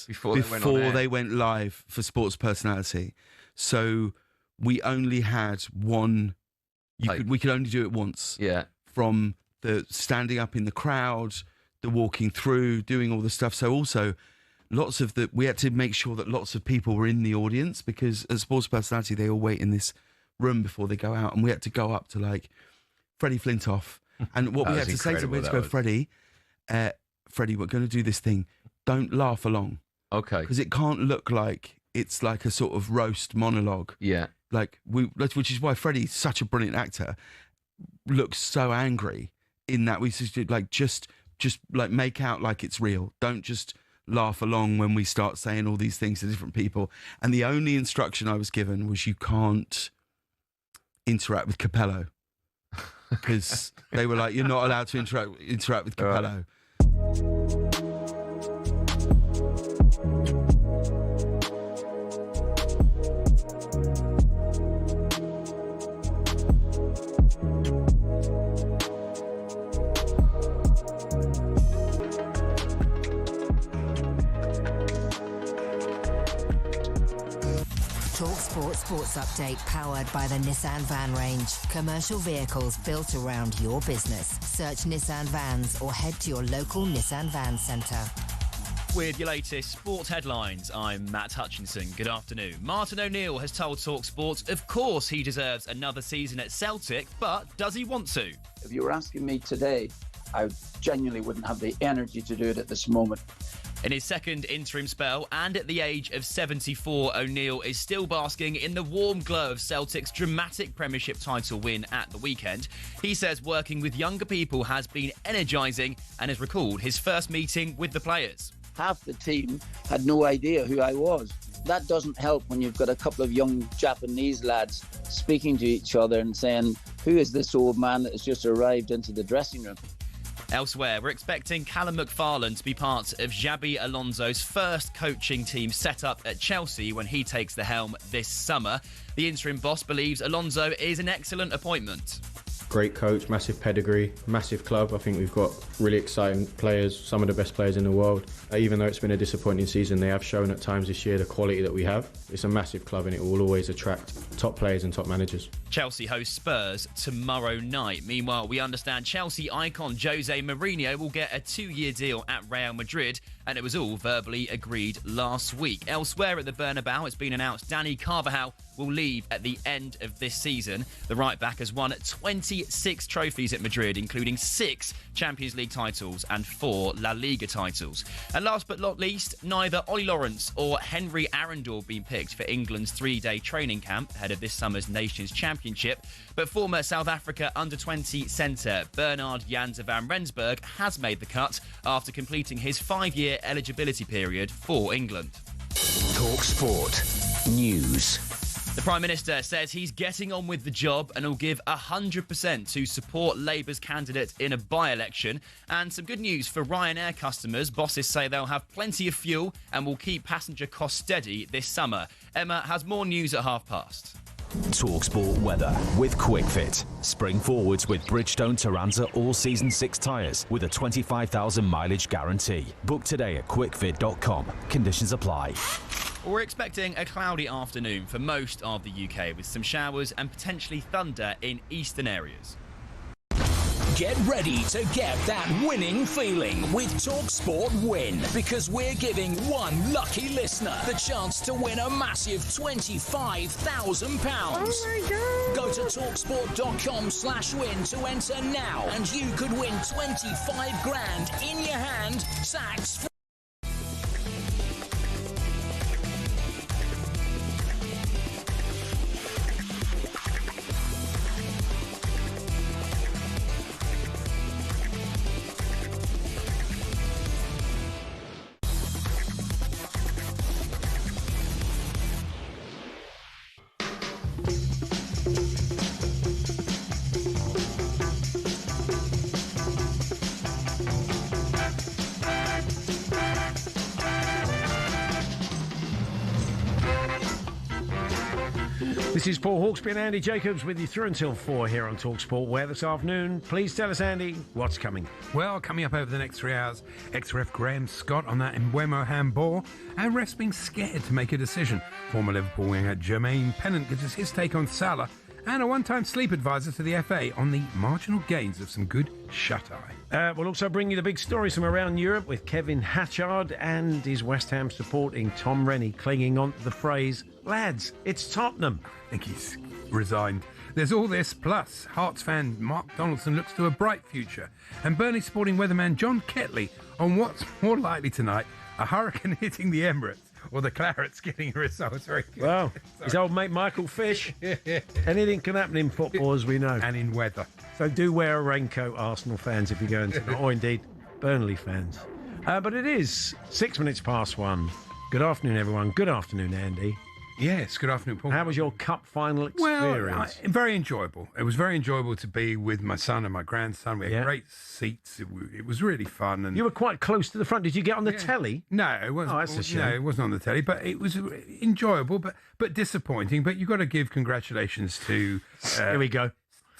before they went live for Sports Personality. So we only had one. We could only do it once. Yeah. From the standing up in the crowd, the walking through, doing all the stuff. So also, we had to make sure that lots of people were in the audience, because at Sports Personality they all wait in this room before they go out, and we had to go up to like Freddie Flintoff, and what we had to say to him, we had to go, Freddie, we're going to do this thing. Don't laugh along. Okay. Because it can't look like it's like a sort of roast monologue. Yeah. Which is why Freddie's such a brilliant actor, looks so angry in that we just make out like it's real. Don't just laugh along when we start saying all these things to different people. And the only instruction I was given was you can't interact with Capello, because they were like, you're not allowed to interact with Capello. talkSPORT Sports Update, powered by the Nissan Van range. Commercial vehicles built around your business. Search Nissan Vans or head to your local Nissan Van Centre. With your latest sports headlines, I'm Matt Hutchinson. Good afternoon. Martin O'Neill has told talkSPORT, of course he deserves another season at Celtic, but does he want to? If you were asking me today, I genuinely wouldn't have the energy to do it at this moment. In his second interim spell and at the age of 74, O'Neill is still basking in the warm glow of Celtic's dramatic Premiership title win at the weekend. He says working with younger people has been energising and has recalled his first meeting with the players. Half the team had no idea who I was. That doesn't help when you've got a couple of young Japanese lads speaking to each other and saying, who is this old man that has just arrived into the dressing room? Elsewhere, we're expecting Callum McFarlane to be part of Xabi Alonso's first coaching team set up at Chelsea when he takes the helm this summer. The interim boss believes Alonso is an excellent appointment. Great coach, massive pedigree, massive club. I think we've got really exciting players, some of the best players in the world. Even though it's been a disappointing season, they have shown at times this year the quality that we have. It's a massive club and it will always attract top players and top managers. Chelsea host Spurs tomorrow night. Meanwhile, we understand Chelsea icon Jose Mourinho will get a 2-year deal at Real Madrid, and it was all verbally agreed last week. Elsewhere at the Bernabeu, it's been announced Dani Carvajal will leave at the end of this season. The right-back has won 26 trophies at Madrid, including 6 Champions League titles and 4 La Liga titles. And last but not least, neither Ollie Lawrence or Henry Arundel have been picked for England's 3-day training camp ahead of this summer's Nations Championship. But former South Africa under-20 centre Bernard Janse van Rensburg has made the cut after completing his 5-year eligibility period for England. talkSPORT News. The Prime Minister says he's getting on with the job and will give 100% to support Labour's candidate in a by-election. And some good news for Ryanair customers. Bosses say they'll have plenty of fuel and will keep passenger costs steady this summer. Emma has more news at past. talkSPORT weather with QuickFit. Spring forwards with Bridgestone Turanza all-season 6 tyres with a 25,000 mileage guarantee. Book today at quickfit.com. Conditions apply. We're expecting a cloudy afternoon for most of the UK with some showers and potentially thunder in eastern areas. Get ready to get that winning feeling with talkSPORT Win, because we're giving one lucky listener the chance to win a massive £25,000. Oh my God. Go to talksport.com/win to enter now, and you could win 25 grand in your hand, sacks. This is Paul Hawksbee and Andy Jacobs with you through until 4 here on talkSPORT. Where this afternoon, please tell us, Andy, what's coming? Well, coming up over the next 3 hours, ex-ref Graham Scott on that Mbeumo handball, and refs being scared to make a decision. Former Liverpool winger Jermaine Pennant gives us his take on Salah, and a one-time sleep advisor to the FA on the marginal gains of some good shut-eye. We'll also bring you the big stories from around Europe with Kevin Hatchard and his West Ham supporting Tom Rennie clinging on to the phrase, lads, it's Tottenham. I think he's resigned. There's all this, plus Hearts fan Mark Donaldson looks to a bright future, and Burnley sporting weatherman John Ketley on what's more likely tonight, a hurricane hitting the Emirates or the Clarets getting a result. It's very good. Well, his old mate Michael Fish. Anything can happen in football, as we know. And in weather. So do wear a raincoat, Arsenal fans, if you're going to, or indeed Burnley fans. But it is 6 minutes past 1. Good afternoon, everyone. Good afternoon, Andy. Yes, good afternoon, Paul. How was your cup final experience? Well, very enjoyable. It was very enjoyable to be with my son and my grandson. We had great seats. It was really fun. And you were quite close to the front. Did you get on the telly? No, it wasn't. Oh, that's a shame. No, it wasn't on the telly, but it was enjoyable, but disappointing. But you've got to give congratulations to... Here we go.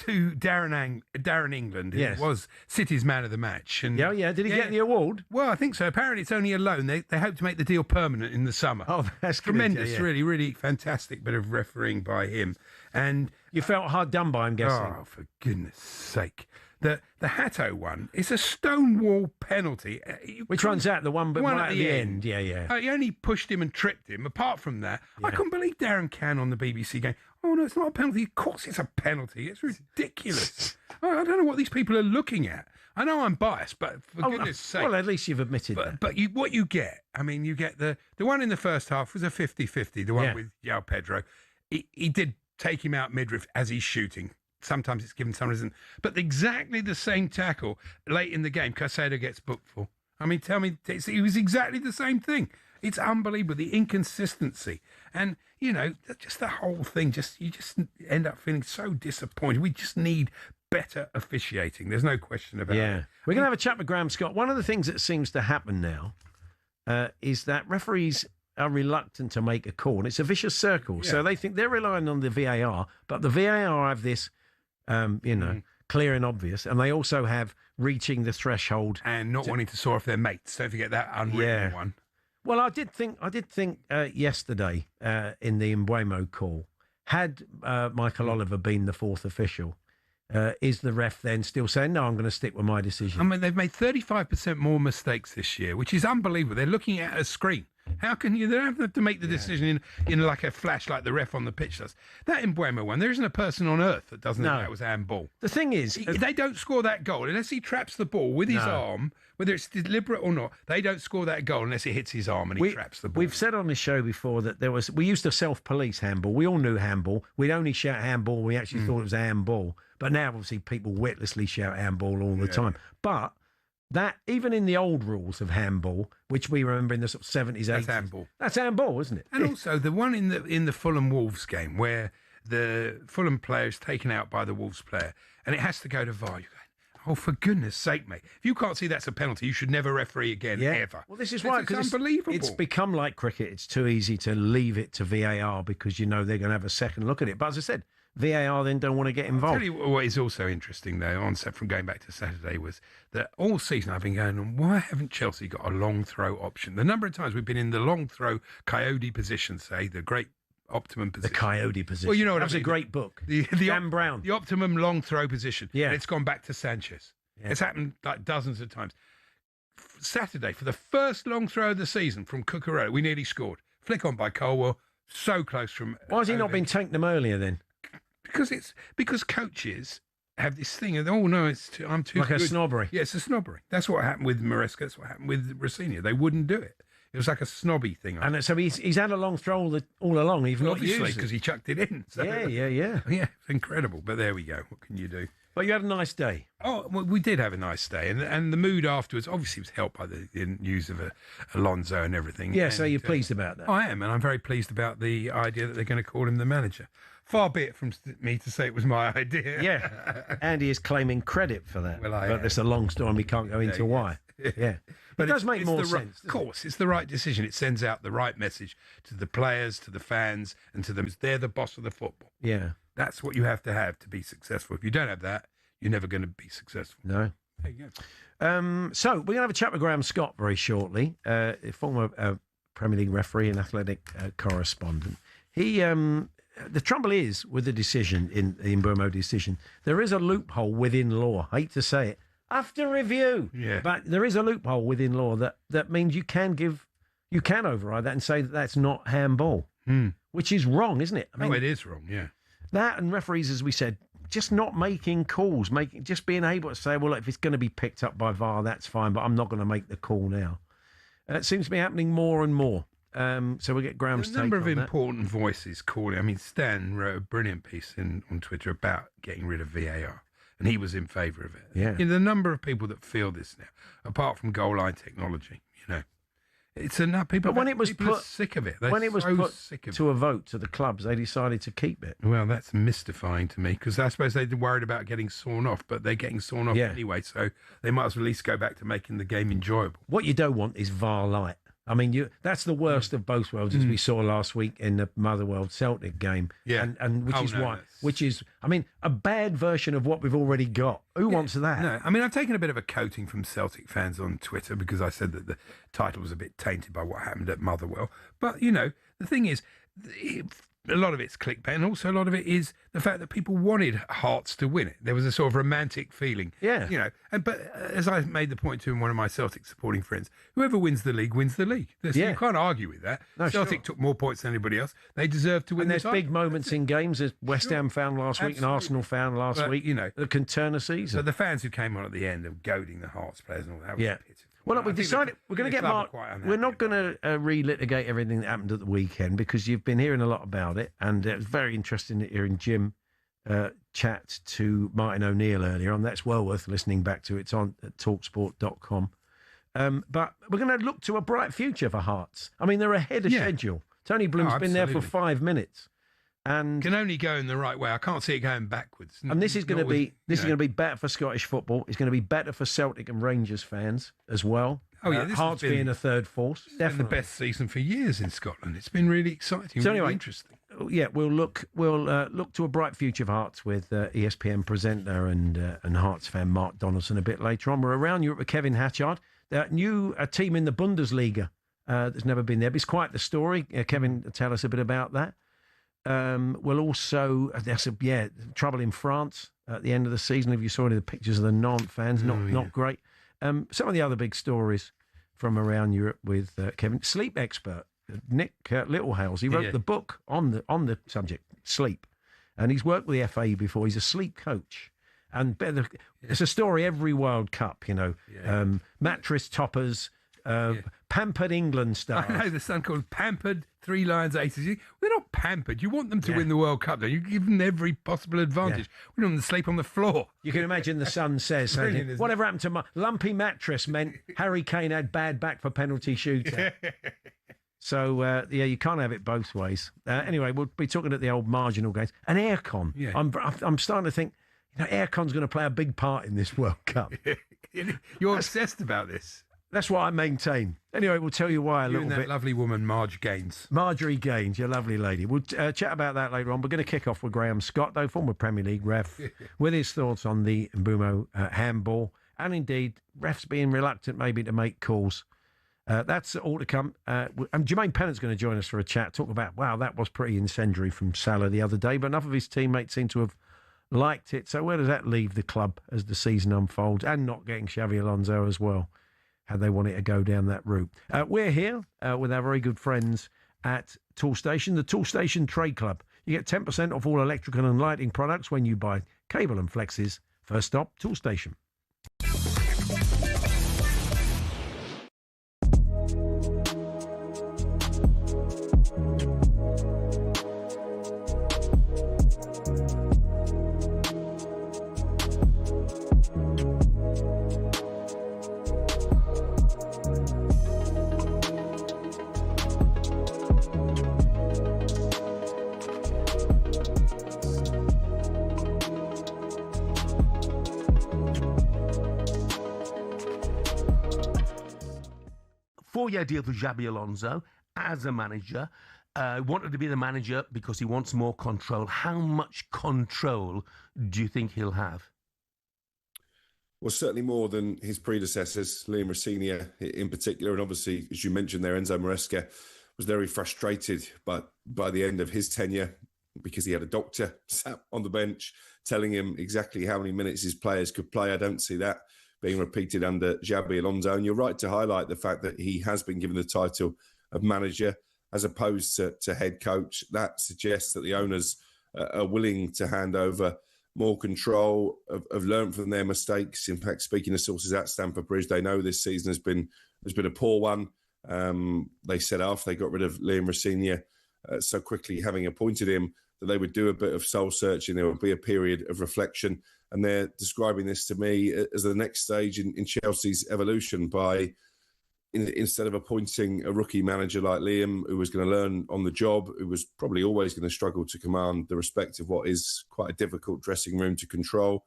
To Darren England, who was City's man of the match. And did he get the award? Well, I think so. Apparently it's only a loan. They hope to make the deal permanent in the summer. Oh, that's tremendous. Good, really, really fantastic bit of refereeing by him. And you felt hard done by, I'm guessing. Oh, for goodness sake. The Hatto one, it's a stonewall penalty. Which one's that? The one right at the end? Yeah. He only pushed him and tripped him. Apart from that, I couldn't believe Darren Cann on the BBC game. Oh, no, it's not a penalty. Of course it's a penalty. It's ridiculous. I don't know what these people are looking at. I know I'm biased, but for goodness sake. Well, at least you've admitted that. But what you get, you get the one in the first half was a 50-50, the one with João Pedro. He did take him out midriff as he's shooting. Sometimes it's given, some reason. But exactly the same tackle late in the game, Caicedo gets booked for. Tell me, it was exactly the same thing. It's unbelievable, the inconsistency. And, just the whole thing, you just end up feeling so disappointed. We just need better officiating. There's no question about it. We're going to have a chat with Graham Scott. One of the things that seems to happen now is that referees are reluctant to make a call. And it's a vicious circle. So they think they're relying on the VAR, but the VAR have this, clear and obvious, and they also have reaching the threshold. And not wanting to saw off their mates. Don't forget that unwritten one. Well, I did think yesterday in the Mbeumo call, had Michael Oliver been the fourth official, is the ref then still saying, no, I'm going to stick with my decision? They've made 35% more mistakes this year, which is unbelievable. They're looking at a screen. How can you? They don't have to make the decision in like a flash, like the ref on the pitch does. That Mbeumo one, there isn't a person on earth that doesn't know that was handball. The thing is, they don't score that goal unless he traps the ball with his arm, whether it's deliberate or not. They don't score that goal unless it hits his arm and he traps the ball. We've said on this show before that we used to self-police handball. We all knew handball. We'd only shout handball. We actually thought it was a handball. But now, obviously, people witlessly shout handball all the time. But that, even in the old rules of handball, which we remember in the sort of 70s, 80s. That's handball. That's handball, isn't it? And also the one in the Fulham Wolves game where the Fulham player is taken out by the Wolves player and it has to go to VAR. You're going, oh, for goodness sake, mate. If you can't see that's a penalty, you should never referee again, ever. Well, this is why, because it's unbelievable. It's become like cricket. It's too easy to leave it to VAR because they're going to have a second look at it. But as I said, VAR then don't want to get involved. I'll tell you what is also interesting, though, from going back to Saturday, was that all season I've been going, why haven't Chelsea got a long throw option? The number of times we've been in the long throw coyote position, say, the great optimum position. The coyote position. Well, you know what that was a great book. Dan Brown. The optimum long throw position. Yeah. And it's gone back to Sanchez. Yeah. It's happened like dozens of times. Saturday, for the first long throw of the season from Cucurella, we nearly scored. Flick on by Colwell, so close from... Why has he not been taking them earlier then? Because coaches have this thing of, I'm too like good. A snobbery. Yeah, it's a snobbery. That's what happened with Maresca. That's what happened with Rossini. They wouldn't do it. It was like a snobby thing. And so he's had a long throw all along. Obviously, because he chucked it in. So. Yeah. Yeah, it's incredible. But there we go. What can you do? But you had a nice day. Oh, well, we did have a nice day. And the mood afterwards obviously was helped by the news of Alonso and everything. Yeah, so you're pleased about that? I am, and I'm very pleased about the idea that they're going to call him the manager. Far be it from me to say it was my idea. Yeah. Andy is claiming credit for that. Well, but it's a long story and we can't go into why. Yeah. But it does make more sense. Of course, it's the right decision. It sends out the right message to the players, to the fans, and to them. They're the boss of the football. Yeah. That's what you have to be successful. If you don't have that, you're never going to be successful. No. There you go. So we're going to have a chat with Graham Scott very shortly, former Premier League referee and athletic correspondent. He, the trouble is with the decision in the Mbeumo decision, there is a loophole within law. I hate to say it, after review. Yeah. But there is a loophole within law that means you can override that and say that that's not handball, which is wrong, isn't it? I mean, it is wrong. Yeah. That and referees, as we said, just not making calls, just being able to say, well, if it's going to be picked up by VAR, that's fine, but I'm not going to make the call now. It seems to be happening more and more. So we'll get Graham's take on that. A number of important voices calling. I mean, Stan wrote a brilliant piece on Twitter about getting rid of VAR, and he was in favour of it. Yeah. You know, the number of people that feel this now, apart from goal line technology, you know, it's enough. People, but when it was people put, are sick of it. When it was put to a vote to the clubs, they decided to keep it. Well, that's mystifying to me because I suppose they're worried about getting sawn off, but they're getting sawn off anyway, so they might as well at least go back to making the game enjoyable. What you don't want is VAR light. I mean, that's the worst of both worlds, as we saw last week in the Motherwell Celtic game. Yeah, and which is a bad version of what we've already got. Who wants that? No, I mean, I've taken a bit of a coating from Celtic fans on Twitter because I said that the title was a bit tainted by what happened at Motherwell. But you know, the thing is, a lot of it's clickbait, and also a lot of it is the fact that people wanted Hearts to win it. There was a sort of romantic feeling. Yeah. You know, but as I made the point to one of my Celtic supporting friends, whoever wins the league wins the league. You can't argue with that. No, Celtic took more points than anybody else. They deserve to win. And there's big moments in games, as West Ham found last week and Arsenal found last week. You know, that can turn a season. But the fans who came on at the end and goading the Hearts players and all that was pitiful. Well, look, we decided we're going to get Mark. We're not going to relitigate everything that happened at the weekend because you've been hearing a lot about it, and it was very interesting hearing Jim chat to Martin O'Neill earlier on. That's well worth listening back to. It's on at talksport.com. But we're going to look to a bright future for Hearts. I mean, they're ahead of schedule. Tony Bloom's been there for 5 minutes. And can only go in the right way. I can't see it going backwards. And this is going to be better for Scottish football. It's going to be better for Celtic and Rangers fans as well. Oh yeah, Hearts being a third force. Definitely the best season for years in Scotland. It's been really exciting. So really interesting. Yeah, we'll look to a bright future of Hearts with ESPN presenter and Hearts fan Mark Donaldson a bit later on. We're around Europe with Kevin Hatchard, a team in the Bundesliga that's never been there. But it's quite the story. Kevin, tell us a bit about that. We'll also, there's trouble in France at the end of the season. If you saw any of the pictures of the Nantes fans, not great. Some of the other big stories from around Europe with Kevin, sleep expert Nick Littlehales. He wrote the book on the subject, sleep, and he's worked with the FA before. He's a sleep coach, and it's a story every World Cup. You know, mattress toppers. Pampered England stars. I know the son called Pampered 3 Lions Aces. We're not pampered. You want them to win the World Cup, though. You give them every possible advantage. We don't want them to sleep on the floor. You can imagine the son says, whatever happened to my lumpy mattress meant Harry Kane had bad back for penalty shooting. So, you can't have it both ways. Anyway, we'll be talking at the old marginal games. And aircon. Yeah. I'm starting to think, aircon's going to play a big part in this World Cup. You're obsessed about this. That's what I maintain. Anyway, we'll tell you why a little bit. That lovely woman, Marjorie Gaines, your lovely lady. We'll chat about that later on. We're going to kick off with Graham Scott, though, former Premier League ref, with his thoughts on the Mbeumo handball, and indeed, refs being reluctant maybe to make calls. That's all to come. And Jermaine Pennant's going to join us for a chat, talk about, wow, that was pretty incendiary from Salah the other day, but enough of his teammates seem to have liked it. So where does that leave the club as the season unfolds, and not getting Xavi Alonso as well? How they want it to go down that route. We're here with our very good friends at Toolstation, the Toolstation Trade Club. You get 10% off all electrical and lighting products when you buy cable and flexes. First stop, Toolstation. 4-year deal for Xabi Alonso as a manager. Wanted to be the manager because he wants more control. How much control do you think he'll have? Well, certainly more than his predecessors, Liam Rosenior in particular. And obviously, as you mentioned there, Enzo Maresca was very frustrated by the end of his tenure because he had a doctor sat on the bench telling him exactly how many minutes his players could play. I don't see that being repeated under Xabi Alonso. And you're right to highlight the fact that he has been given the title of manager as opposed to head coach. That suggests that the owners are willing to hand over more control, have learned from their mistakes. In fact, speaking to sources at Stamford Bridge, they know this season has been a poor one. They said after they got rid of Liam Rosenior so quickly, having appointed him, that they would do a bit of soul searching. There would be a period of reflection. And they're describing this to me as the next stage in Chelsea's evolution by, instead of appointing a rookie manager like Liam, who was going to learn on the job, who was probably always going to struggle to command the respect of what is quite a difficult dressing room to control,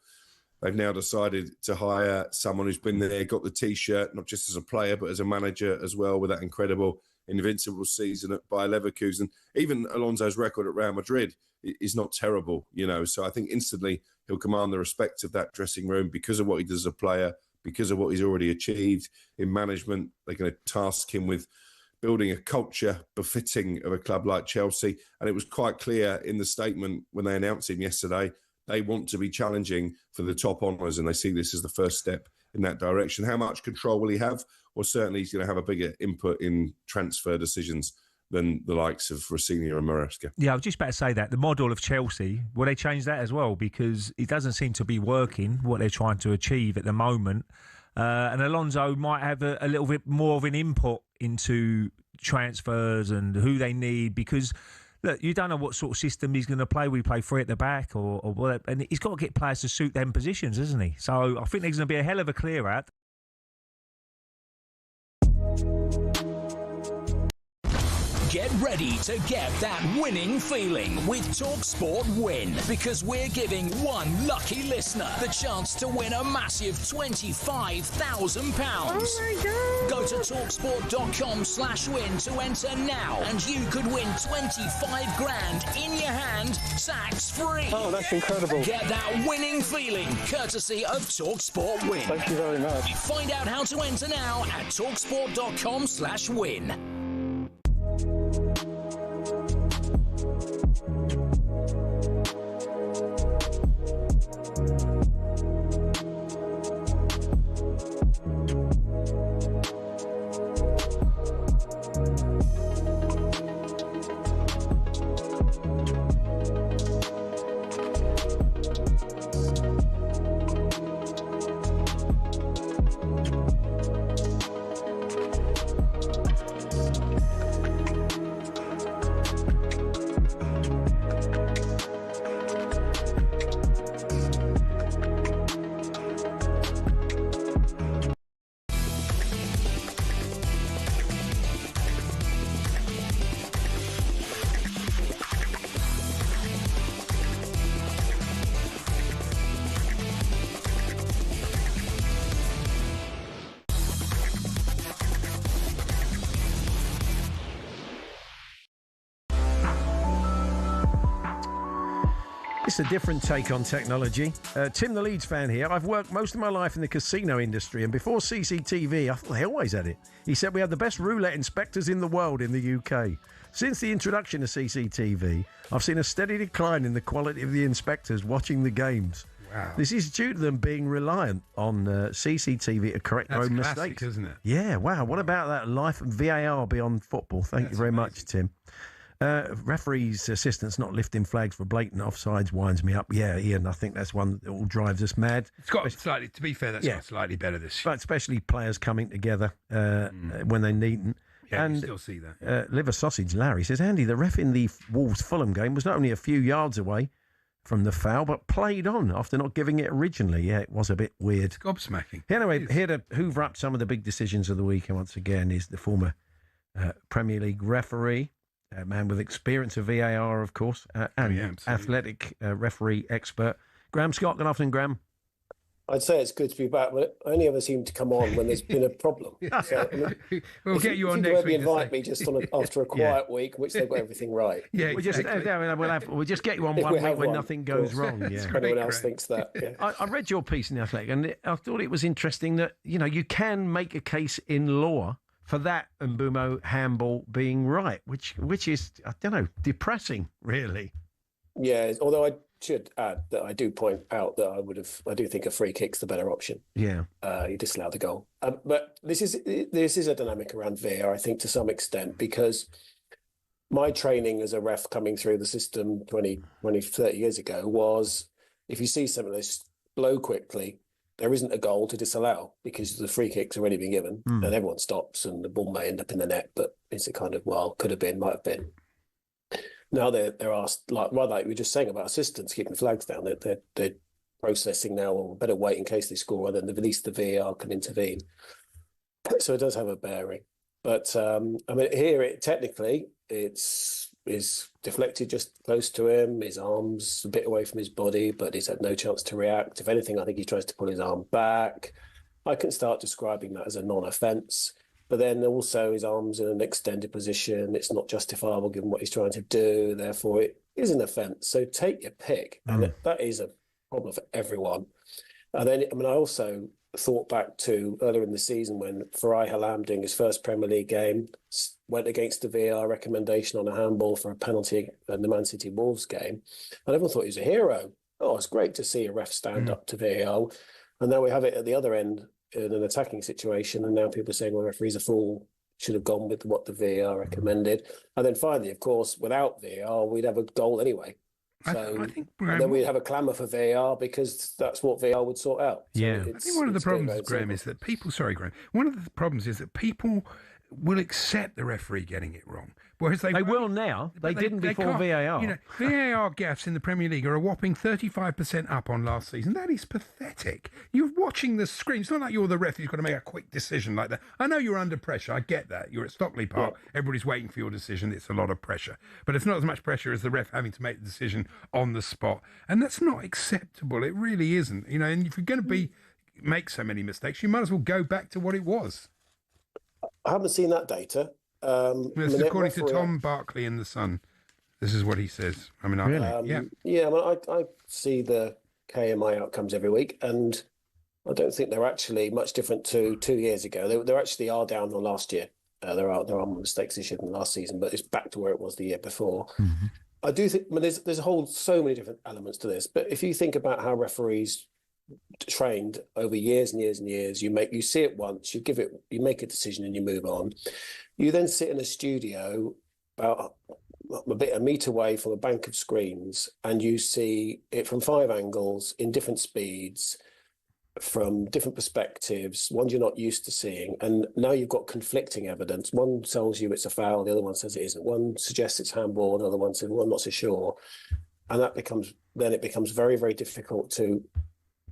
they've now decided to hire someone who's been there, got the T-shirt, not just as a player, but as a manager as well, with that incredible invincible season at Bayer Leverkusen. Even Alonso's record at Real Madrid is not terrible, So I think instantly he'll command the respect of that dressing room because of what he does as a player, because of what he's already achieved in management. They're going to task him with building a culture befitting of a club like Chelsea. And it was quite clear in the statement when they announced him yesterday, they want to be challenging for the top honours, and they see this as the first step in that direction. How much control will he have? Well, certainly he's going to have a bigger input in transfer decisions than the likes of Rosenior and Maresca. Yeah, I was just about to say that. The model of Chelsea, will they change that as well? Because it doesn't seem to be working, what they're trying to achieve at the moment. And Alonso might have a little bit more of an input into transfers and who they need, because look, you don't know what sort of system he's going to play. We play three at the back or whatever. And he's got to get players to suit them positions, isn't he? So I think there's going to be a hell of a clear out. Get ready to get that winning feeling with talkSPORT Win, because we're giving one lucky listener the chance to win a massive £25,000. Oh my God. Go to talksport.com/win to enter now, and you could win 25 grand in your hand, tax free. Oh, that's incredible. Get that winning feeling courtesy of talkSPORT Win. Thank you very much. Find out how to enter now at talksport.com/win. It's a different take on technology. Tim, the Leeds fan here. I've worked most of my life in the casino industry, and before CCTV, I thought they always had it. He said we had the best roulette inspectors in the world in the UK. Since the introduction of CCTV, I've seen a steady decline in the quality of the inspectors watching the games. Wow. This is due to them being reliant on CCTV to correct their own classic, mistakes. Isn't it? Yeah, wow. What about that life and VAR beyond football? Thank you very much, Tim. Referees' assistants not lifting flags for blatant offsides winds me up. Yeah, Ian, I think that's one that all drives us mad. It's got slightly, to be fair, that's got slightly better this year. But especially players coming together when they needn't. Yeah, and you still see that. Liver Sausage Larry says, Andy, the ref in the Wolves-Fulham game was not only a few yards away from the foul, but played on after not giving it originally. Yeah, it was a bit weird. It's gobsmacking. Anyway, here to hoover up some of the big decisions of the weekend once again is the former Premier League referee, a man with experience of VAR, of course, and athletic referee expert, Graham Scott. Good afternoon, Graham. I'd say it's good to be back, but I only ever seem to come on when there's been a problem. So, we'll get you on next week. Invite me just after a quiet week, which they've got everything right. Yeah, we'll just get you on one week when nothing goes wrong. Yeah, if anyone else thinks that. Yeah. I read your piece in the Athletic, and I thought it was interesting that you can make a case in law for that Mbumo handball being right, which is, I don't know, depressing, really. Yeah, although I should add that I do point out that I do think a free kick's the better option. Yeah, you disallow the goal, but this is a dynamic around VAR, I think, to some extent, because my training as a ref coming through the system 20, 30 years ago was, if you see something that's blow quickly, there isn't a goal to disallow because the free kick's already been given and everyone stops and the ball may end up in the net, but it's a kind of, well, could have been, might have been. Now they're asked, like we were just saying about assistants keeping flags down, they're processing now, or better wait in case they score, and then at least the VAR can intervene. So it does have a bearing. But I mean, here technically it's deflected just close to him, his arms a bit away from his body, but he's had no chance to react. If anything, I think he tries to pull his arm back. I can start describing that as a non-offence. But then also his arm's in an extended position. It's not justifiable given what he's trying to do. Therefore, it is an offence. So take your pick. And that is a problem for everyone. And then, I mean, I also thought back to earlier in the season when Farai Halam, doing his first Premier League game, went against the VAR recommendation on a handball for a penalty in the Man City Wolves game. And everyone thought he was a hero. Oh, it's great to see a ref stand up to VAR. And now we have it at the other end in an attacking situation, and now people are saying, well, referee's a fool, should have gone with what the VAR recommended. And then finally, of course, without VAR, we'd have a goal anyway. So I think and then we'd have a clamour for VAR because that's what VAR would sort out. So yeah. I think one of the problems, Graham, is that people, one of the problems is that people will accept the referee getting it wrong. Whereas they will now. They didn't before VAR. VAR gaffes in the Premier League are a whopping 35% up on last season. That is pathetic. You're watching the screen. It's not like you're the ref who's got to make a quick decision like that. I know you're under pressure. I get that. You're at Stockley Park. Yeah. Everybody's waiting for your decision. It's a lot of pressure. But it's not as much pressure as the ref having to make the decision on the spot. And that's not acceptable. It really isn't. And if you're going to make so many mistakes, you might as well go back to what it was. I haven't seen that data. According to Tom Barkley in The Sun, this is what he says. I mean, I see the KMI outcomes every week, and I don't think they're actually much different to 2 years ago. They actually are down on last year. There are more mistakes this year than last season, but it's back to where it was the year before. Mm-hmm. I do think there's so many different elements to this, but if you think about how referees trained over years and years and years, you see it once, you make a decision and you move on. You then sit in a studio about a metre away from a bank of screens and you see it from 5 angles in different speeds, from different perspectives, ones you're not used to seeing. And now you've got conflicting evidence. One tells you it's a foul, the other one says it isn't. One suggests it's handball, another one says, well, I'm not so sure. And it becomes very, very difficult to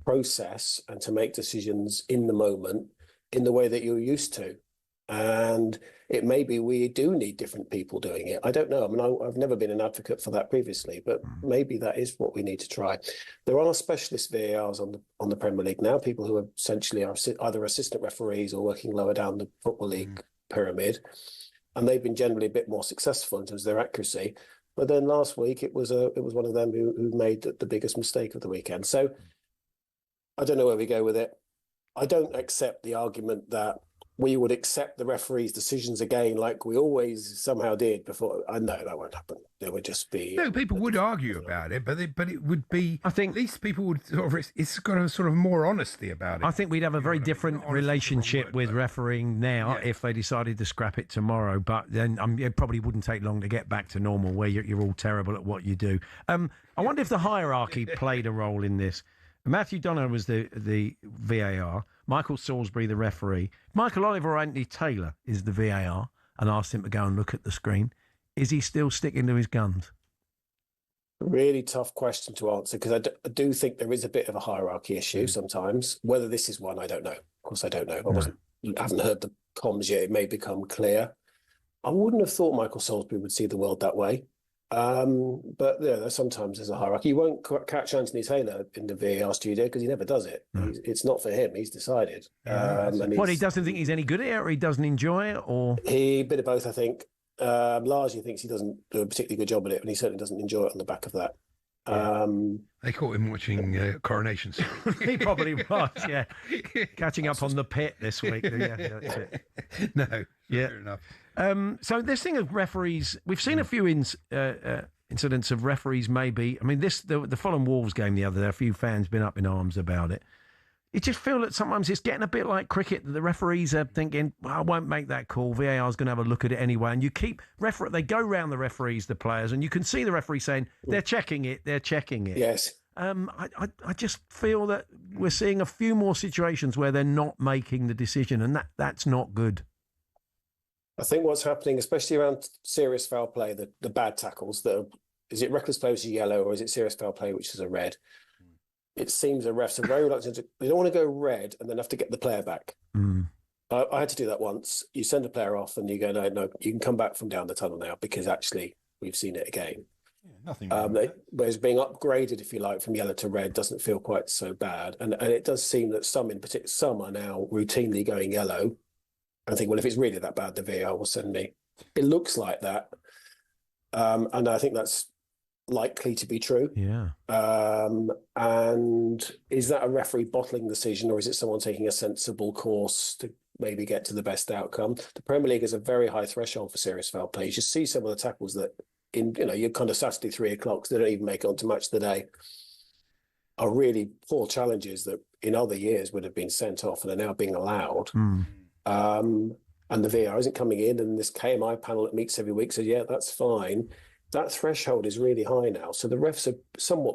process and to make decisions in the moment in the way that you're used to. And it may be we do need different people doing it. I don't know. I mean, I've never been an advocate for that previously, but maybe that is what we need to try. There are specialist VARs on the Premier League now, people who essentially are either assistant referees or working lower down the Football League pyramid. And they've been generally a bit more successful in terms of their accuracy. But then last week, it was one of them who made the biggest mistake of the weekend. So I don't know where we go with it. I don't accept the argument that we would accept the referee's decisions again like we always somehow did before. I know that won't happen. There would just be... No, people would argue about it, but it would be... I think at least people would... It's got a sort of more honesty about it. I think we'd have a very different relationship with refereeing now if they decided to scrap it tomorrow, but then it probably wouldn't take long to get back to normal where you're all terrible at what you do. I wonder if the hierarchy played a role in this. Matthew Donner was the VAR, Michael Salisbury the referee. Michael Oliver or Anthony Taylor is the VAR, and asked him to go and look at the screen. Is he still sticking to his guns? Really tough question to answer, because I do think there is a bit of a hierarchy issue sometimes. Whether this is one, I don't know. Of course, I don't know. I haven't heard the comms yet. It may become clear. I wouldn't have thought Michael Salisbury would see the world that way. But sometimes there's a hierarchy. You won't catch Anthony Taylor in the VAR studio because he never does it. It's not for him. He's decided. He doesn't think he's any good at it, or he doesn't enjoy it, or he bit of both, I think. Largely thinks he doesn't do a particularly good job at it, and he certainly doesn't enjoy it on the back of that. They caught him watching Coronation Street. He probably was, yeah. Catching up on the pit this week. Yeah, that's it. No, fair enough. So this thing of referees, we've seen a few incidents of referees maybe. I mean, the Fulham Wolves game the other day, a few fans been up in arms about it. You just feel that sometimes it's getting a bit like cricket, that the referees are thinking, well, I won't make that call. VAR's going to have a look at it anyway. And you keep, they go round the referees, the players, and you can see the referee saying, they're checking it. Yes. I just feel that we're seeing a few more situations where they're not making the decision, and that's not good. I think what's happening, especially around serious foul play, the bad tackles, is it reckless play which is yellow, or is it serious foul play which is a red? It seems the refs are very reluctant. They don't want to go red and then have to get the player back. I had to do that once. You send a player off and you go, no, you can come back from down the tunnel now because actually we've seen it again. Yeah, nothing. Whereas being upgraded, if you like, from yellow to red doesn't feel quite so bad. And it does seem that some in particular, some are now routinely going yellow. I think, well, if it's really that bad, the VAR will send me. It looks like that. And I think that's likely to be true. Yeah. And is that a referee bottling the decision, or is it someone taking a sensible course to maybe get to the best outcome? The Premier League has a very high threshold for serious foul play. You should see some of the tackles that you're kind of Saturday 3 o'clock, so they don't even make it onto match of the day, are really poor challenges that in other years would have been sent off and are now being allowed. And the VAR isn't coming in, and this KMI panel that meets every week says, yeah, that's fine. That threshold is really high now. So the refs are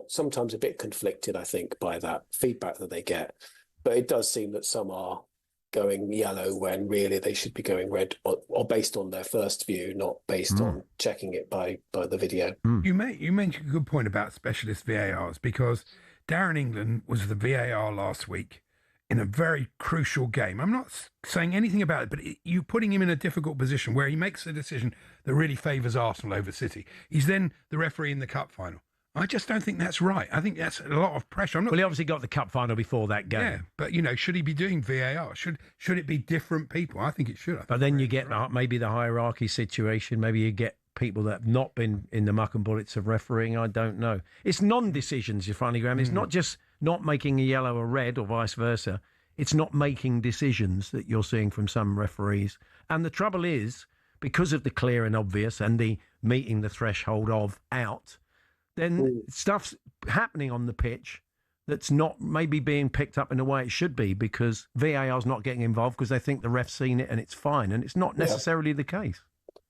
sometimes a bit conflicted, I think, by that feedback that they get. But it does seem that some are going yellow when really they should be going red, or based on their first view, not based on checking it by the video. You mentioned a good point about specialist VARs, because Darren England was the VAR last week in a very crucial game. I'm not saying anything about it, but you're putting him in a difficult position where he makes a decision that really favours Arsenal over City. He's then the referee in the cup final. I just don't think that's right. I think that's a lot of pressure. Well, he obviously got the cup final before that game. Yeah, but, should he be doing VAR? Should it be different people? I think it should. But then you get maybe the hierarchy situation. Maybe you get people that have not been in the muck and bullets of refereeing. I don't know. It's non-decisions, you finally, Graham. It's not just not making a yellow or red or vice versa. It's not making decisions that you're seeing from some referees. And the trouble is, because of the clear and obvious and the meeting the threshold of out, then stuff's happening on the pitch that's not maybe being picked up in the way it should be, because VAR's not getting involved because they think the ref's seen it and it's fine. And it's not necessarily the case.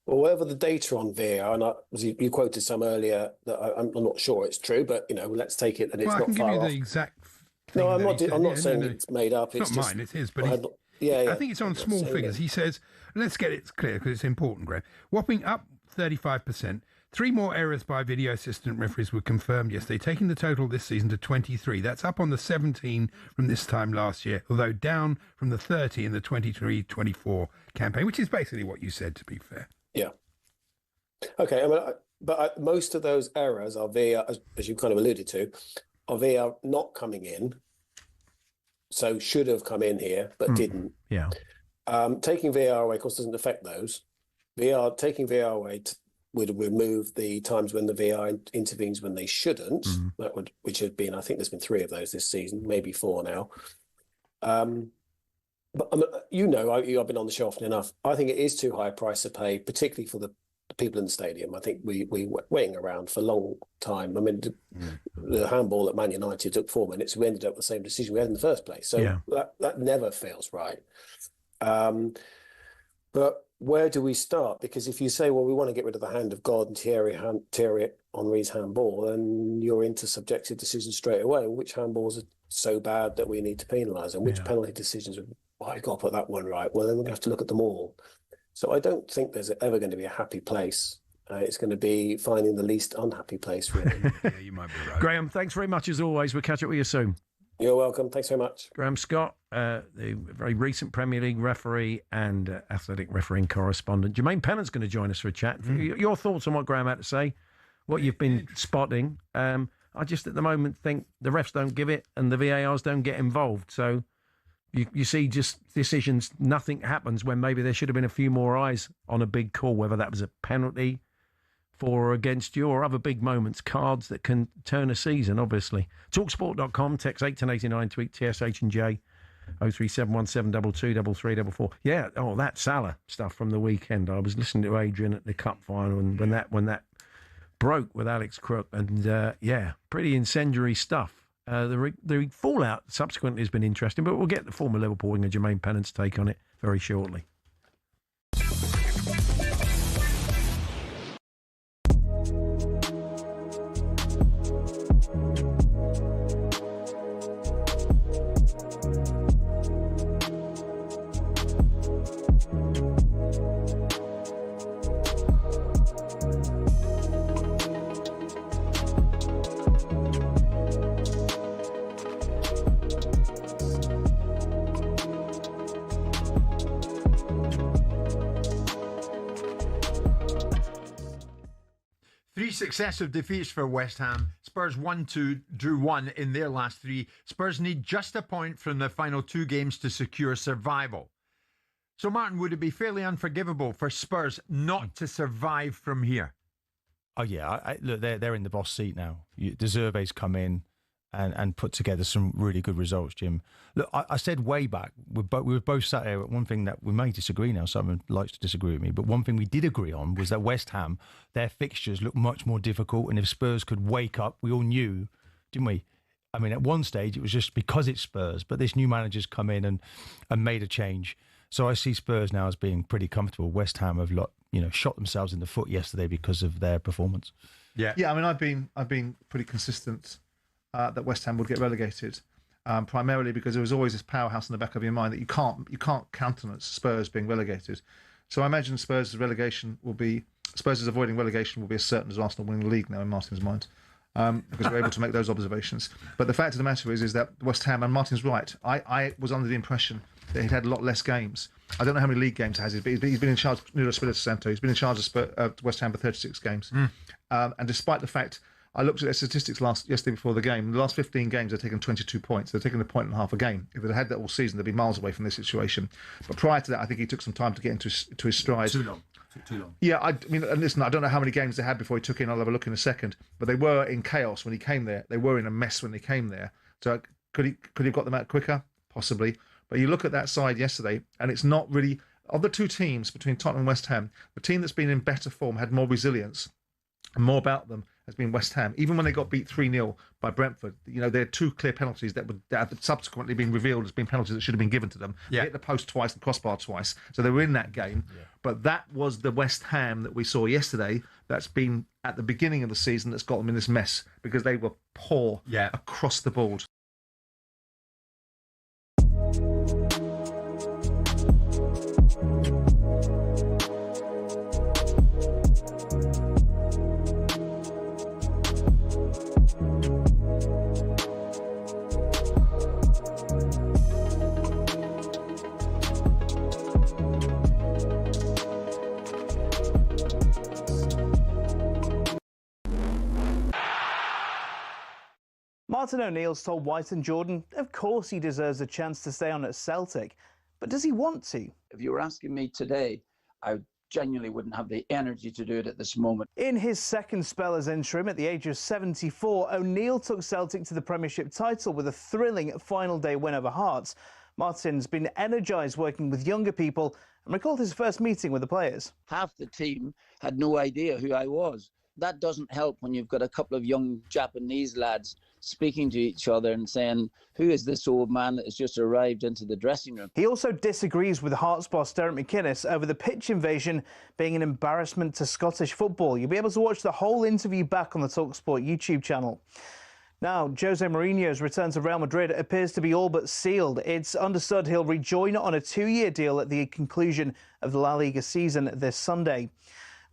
Well, whatever the data on VAR, and you quoted some earlier that I'm not sure it's true, but let's take it that it's not far off. I can give you the exact. No, I'm not saying it's made up. It's not mine. It is, but I think it's on small figures. He says, let's get it clear because it's important, Graham. Whopping up 35%. 3 more errors by video assistant referees were confirmed yesterday, taking the total this season to 23. That's up on the 17 from this time last year, although down from the 30 in the 23-24 campaign, which is basically what you said, to be fair. Yeah. Okay, but most of those errors are VAR, as you kind of alluded to, are VAR not coming in, so should have come in here, but didn't. Yeah. Taking VAR away, of course, doesn't affect those. Taking VAR away would remove the times when the VAR intervenes when they shouldn't. Which have been, I think there's been 3 of those this season, maybe 4 now. But I've been on the show often enough. I think it is too high a price to pay, particularly for the people in the stadium. I think we were waiting around for a long time. I mean, the handball at Man United took 4 minutes. We ended up with the same decision we had in the first place. So that never feels right. But where do we start? Because if you say, well, we want to get rid of the hand of God and Thierry Henry's handball, then you're into subjective decisions straight away. Which handballs are so bad that we need to penalise, and which penalty decisions are, you've got to put that one right. Well, then we're going to have to look at them all. So I don't think there's ever going to be a happy place. It's going to be finding the least unhappy place, really. Yeah, you might be right. Graham, thanks very much as always. We'll catch up with you soon. You're welcome. Thanks very much. Graham Scott, the very recent Premier League referee and athletic refereeing correspondent. Jermaine Pennant's going to join us for a chat. Your thoughts on what Graham had to say what you've been spotting. I just at the moment think the refs don't give it and the VARs don't get involved. So you see just decisions, nothing happens when maybe there should have been a few more eyes on a big call, whether that was a penalty for or against you or other big moments, cards that can turn a season, obviously. talkSPORT.com, text 81089, tweet TSH and J, 03717223344. Yeah, that Salah stuff from the weekend. I was listening to Adrian at the cup final and when that broke with Alex Crook, and pretty incendiary stuff. The fallout subsequently has been interesting, but we'll get the former Liverpool winger Jermaine Pennant's take on it very shortly. Successive defeats for West Ham. Spurs 1-2, drew 1 in their last 3. Spurs need just a point from the final 2 games to secure survival. So, Martin, would it be fairly unforgivable for Spurs not to survive from here? Oh, yeah. Look, they're in the boss seat now. De Zerbe's come in and put together some really good results, Jim. Look, I said way back, we were both sat here, one thing that we may disagree now, someone likes to disagree with me, but one thing we did agree on was that West Ham, their fixtures look much more difficult, and if Spurs could wake up, we all knew, didn't we? I mean, at one stage, it was just because it's Spurs, but this new manager's come in and made a change. So I see Spurs now as being pretty comfortable. West Ham have shot themselves in the foot yesterday because of their performance. Yeah. I mean, I've been pretty consistent that West Ham would get relegated, primarily because there was always this powerhouse in the back of your mind that you can't countenance Spurs being relegated. So I imagine Spurs' avoiding relegation will be as certain as Arsenal winning the league now in Martin's mind, because we're able to make those observations. But the fact of the matter is that West Ham, and Martin's right, I was under the impression that he'd had a lot less games. I don't know how many league games he has, but he's been in charge of Nuno Espirito Santo. He's been in charge of West Ham for 36 games. And despite the fact, I looked at their statistics yesterday before the game. The last 15 games, they've taken 22 points. They're taking a point and a half a game. If they'd had that all season, they'd be miles away from this situation. But prior to that, I think he took some time to get into his stride. Too long. Too long. Yeah, I mean, and listen, I don't know how many games they had before he took in. I'll have a look in a second. But they were in chaos when he came there. They were in a mess when they came there. So could he have got them out quicker? Possibly. But you look at that side yesterday, and it's not really, of the two teams between Tottenham and West Ham, the team that's been in better form, had more resilience and more about them, has been West Ham. Even when they got beat 3-0 by Brentford, there are 2 clear penalties that have subsequently been revealed as being penalties that should have been given to them. They hit the post twice and crossbar twice, so they were in that game. But that was the West Ham that we saw yesterday that's been at the beginning of the season that's got them in this mess, because they were poor across the board. Martin O'Neill's told White and Jordan, of course he deserves a chance to stay on at Celtic, but does he want to? If you were asking me today, I genuinely wouldn't have the energy to do it at this moment. In his second spell as interim at the age of 74, O'Neill took Celtic to the Premiership title with a thrilling final day win over Hearts. Martin's been energised working with younger people and recalled his first meeting with the players. Half the team had no idea who I was. That doesn't help when you've got a couple of young Japanese lads speaking to each other and saying, who is this old man that has just arrived into the dressing room? He also disagrees with Hearts boss Derek McInnes over the pitch invasion being an embarrassment to Scottish football. You'll be able to watch the whole interview back on the talkSPORT YouTube channel. Now, Jose Mourinho's return to Real Madrid appears to be all but sealed. It's understood he'll rejoin on a 2-year deal at the conclusion of the La Liga season this Sunday.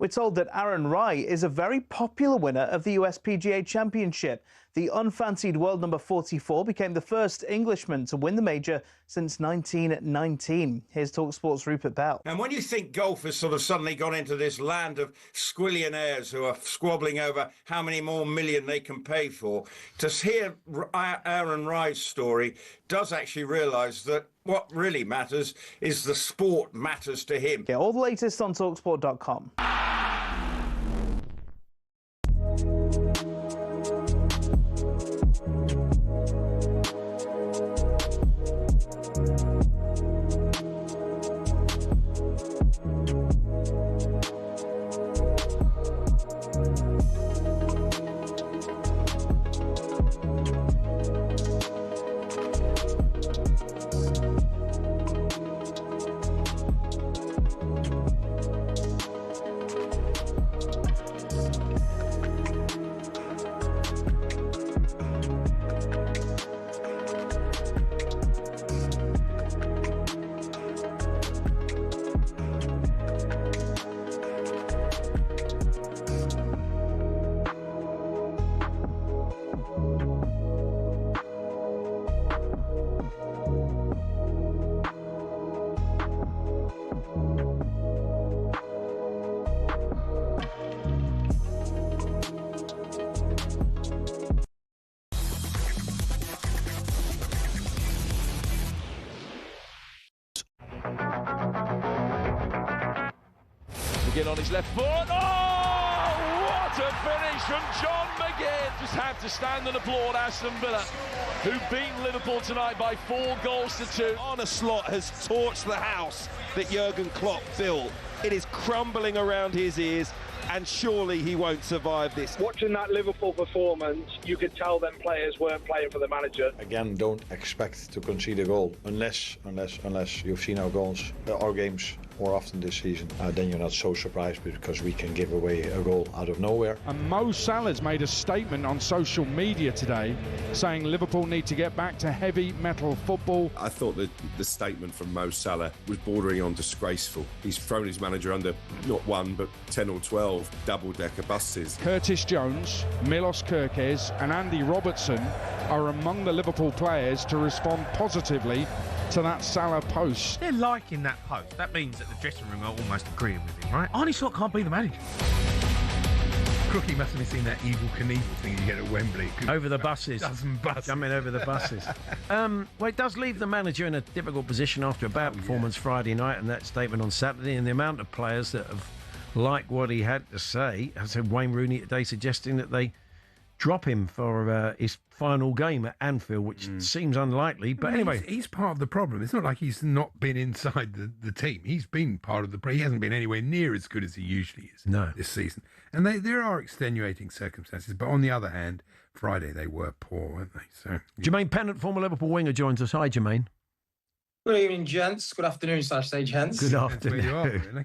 We're told that Aaron Rai is a very popular winner of the US PGA Championship. The unfancied world number 44 became the first Englishman to win the major since 1919. Here's talkSPORT's Rupert Bell. And when you think golf has sort of suddenly gone into this land of squillionaires who are squabbling over how many more million they can pay for, to hear Aaron Rai's story does actually realise that what really matters is the sport matters to him. Yeah, all the latest on talksport.com. McGinn on his left foot. Oh, what a finish from John McGinn. Just had to stand and applaud Aston Villa, who beat Liverpool tonight by 4 goals to 2. Arne Slot has torched the house that Jurgen Klopp built. It is crumbling around his ears, and surely he won't survive this. Watching that Liverpool performance, you could tell them players weren't playing for the manager. Again, don't expect to concede a goal unless you've seen our games more often this season. Then you're not so surprised because we can give away a goal out of nowhere. And Mo Salah's made a statement on social media today saying Liverpool need to get back to heavy metal football. I thought that the statement from Mo Salah was bordering on disgraceful. He's thrown his manager under not 1 but 10 or 12 double-decker buses. Curtis Jones, Milos Kerkez and Andy Robertson are among the Liverpool players to respond positively to that Salah post. They're liking that post. That means that the dressing room are almost agreeing with him, right? Arne Slot can't be the manager. Crookie must have seen that Evel Knievel thing you get at Wembley. Over the buses. Jumping over the buses. Well, it does leave the manager in a difficult position after a bad performance Friday night and that statement on Saturday, and the amount of players that have liked what he had to say. I said Wayne Rooney today suggesting that they drop him for his final game at Anfield, which seems unlikely. But anyway, he's part of the problem. It's not like he's not been inside the team. He's been part of the. He hasn't been anywhere near as good as he usually is this season. And there are extenuating circumstances. But on the other hand, Friday they were poor, weren't they? So Jermaine Pennant, former Liverpool winger, joins us. Hi, Jermaine. Good evening, gents. Good afternoon, / gents. Good afternoon.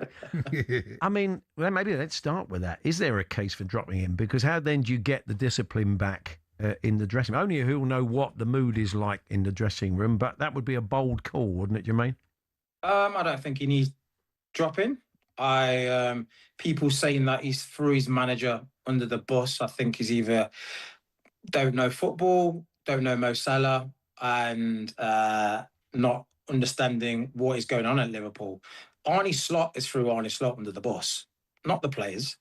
I mean, well, maybe let's start with that. Is there a case for dropping him? Because how then do you get the discipline back in the dressing room? Only who'll know what the mood is like in the dressing room, but that would be a bold call, wouldn't it, Jermaine? I don't think he needs dropping. People saying that he's threw his manager under the bus, I think is either don't know football, don't know Mo Salah, and not understanding what is going on at Liverpool. Arne Slot is through Arne Slot under the bus, not the players.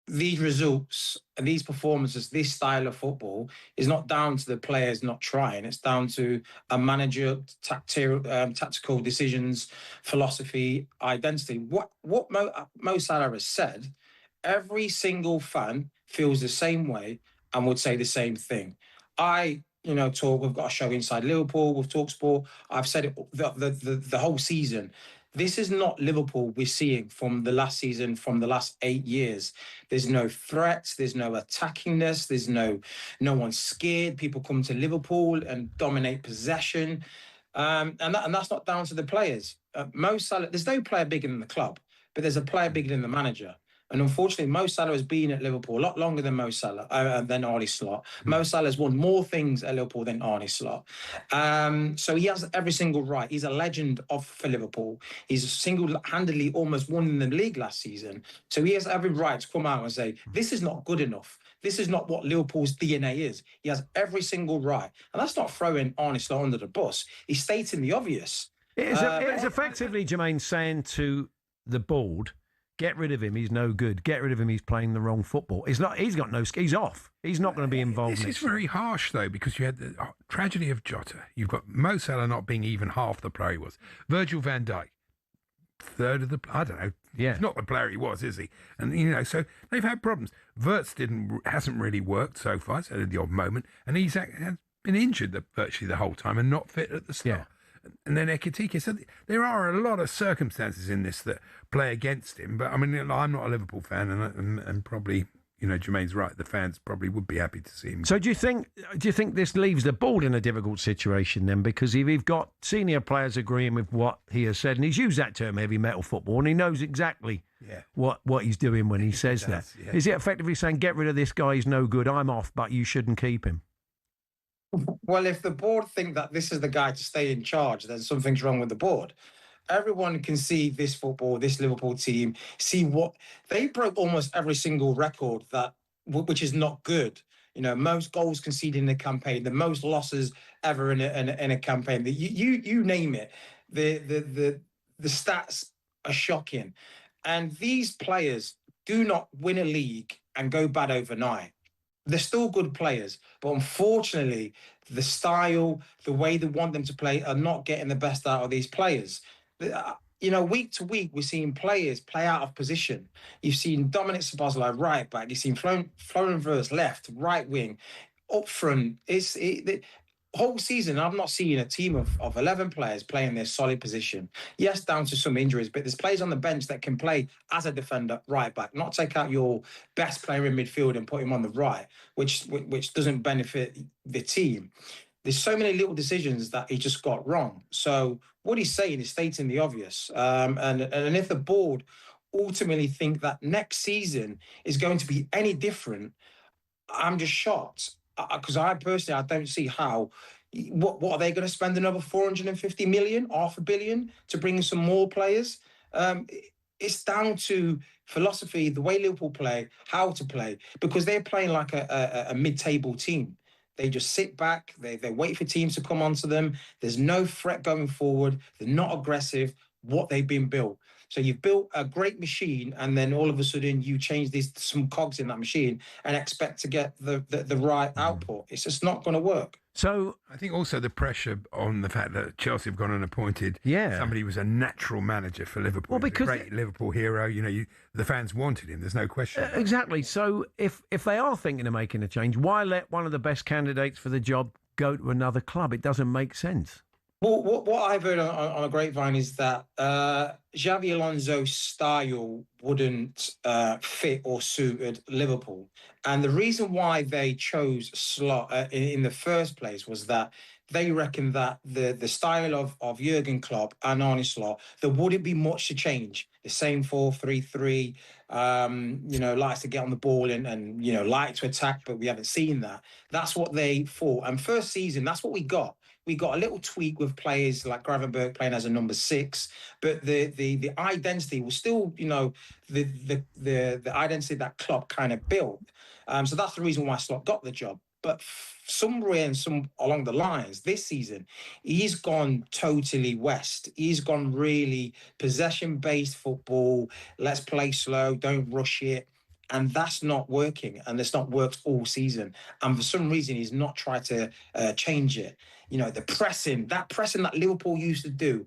These results and these performances, this style of football is not down to the players not trying. It's down to a manager, tactical decisions, philosophy, identity. What Mo Salah has said, every single fan feels the same way and would say the same thing. We've got a show inside Liverpool with talkSPORT. I've said it the whole season. This is not Liverpool we're seeing from the last season, from the last 8 years. There's no threats, there's no attackingness, there's no one's scared. People come to Liverpool and dominate possession. And that's not down to the players. Mo Salah, there's no player bigger than the club, but there's a player bigger than the manager. And unfortunately, Mo Salah has been at Liverpool a lot longer than than Arne Slot. Mo Salah has won more things at Liverpool than Arne Slot. So he has every single right. He's a legend for Liverpool. He's single-handedly almost won the league last season. So he has every right to come out and say, this is not good enough. This is not what Liverpool's DNA is. He has every single right. And that's not throwing Arne Slot under the bus. He's stating the obvious. It's effectively, Jermaine, saying to the board, get rid of him. He's no good. Get rid of him. He's playing the wrong football. He's got no. He's off. He's not going to be involved. This is very harsh, though, because you had the tragedy of Jota. You've got Mo Salah not being even half the player he was. Virgil van Dijk, third of the. I don't know. Yeah, he's not the player he was, is he? And so they've had problems. Wirtz hasn't really worked so far. So at the odd moment, and has been injured virtually the whole time and not fit at the start. Yeah. And then Ekitike. So there are a lot of circumstances in this that play against him. But I mean, I'm not a Liverpool fan, and probably, Jermaine's right. The fans probably would be happy to see him. So do you think this leaves the board in a difficult situation then? Because if you've got senior players agreeing with what he has said, and he's used that term, heavy metal football, and he knows exactly what he's doing when he says that. Yeah. Is it effectively saying, get rid of this guy, he's no good, I'm off, but you shouldn't keep him? Well, if the board think that this is the guy to stay in charge, then something's wrong with the board. Everyone can see this Liverpool team, see what they broke almost every single record which is not good. Most goals conceded in a campaign, the most losses ever in a campaign. You name it. The stats are shocking, and these players do not win a league and go bad overnight. They're still good players, but unfortunately, the style, the way they want them to play are not getting the best out of these players. Week to week, we're seeing players play out of position. You've seen Dominic Szoboszlai right back. You've seen Florian Wirtz left, right wing, up front. The whole season, I've not seen a team of 11 players playing their solid position. Yes, down to some injuries, but there's players on the bench that can play as a defender right back, not take out your best player in midfield and put him on the right, which doesn't benefit the team. There's so many little decisions that he just got wrong. So what he's saying is stating the obvious. And if the board ultimately think that next season is going to be any different, I'm just shocked. Because I don't see how. What are they going to spend another 450 million, $500 million, to bring in some more players? It's down to philosophy, the way Liverpool play, how to play, because they're playing like a mid-table team. They just sit back, they wait for teams to come onto them. There's no threat going forward. They're not aggressive. What they've been built. So you've built a great machine, and then all of a sudden you change some cogs in that machine and expect to get the right output. It's just not going to work. So I think also the pressure on the fact that Chelsea have gone and appointed somebody who was a natural manager for Liverpool. Well, because a great Liverpool hero, the fans wanted him. There's no question. Exactly. So if they are thinking of making a change, why let one of the best candidates for the job go to another club? It doesn't make sense. Well, what I've heard on a grapevine is that Xabi Alonso's style wouldn't fit or suit at Liverpool. And the reason why they chose Slot in the first place was that they reckon that the style of Jurgen Klopp and Arne Slot, there wouldn't be much to change. The same 4-3-3, likes to get on the ball and like to attack, but we haven't seen that. That's what they thought. And first season, that's what we got. We got a little tweak with players like Gravenberch playing as a number 6, but the identity was still, the identity that Klopp kind of built. So that's the reason why Slot got the job. But somewhere along the lines, this season, he's gone totally west. He's gone really possession-based football. Let's play slow, don't rush it. And that's not working, and it's not worked all season. And for some reason, he's not tried to change it. The pressing that Liverpool used to do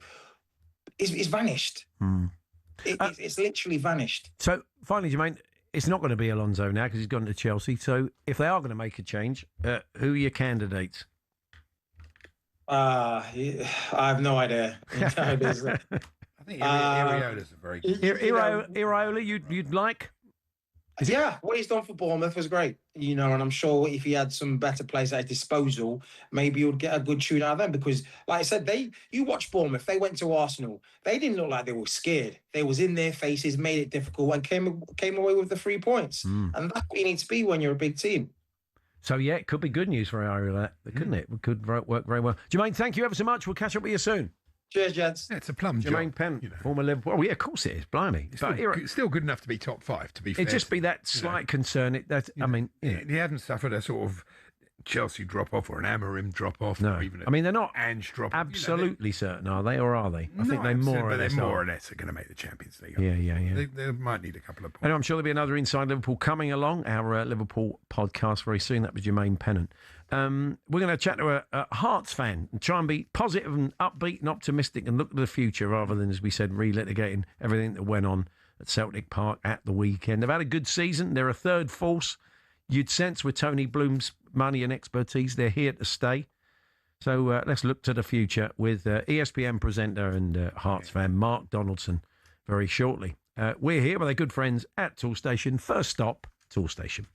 is vanished. It's literally vanished. So finally, Jermaine, it's not going to be Alonso now because he's gone to Chelsea. So if they are going to make a change, who are your candidates? I have no idea. I think Iraola's a very good. Iraola, you'd like? Yeah, what he's done for Bournemouth was great, you know, and I'm sure if he had some better players at his disposal, maybe he would get a good tune out of them because, like I said, you watch Bournemouth, they went to Arsenal. They didn't look like they were scared. They was in their faces, made it difficult, and came away with the 3 points. And that's what you need to be when you're a big team. So, yeah, it could be good news for Ira, couldn't it? It could work very well. Jermaine, thank you ever so much. We'll catch up with you soon. Cheers, gents. Yeah, it's a plum Jermaine job. Penn, former Liverpool. Oh, yeah, of course it is. Blimey. It's still good enough to be top 5, to be fair. It'd just be that slight concern. He hasn't suffered a sort of Chelsea drop-off or an Amorim drop-off. No. Or even they're not Ange drop-off. absolutely certain, are they, or are they? I think they more or less are going to make the Champions League. Yeah. They might need a couple of points. Anyway, I'm sure there'll be another Inside Liverpool coming along, our Liverpool podcast very soon. That was Jermaine Pennant. We're going to chat to a Hearts fan and try and be positive and upbeat and optimistic and look to the future rather than, as we said, relitigating everything that went on at Celtic Park at the weekend. They've had a good season. They're a third force. You'd sense with Tony Bloom's money and expertise, they're here to stay. So let's look to the future with ESPN presenter and Hearts fan Mark Donaldson very shortly. We're here with our good friends at Tool Station. First stop, Tool Station.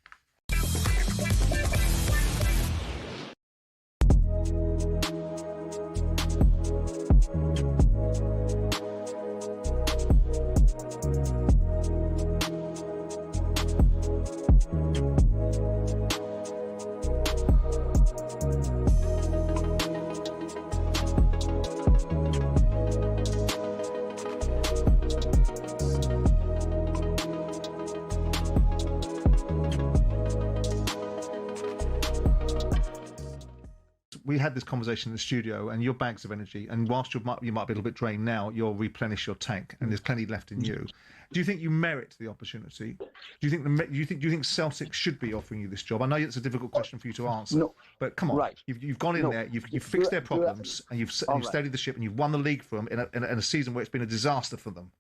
We had this conversation in the studio, and your bags of energy, and whilst you might be a little bit drained now, you'll replenish your tank, and there's plenty left in you. Do you think you merit the opportunity? Do you think Celtic should be offering you this job? I know it's a difficult question for you to answer, but come on, right. You've gone in there, you've fixed their problems, and you've steadied the ship, and you've won the league for them in a season where it's been a disaster for them.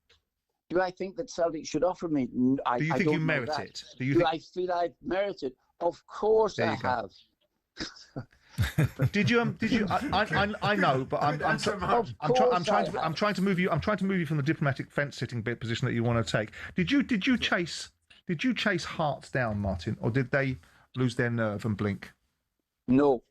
Do I think that Celtic should offer me? Do you think you merit it? Do I feel I've merited? Of course I have. Did you? I know, but I'm trying to move you. I'm trying to move you from the diplomatic fence-sitting position that you want to take. Did you chase Hearts down, Martin, or did they lose their nerve and blink? No,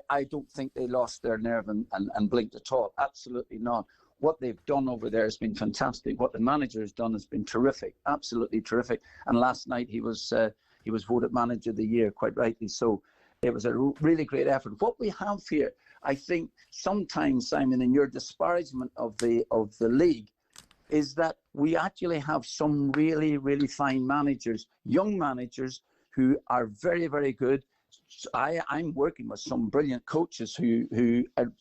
I don't think they lost their nerve and blinked at all. Absolutely not. What they've done over there has been fantastic. What the manager has done has been terrific, absolutely terrific. And last night he was voted Manager of the Year, quite rightly so. It was a really great effort. What we have here, I think, sometimes, Simon, in your disparagement of the league, is that we actually have some really, really fine managers, young managers who are very, very good. I'm working with some brilliant coaches who are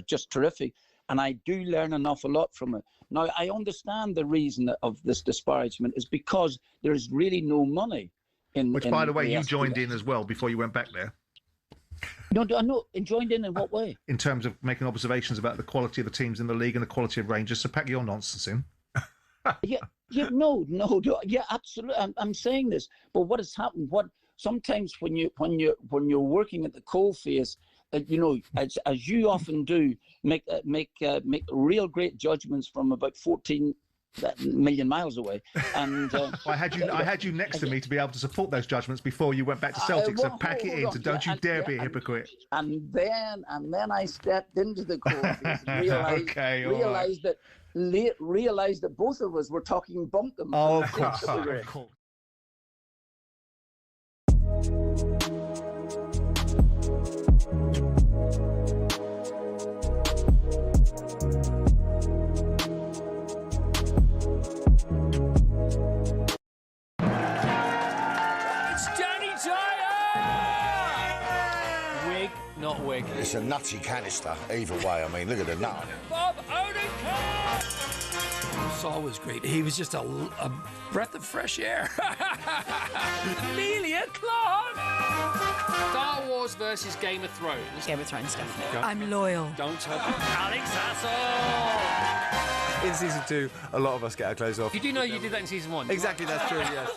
just terrific, and I do learn an awful lot from it. Now, I understand the reason of this disparagement is because there is really no money. Which, by the way, you joined in as well before you went back there. No, joined in what way? In terms of making observations about the quality of the teams in the league and the quality of Rangers. So pack your nonsense in. No, absolutely. I'm saying this, but what has happened? Sometimes when you're working at the coalface, as you often do, make real great judgments from about 14 million miles away, and I had you next to me to be able to support those judgments before you went back to Celtic. So pack it in. So don't you dare be a hypocrite. And then I stepped into the coalface and realized that both of us were talking bunkum. Oh, of course. Not wig. It's a nutty canister, either way. I mean, look at the nut. Bob Odenkirk! Saul was great. He was just a breath of fresh air. Amelia Clark! Star Wars versus Game of Thrones. Game of Thrones, definitely. I'm loyal. Don't tell Alex Hassel! In season 2, a lot of us get our clothes off. You do know you did that in season 1? Exactly, that's true, yes.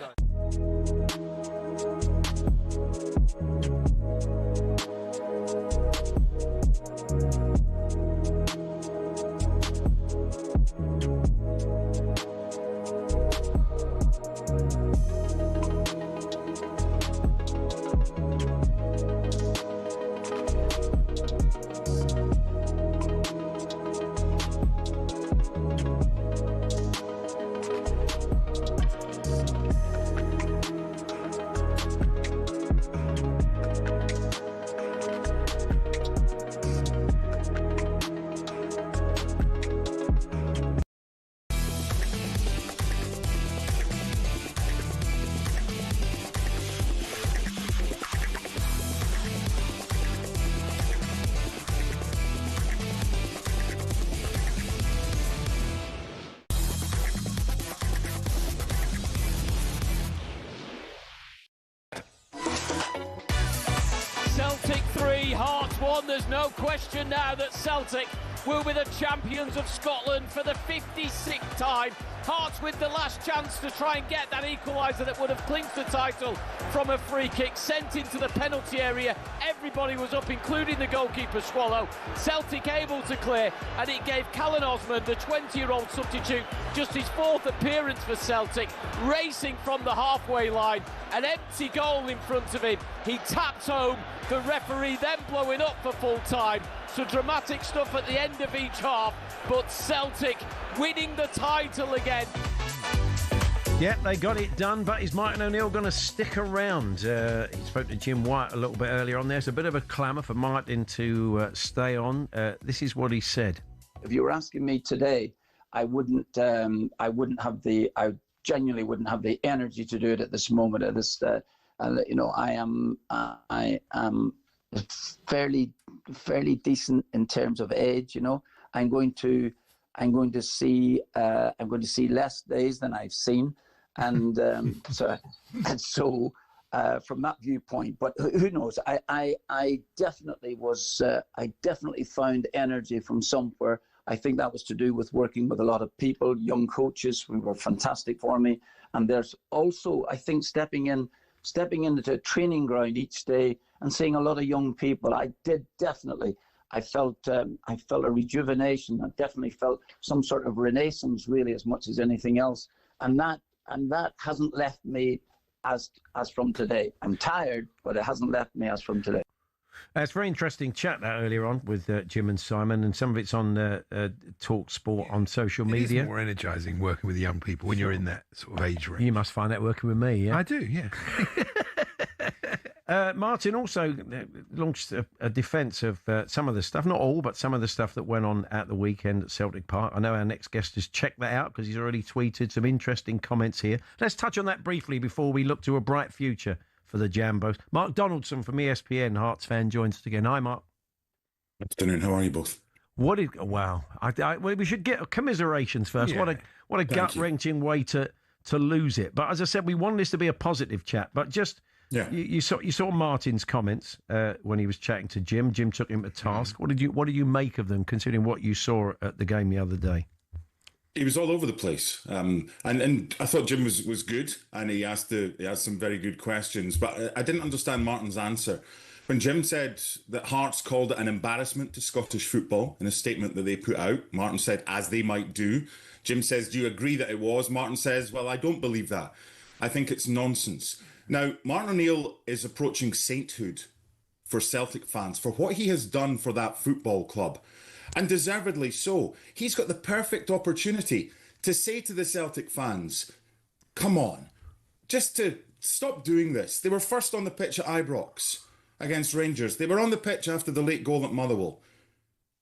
Celtic 3, Hearts 1. There's no question now that Celtic will be the champions of Scotland for the 56th time. Hearts with the last chance to try and get that equaliser that would have clinched the title from a free kick sent into the penalty area. Everybody was up, including the goalkeeper Swallow. Celtic able to clear, and it gave Callan Osman, the 20-year-old substitute, just his fourth appearance for Celtic, racing from the halfway line. An empty goal in front of him. He tapped home, the referee then blowing up for full time. So dramatic stuff at the end of each half, but Celtic winning the title again. Yeah, they got it done, but is Martin O'Neill going to stick around? He spoke to Jim White a little bit earlier on. There's a bit of a clamour for Martin to stay on. This is what he said. If you were asking me today, I genuinely wouldn't have the energy to do it at this moment. At this, I am fairly decent in terms of age. I'm going to see less days than I've seen, and so from that viewpoint. But who knows? I definitely found energy from somewhere. I think that was to do with working with a lot of people, young coaches who were fantastic for me. And there's also, I think, stepping into a training ground each day and seeing a lot of young people. I felt a rejuvenation. I definitely felt some sort of renaissance, really, as much as anything else. And that hasn't left me as from today. I'm tired, but it hasn't left me as from today. It's a very interesting chat that earlier on with Jim and Simon, and some of it's on talkSPORT on social media. It is more energising working with young people when you're in that sort of age range. You must find that working with me, yeah? I do, yeah. Martin also launched a defence of some of the stuff, not all, but some of the stuff that went on at the weekend at Celtic Park. I know our next guest has checked that out because he's already tweeted some interesting comments here. Let's touch on that briefly before we look to a bright future for the Jambos. Mark Donaldson from ESPN, Hearts fan, joins us again. Hi, Mark. Good afternoon. How are you both? Well, we should get commiserations first. Yeah. What a gut-wrenching way to lose it. But as I said, we want this to be a positive chat. But just you saw Martin's comments when he was chatting to Jim. Jim took him to task. What did you make of them, considering what you saw at the game the other day? He was all over the place, and I thought Jim was good, and he asked some very good questions. But I didn't understand Martin's answer when Jim said that Hearts called it an embarrassment to Scottish football in a statement that they put out. Martin said, as they might do. Jim says, do you agree that it was? Martin says, well, I don't believe that. I think it's nonsense. Now, Martin O'Neill is approaching sainthood for Celtic fans for what he has done for that football club. And deservedly so. He's got the perfect opportunity to say to the Celtic fans, come on, just to stop doing this. They were first on the pitch at Ibrox against Rangers. They were on the pitch after the late goal at Motherwell.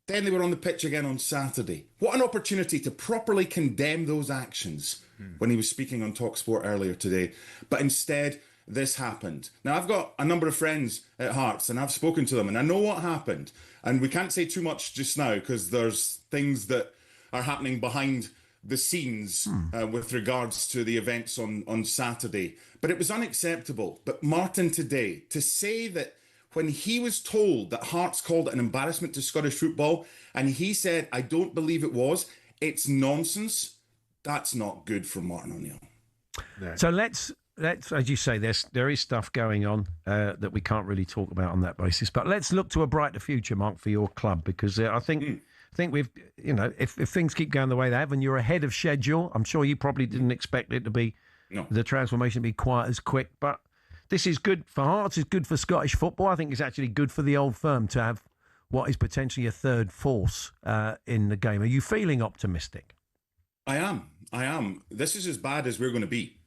Then they were on the pitch again on Saturday. What an opportunity to properly condemn those actions when he was speaking on talkSPORT earlier today. But instead, this happened. Now, I've got a number of friends at Hearts, and I've spoken to them, and I know what happened. And we can't say too much just now because there's things that are happening behind the scenes with regards to the events on Saturday. But it was unacceptable. But Martin today, to say that when he was told that Hearts called it an embarrassment to Scottish football, and he said, I don't believe it was, it's nonsense, that's not good for Martin O'Neill. No. So let's, as you say, there is stuff going on that we can't really talk about on that basis. But let's look to a brighter future, Mark, for your club, because I think we've, if things keep going the way they have, and you're ahead of schedule, I'm sure you probably didn't expect it to be the transformation to be quite as quick. But this is good for Hearts. It's good for Scottish football. I think it's actually good for the old firm to have what is potentially a third force in the game. Are you feeling optimistic? I am. This is as bad as we're going to be.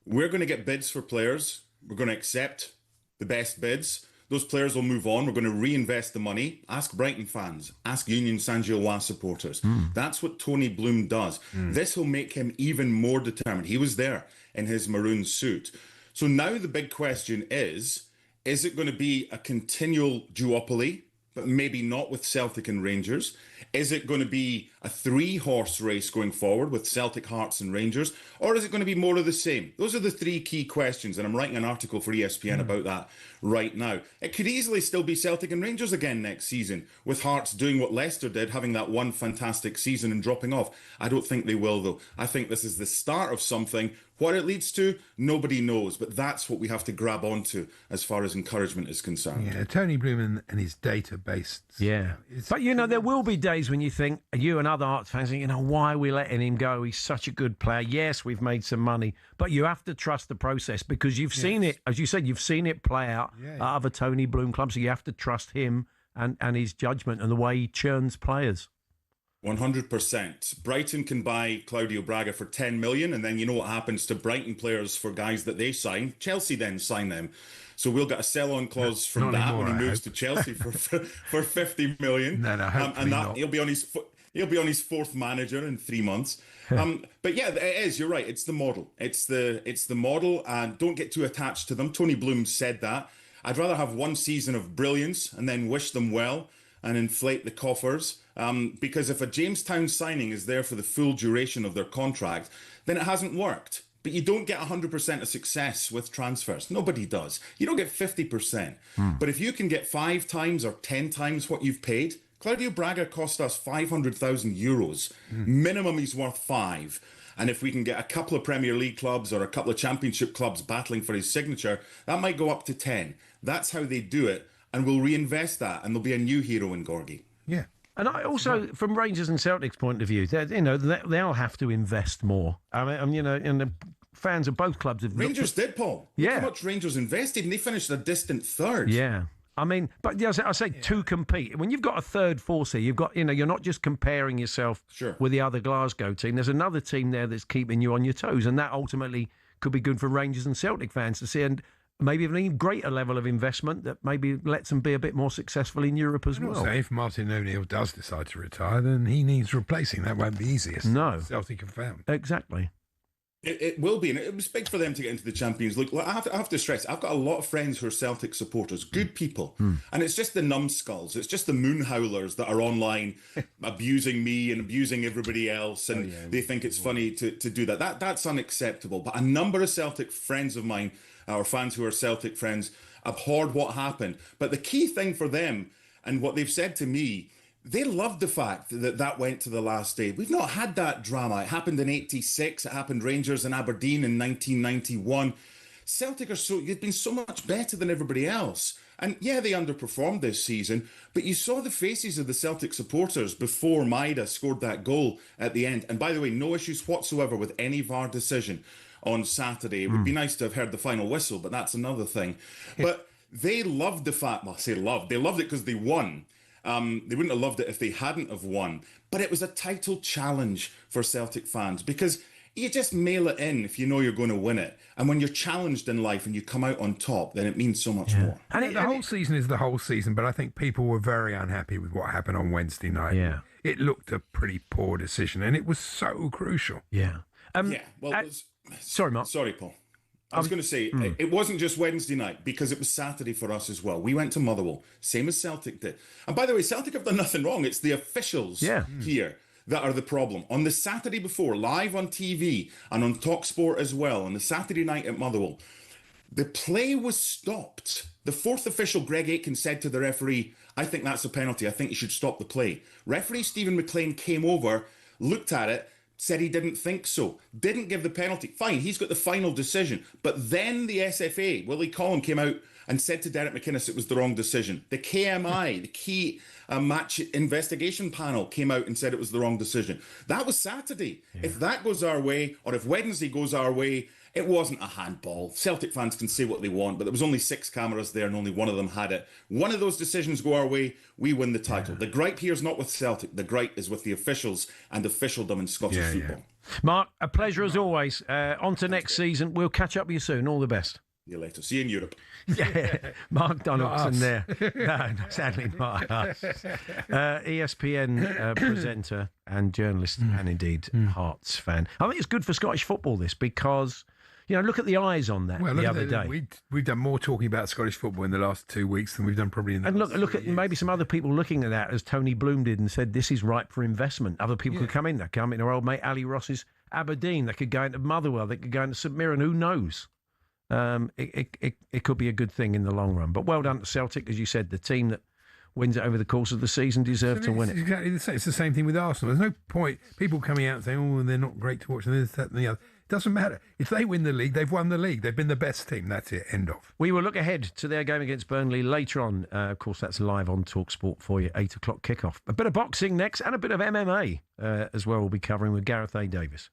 We're going to get bids for players. We're going to accept the best bids. Those players will move on. We're going to reinvest the money. Ask Brighton fans. Ask Union Saint-Gilloise supporters. That's what Tony Bloom does. This will make him even more determined. He was there in his maroon suit. So now the big question is it going to be a continual duopoly, but maybe not with Celtic and Rangers? Is it going to be a 3-horse race going forward with Celtic, Hearts and Rangers? Or is it going to be more of the same? Those are the 3 key questions, and I'm writing an article for ESPN about that right now. It could easily still be Celtic and Rangers again next season, with Hearts doing what Leicester did, having that one fantastic season and dropping off. I don't think they will, though. I think this is the start of something. What it leads to, nobody knows, but that's what we have to grab onto as far as encouragement is concerned. Yeah, Tony Bloom and his database. Yeah. But, there will be days when you think, you and other Hearts fans think, why are we letting him go? He's such a good player. Yes, we've made some money, but you have to trust the process because you've seen it, as you said, you've seen it play out at other Tony Bloom clubs, so you have to trust him and his judgment and the way he churns players. 100%. Brighton can buy Claudio Braga for 10 million, and then you know what happens to Brighton players for guys that they sign. Chelsea then sign them. So we'll get a sell-on clause from that when he moves to Chelsea for 50 million. And that he'll be on his 4th manager in 3 months. But yeah, it is. You're right. It's the model. It's the model, and don't get too attached to them. Tony Bloom said that. I'd rather have one season of brilliance and then wish them well and inflate the coffers. Because if a Jamestown signing is there for the full duration of their contract, then it hasn't worked. But you don't get 100% of success with transfers. Nobody does. You don't get 50%. But if you can get 5 times or 10 times what you've paid, Claudio Braga cost us 500,000 euros. Minimum he's worth 5. And if we can get a couple of Premier League clubs or a couple of Championship clubs battling for his signature, that might go up to 10. That's how they do it. And we'll reinvest that, and there'll be a new hero in Gorgie. Yeah. And I also, from Rangers and Celtic's point of view, they'll have to invest more. I mean, and the fans of both clubs have... Rangers did, Paul. Yeah. Look how much Rangers invested, and they finished a distant 3rd. Yeah. I mean, but I say to compete. When you've got a 3rd force here, you've got, you're not just comparing yourself with the other Glasgow team. There's another team there that's keeping you on your toes, and that ultimately could be good for Rangers and Celtic fans to see. And maybe an even greater level of investment that maybe lets them be a bit more successful in Europe as well. Also, if Martin O'Neill does decide to retire, then he needs replacing. That won't be easiest. No. Celtic have found. Exactly. It will be, and it was big for them to get into the Champions League. Look, I have to stress, I've got a lot of friends who are Celtic supporters, good people, and it's just the numbskulls, it's just the moon howlers that are online abusing me and abusing everybody else, and they think it's funny to do that. That's unacceptable. But a number of Celtic friends of mine, or fans who are Celtic friends, abhorred what happened. But the key thing for them, and what they've said to me, they loved the fact that went to the last day. We've not had that drama. It happened in '86. It happened Rangers and Aberdeen in 1991. Celtic they've been so much better than everybody else. And yeah, they underperformed this season, but you saw the faces of the Celtic supporters before Maida scored that goal at the end. And by the way, no issues whatsoever with any VAR decision on Saturday. It would be nice to have heard the final whistle, but that's another thing. But they loved the fact, well, I say loved, they loved it because they won. They wouldn't have loved it if they hadn't have won. But it was a title challenge for Celtic fans because you just mail it in if you know you're going to win it. And when you're challenged in life and you come out on top, then it means so much more. And the whole season is the whole season, but I think people were very unhappy with what happened on Wednesday night. Yeah. It looked a pretty poor decision, and it was so crucial. Yeah. Sorry, Mark. Sorry, Paul. I was going to say, it wasn't just Wednesday night, because it was Saturday for us as well. We went to Motherwell, same as Celtic did. And by the way, Celtic have done nothing wrong. It's the officials here that are the problem. On the Saturday before, live on TV and on talkSPORT as well, on the Saturday night at Motherwell, the play was stopped. The 4th official, Greg Aitken, said to the referee, I think that's a penalty. I think you should stop the play. Referee Stephen McLean came over, looked at it, said he didn't think so, didn't give the penalty. Fine, he's got the final decision. But then the SFA, Willie Collum, came out and said to Derek McInnes it was the wrong decision. The KMI, the key match investigation panel, came out and said it was the wrong decision. That was Saturday. Yeah. If that goes our way, or if Wednesday goes our way, it wasn't a handball. Celtic fans can say what they want, but there was only 6 cameras there and only one of them had it. One of those decisions go our way, we win the title. The gripe here is not with Celtic. The gripe is with the officials and officialdom in Scottish football. Mark, a pleasure as always. On to next season. We'll catch up with you soon. All the best. See you later. See you in Europe. Yeah, Mark Donaldson there. No, sadly not us. ESPN presenter and journalist and indeed Hearts fan. I think it's good for Scottish football, this, because, look at the eyes on that the other day. We've done more talking about Scottish football in the last 2 weeks than we've done probably in the last look at maybe some other people looking at that, as Tony Bloom did, and said this is ripe for investment. Other people could come in. They come in. Our old mate Ali Ross's Aberdeen. They could go into Motherwell. They could go into St Mirren. Who knows? It could be a good thing in the long run. But well done to Celtic, as you said. The team that wins it over the course of the season deserve to win it. Exactly the same. It's the same thing with Arsenal. There's no point people coming out and saying, "Oh, they're not great to watch," and this, that, and the other. It doesn't matter. If they win the league, they've won the league. They've been the best team. That's it. End of. We will look ahead to their game against Burnley later on. Of course, that's live on talkSPORT for you. 8 o'clock kickoff. A bit of boxing next, and a bit of MMA as well. We'll be covering with Gareth A. Davis.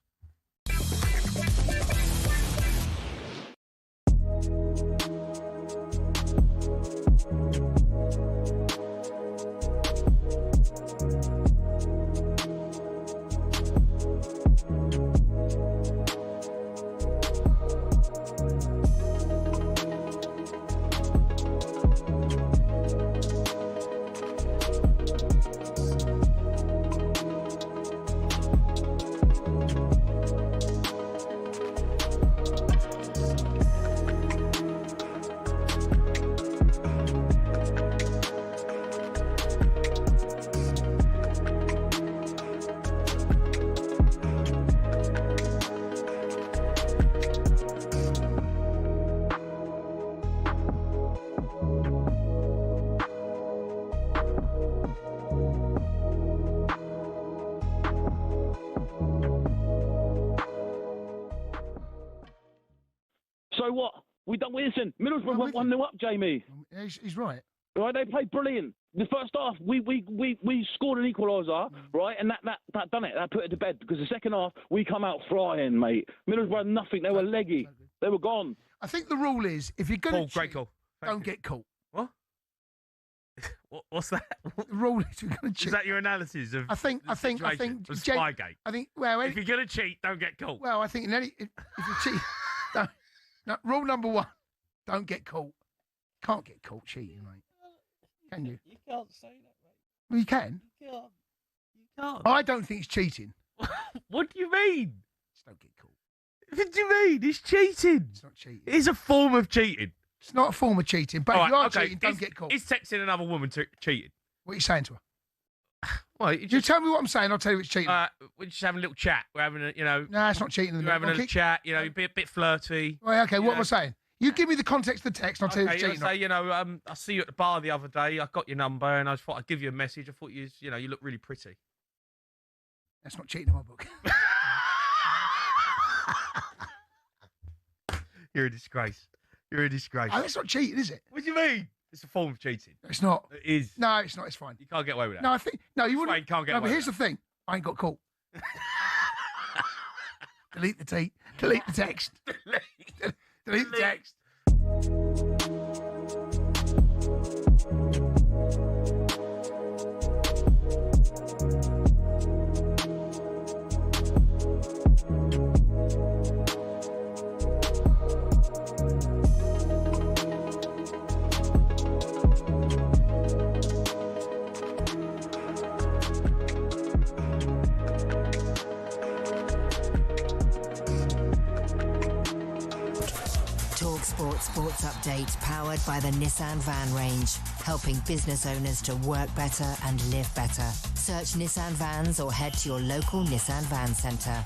So what? We don't listen. Middlesbrough went 1-0 up, Jamie. He's right. Right, they played brilliant. The first half, we scored an equaliser, right, and that done it. That put it to bed, because the second half we come out flying, mate. Middlesbrough had nothing. They were leggy. They were gone. I think the rule is if you're going to great call. Don't get caught. What? What's that? The rule is you're going to cheat. Is that your analysis of? I think Spygate. I think well, if you're going to cheat, don't get caught. Well, I think if you cheat, no, rule number 1, don't get caught. Can't get caught cheating, mate. Can you? You can't say that, mate. Well, you can. You can't. I don't think it's cheating. What do you mean? Just don't get caught. What do you mean? It's cheating. It's not cheating. It's a form of cheating. It's not a form of cheating, but if you are cheating, don't get caught. Is texting another woman cheating? What are you saying to her? Well, you tell me what I'm saying, I'll tell you it's cheating. We're just having a little chat. We're having a, No, it's not cheating. We're having a little chat. You're a bit flirty. Right, okay, what am I saying? You give me the context of the text, and I'll tell you it's cheating. Say, I see you at the bar the other day. I got your number, and I thought I'd give you a message. I thought you look really pretty. That's not cheating in my book. You're a disgrace. You're a disgrace. Oh, that's not cheating, is it? What do you mean? It's a form of cheating. It's not. It is. No, it's not. It's fine. You can't get away with that. No, I think you wouldn't. Can't get away but here's the thing. I ain't got caught. Delete the text. Delete the text. Delete the text. talkSPORT Sports Update, powered by the Nissan Van range, helping business owners to work better and live better. Search Nissan Vans or head to your local Nissan Van Centre.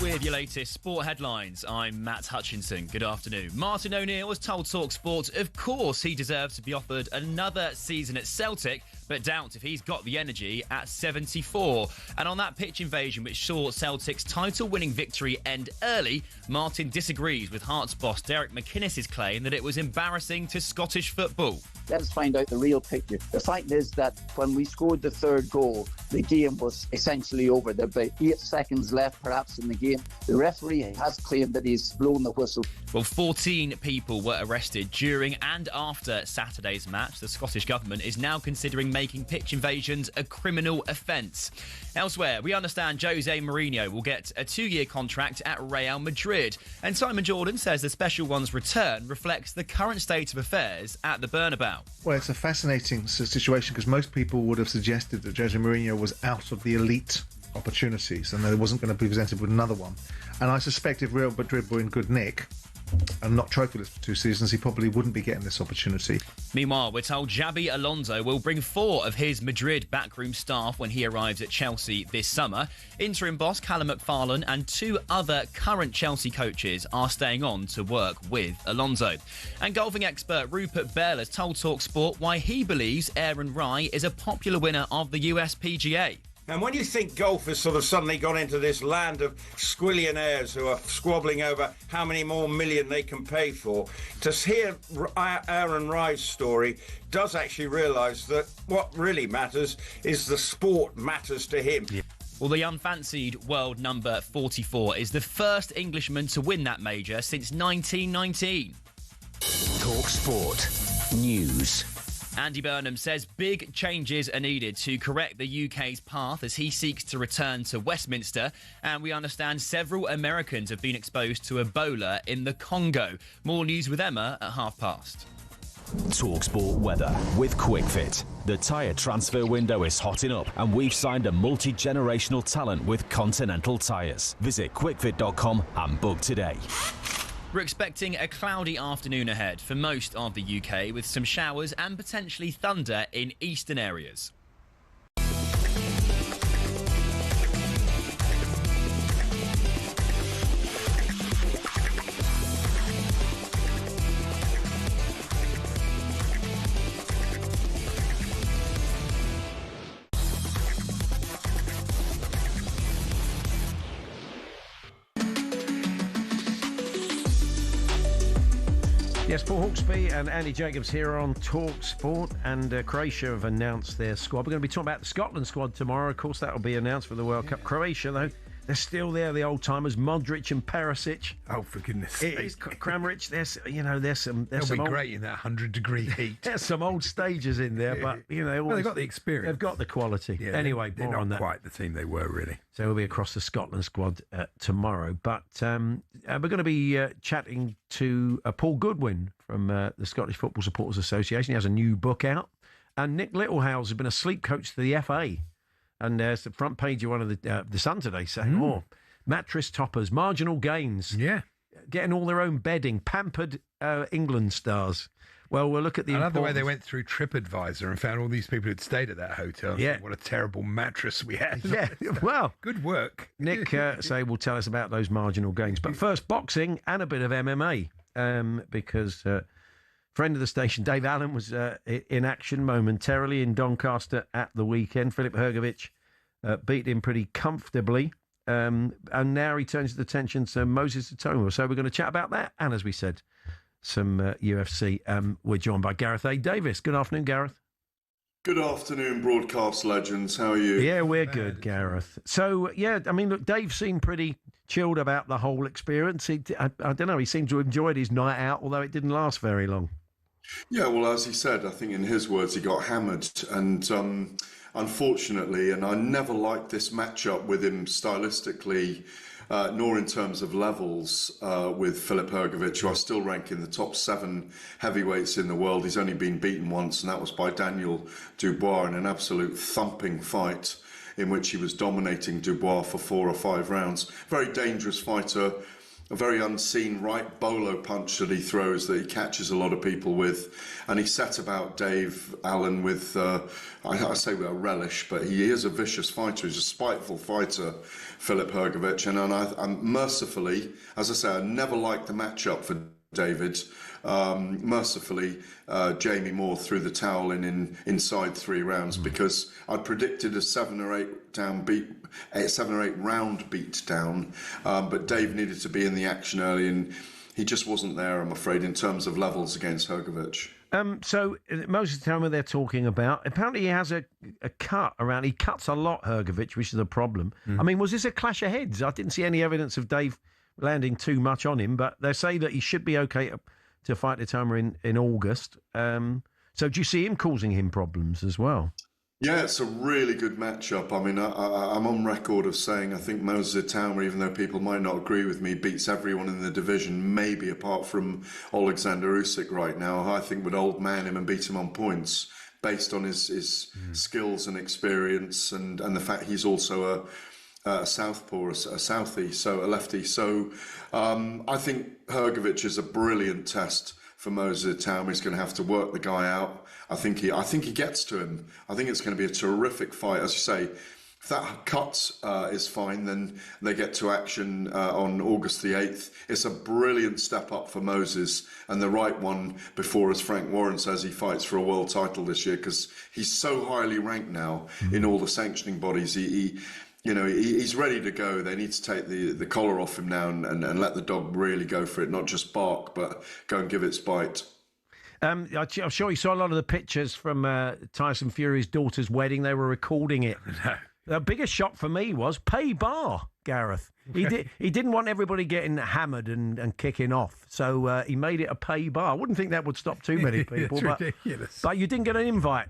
With your latest sport headlines, I'm Matt Hutchinson. Good afternoon. Martin O'Neill has told talkSPORT of course he deserves to be offered another season at Celtic, but doubts if he's got the energy at 74. And on that pitch invasion which saw Celtic's title-winning victory end early, Martin disagrees with Hearts boss Derek McInnes' claim that it was embarrassing to Scottish football. Let's find out the real picture. The fact is that when we scored the third goal, the game was essentially over. There were 8 seconds left, perhaps, in the game. The referee has claimed that he's blown the whistle. Well, 14 people were arrested during and after Saturday's match. The Scottish Government is now considering making pitch invasions a criminal offence. Elsewhere, we understand Jose Mourinho will get a 2-year contract at Real Madrid. And Simon Jordan says the Special One's return reflects the current state of affairs at the Bernabeu. Well, it's a fascinating situation because most people would have suggested that Jose Mourinho was out of the elite opportunities and that he wasn't going to be presented with another one. And I suspect if Real Madrid were in good nick and not trophyless for 2 seasons, he probably wouldn't be getting this opportunity. Meanwhile, we're told Xabi Alonso will bring 4 of his Madrid backroom staff when he arrives at Chelsea this summer. Interim boss Callum McFarlane and 2 other current Chelsea coaches are staying on to work with Alonso. And golfing expert Rupert Bell has told talkSPORT why he believes Aaron Rai is a popular winner of the US PGA. And when you think golf has sort of suddenly gone into this land of squillionaires who are squabbling over how many more million they can pay for, to hear Aaron Rai's story does actually realise that what really matters is the sport matters to him. Yeah. Well, the unfancied world number 44 is the first Englishman to win that major since 1919. talkSPORT News. Andy Burnham says big changes are needed to correct the UK's path as he seeks to return to Westminster. And we understand several Americans have been exposed to Ebola in the Congo. More news with Emma at past. talkSPORT weather with QuickFit. The tyre transfer window is hotting up and we've signed a multi-generational talent with Continental Tyres. Visit quickfit.com and book today. We're expecting a cloudy afternoon ahead for most of the UK with some showers and potentially thunder in eastern areas. Yes, Paul Hawksbee and Andy Jacobs here on talkSPORT, and Croatia have announced their squad. We're going to be talking about the Scotland squad tomorrow. Of course, that will be announced for the World Cup. Croatia, though, they're still there, the old-timers, Modric and Perisic. Oh, for goodness sake. Kramaric, there's some... They'll be great in that 100-degree heat. There's some old stages in there, but, they've got the experience. They've got the quality. Yeah, anyway, they're more not on that. Quite the team they were, really. So we'll be across the Scotland squad tomorrow. But we're going to be chatting to Paul Goodwin from the Scottish Football Supporters Association. He has a new book out. And Nick Littlehales has been a sleep coach to the FA. And there's the front page of one of the Sun today saying, mattress toppers, marginal gains. Yeah. Getting all their own bedding, pampered England stars. Well, we'll look at the I love the way they went through TripAdvisor and found all these people who'd stayed at that hotel. Yeah. What a terrible mattress we had. Yeah, well. Good work. Nick will tell us about those marginal gains. But first, boxing and a bit of MMA, because friend of the station, Dave Allen, was in action momentarily in Doncaster at the weekend. Filip Hrgović beat him pretty comfortably. And now he turns his attention to Moses Itomo. So we're going to chat about that. And as we said, some UFC. We're joined by Gareth A. Davis. Good afternoon, Gareth. Good afternoon, broadcast legends. How are you? Yeah, we're good, Gareth. So, look, Dave seemed pretty chilled about the whole experience. I don't know, he seemed to have enjoyed his night out, although it didn't last very long. Yeah, well, as he said, I think in his words, he got hammered. And unfortunately, and I never liked this matchup with him stylistically, nor in terms of levels with Filip Hrgović, who I still rank in the top 7 heavyweights in the world. He's only been beaten once, and that was by Daniel Dubois in an absolute thumping fight in which he was dominating Dubois for 4 or 5 rounds. Very dangerous fighter, a very unseen right bolo punch that he throws that he catches a lot of people with. And he set about Dave Allen with, I say with a relish, but he is a vicious fighter. He's a spiteful fighter, Filip Hrgović. And mercifully, as I say, I never liked the matchup for David. Mercifully, Jamie Moore threw the towel in inside 3 rounds because I predicted a 7 or 8 round beat down, but Dave needed to be in the action early, and he just wasn't there, I'm afraid, in terms of levels against Hrgović. So Moses Itomo they're talking about, apparently he has a cut around, he cuts a lot, Hrgović, which is a problem. I mean, was this a clash of heads? I didn't see any evidence of Dave landing too much on him, but they say that he should be okay to fight Itomo in August. So do you see him causing him problems as well? Yeah, it's a really good matchup. I mean, I'm on record of saying I think Moses Itauma, even though people might not agree with me, beats everyone in the division, maybe apart from Alexander Usyk right now. I think would old man him and beat him on points based on his skills and experience and the fact he's also a southpaw, a southie, so a lefty. So I think Hrgović is a brilliant test for Moses Itauma. He's going to have to work the guy out. I think he gets to him. I think it's going to be a terrific fight. As you say, if that cut is fine, then they get to action on August the 8th. It's a brilliant step up for Moses, and the right one before, as Frank Warren says, he fights for a world title this year because he's so highly ranked now in all the sanctioning bodies. He's ready to go. They need to take the collar off him now and let the dog really go for it, not just bark, but go and give its bite. I'm sure you saw a lot of the pictures from Tyson Fury's daughter's wedding. They were recording it. No. The biggest shock for me was pay bar, Gareth. He didn't want everybody getting hammered and kicking off, so he made it a pay bar. I wouldn't think that would stop too many people. It's ridiculous. But you didn't get an invite.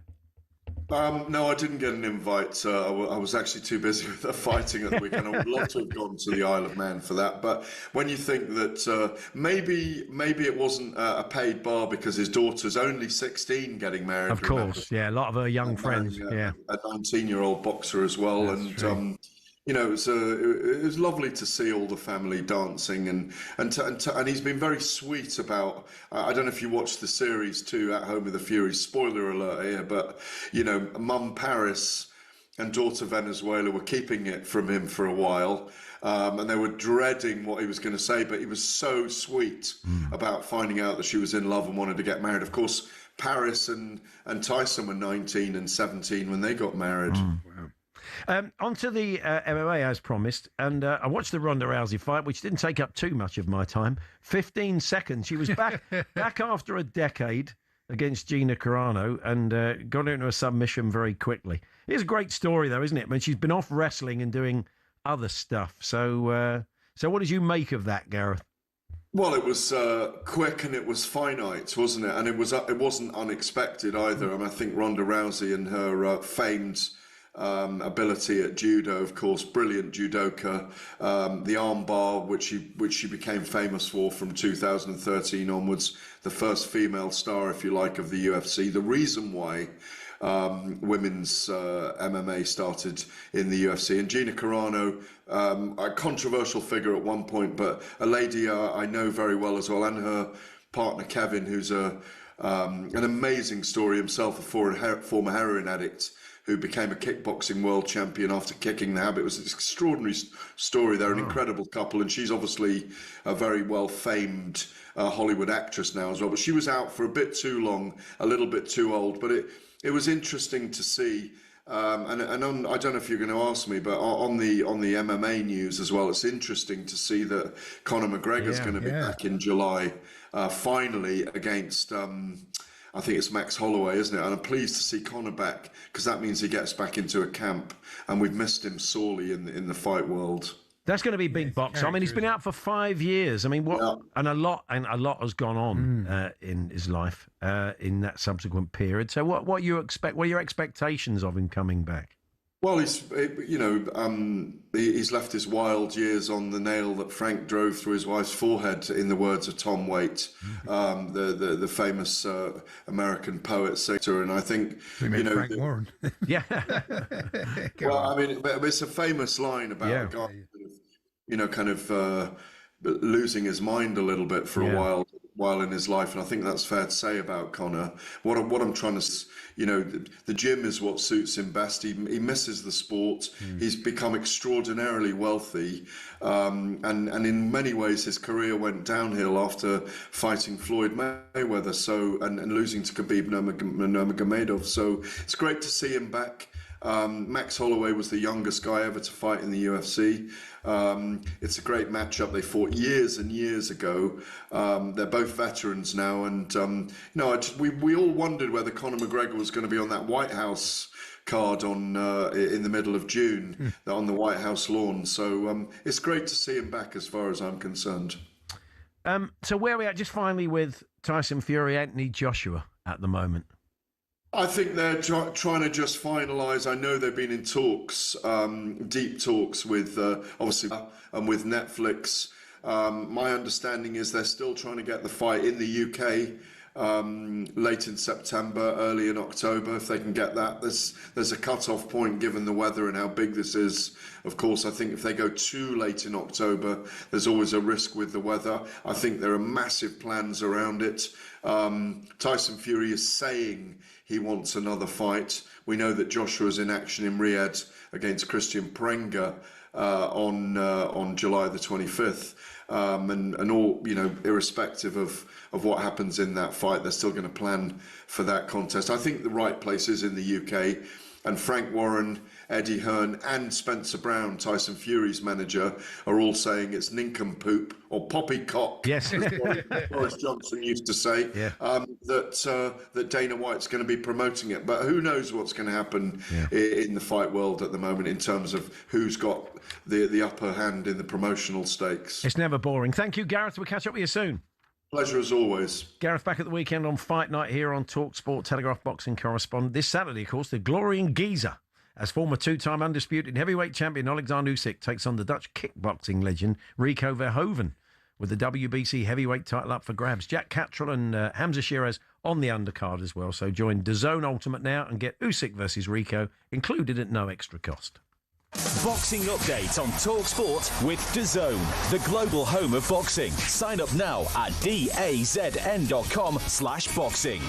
No, I didn't get an invite. I was actually too busy with the fighting at the weekend. I would love to have gone to the Isle of Man for that. But when you think that maybe it wasn't a paid bar because his daughter's only 16 getting married. Of course, yeah, a lot of her young friends. A 19-year-old boxer as well. That's and it was lovely to see all the family dancing and he's been very sweet about. I don't know if you watched the series too, At Home with the Fury. Spoiler alert here, but Mum Paris and daughter Venezuela were keeping it from him for a while, and they were dreading what he was going to say. But he was so sweet about finding out that she was in love and wanted to get married. Of course, Paris and Tyson were 19 and 17 when they got married. Wow. Onto the MMA as promised, and I watched the Ronda Rousey fight, which didn't take up too much of my time. 15 seconds. She was back after a decade against Gina Carano and got into a submission very quickly. It's a great story, though, isn't it? I mean, she's been off wrestling and doing other stuff. So what did you make of that, Gareth? Well, it was quick and it was finite, wasn't it? And it wasn't unexpected either. I mean, I think Ronda Rousey and her famed ability at judo, of course, brilliant judoka, the armbar, which she became famous for from 2013 onwards, the first female star, if you like, of the UFC. The reason why women's MMA started in the UFC. And Gina Carano, a controversial figure at one point, but a lady I know very well as well, and her partner Kevin, who's an amazing story himself, a former heroin addict who became a kickboxing world champion after kicking the habit. It was an extraordinary story. They're an incredible couple, and she's obviously a very well-famed Hollywood actress now as well. But she was out for a bit too long, a little bit too old. But it was interesting to see. I don't know if you're going to ask me, but on the MMA news as well, it's interesting to see that Conor McGregor's going to be back in July, finally against. I think it's Max Holloway, isn't it? And I'm pleased to see Conor back because that means he gets back into a camp, and we've missed him sorely in the fight world. That's going to be big box. I mean, he's been out for 5 years. I mean, and a lot has gone on in his life in that subsequent period. So, what you expect? What are your expectations of him coming back? Well, he's left his wild years on the nail that Frank drove through his wife's forehead, in the words of Tom Waite, the famous American poet singer. And I think Frank Warren. Yeah. Well, I mean, it's a famous line about a guy, kind of losing his mind a little bit for a while in his life, and I think that's fair to say about Conor. What I'm trying to, the gym is what suits him best. He misses the sport. He's become extraordinarily wealthy, and in many ways his career went downhill after fighting Floyd Mayweather. So and losing to Khabib Nurmagomedov. So it's great to see him back. Max Holloway was the youngest guy ever to fight in the UFC. It's a great matchup. They fought years and years ago. They're both veterans now, and we all wondered whether Conor McGregor was going to be on that White House card in the middle of June on the White House lawn. So it's great to see him back, as far as I'm concerned. So where are we at? Just finally with Tyson Fury, Anthony Joshua at the moment. I think they're trying to just finalise. I know they've been in talks, deep talks with obviously and with Netflix. My understanding is they're still trying to get the fight in the UK late in September, early in October, if they can get that. There's a cut-off point given the weather and how big this is. Of course, I think if they go too late in October, there's always a risk with the weather. I think there are massive plans around it. Tyson Fury is saying he wants another fight. We know that Joshua's in action in Riyadh against Christian Prenga on July the 25th. And all, irrespective of what happens in that fight, they're still going to plan for that contest. I think the right place is in the UK, and Frank Warren, Eddie Hearn and Spencer Brown, Tyson Fury's manager, are all saying it's nincompoop or poppycock, yes, as Boris Johnson used to say, that Dana White's going to be promoting it. But who knows what's going to happen in the fight world at the moment in terms of who's got the upper hand in the promotional stakes. It's never boring. Thank you, Gareth. We'll catch up with you soon. Pleasure as always. Gareth back at the weekend on Fight Night here on talkSPORT, Telegraph boxing correspondent. This Saturday, of course, the glory in Giza, as former two-time undisputed heavyweight champion Alexander Usyk takes on the Dutch kickboxing legend Rico Verhoeven, with the WBC heavyweight title up for grabs. Jack Cattrall and Hamza Shiraz on the undercard as well. So join DAZN Ultimate now and get Usyk versus Rico included at no extra cost. Boxing update on talkSPORT with DAZN, the global home of boxing. Sign up now at dazn.com/boxing.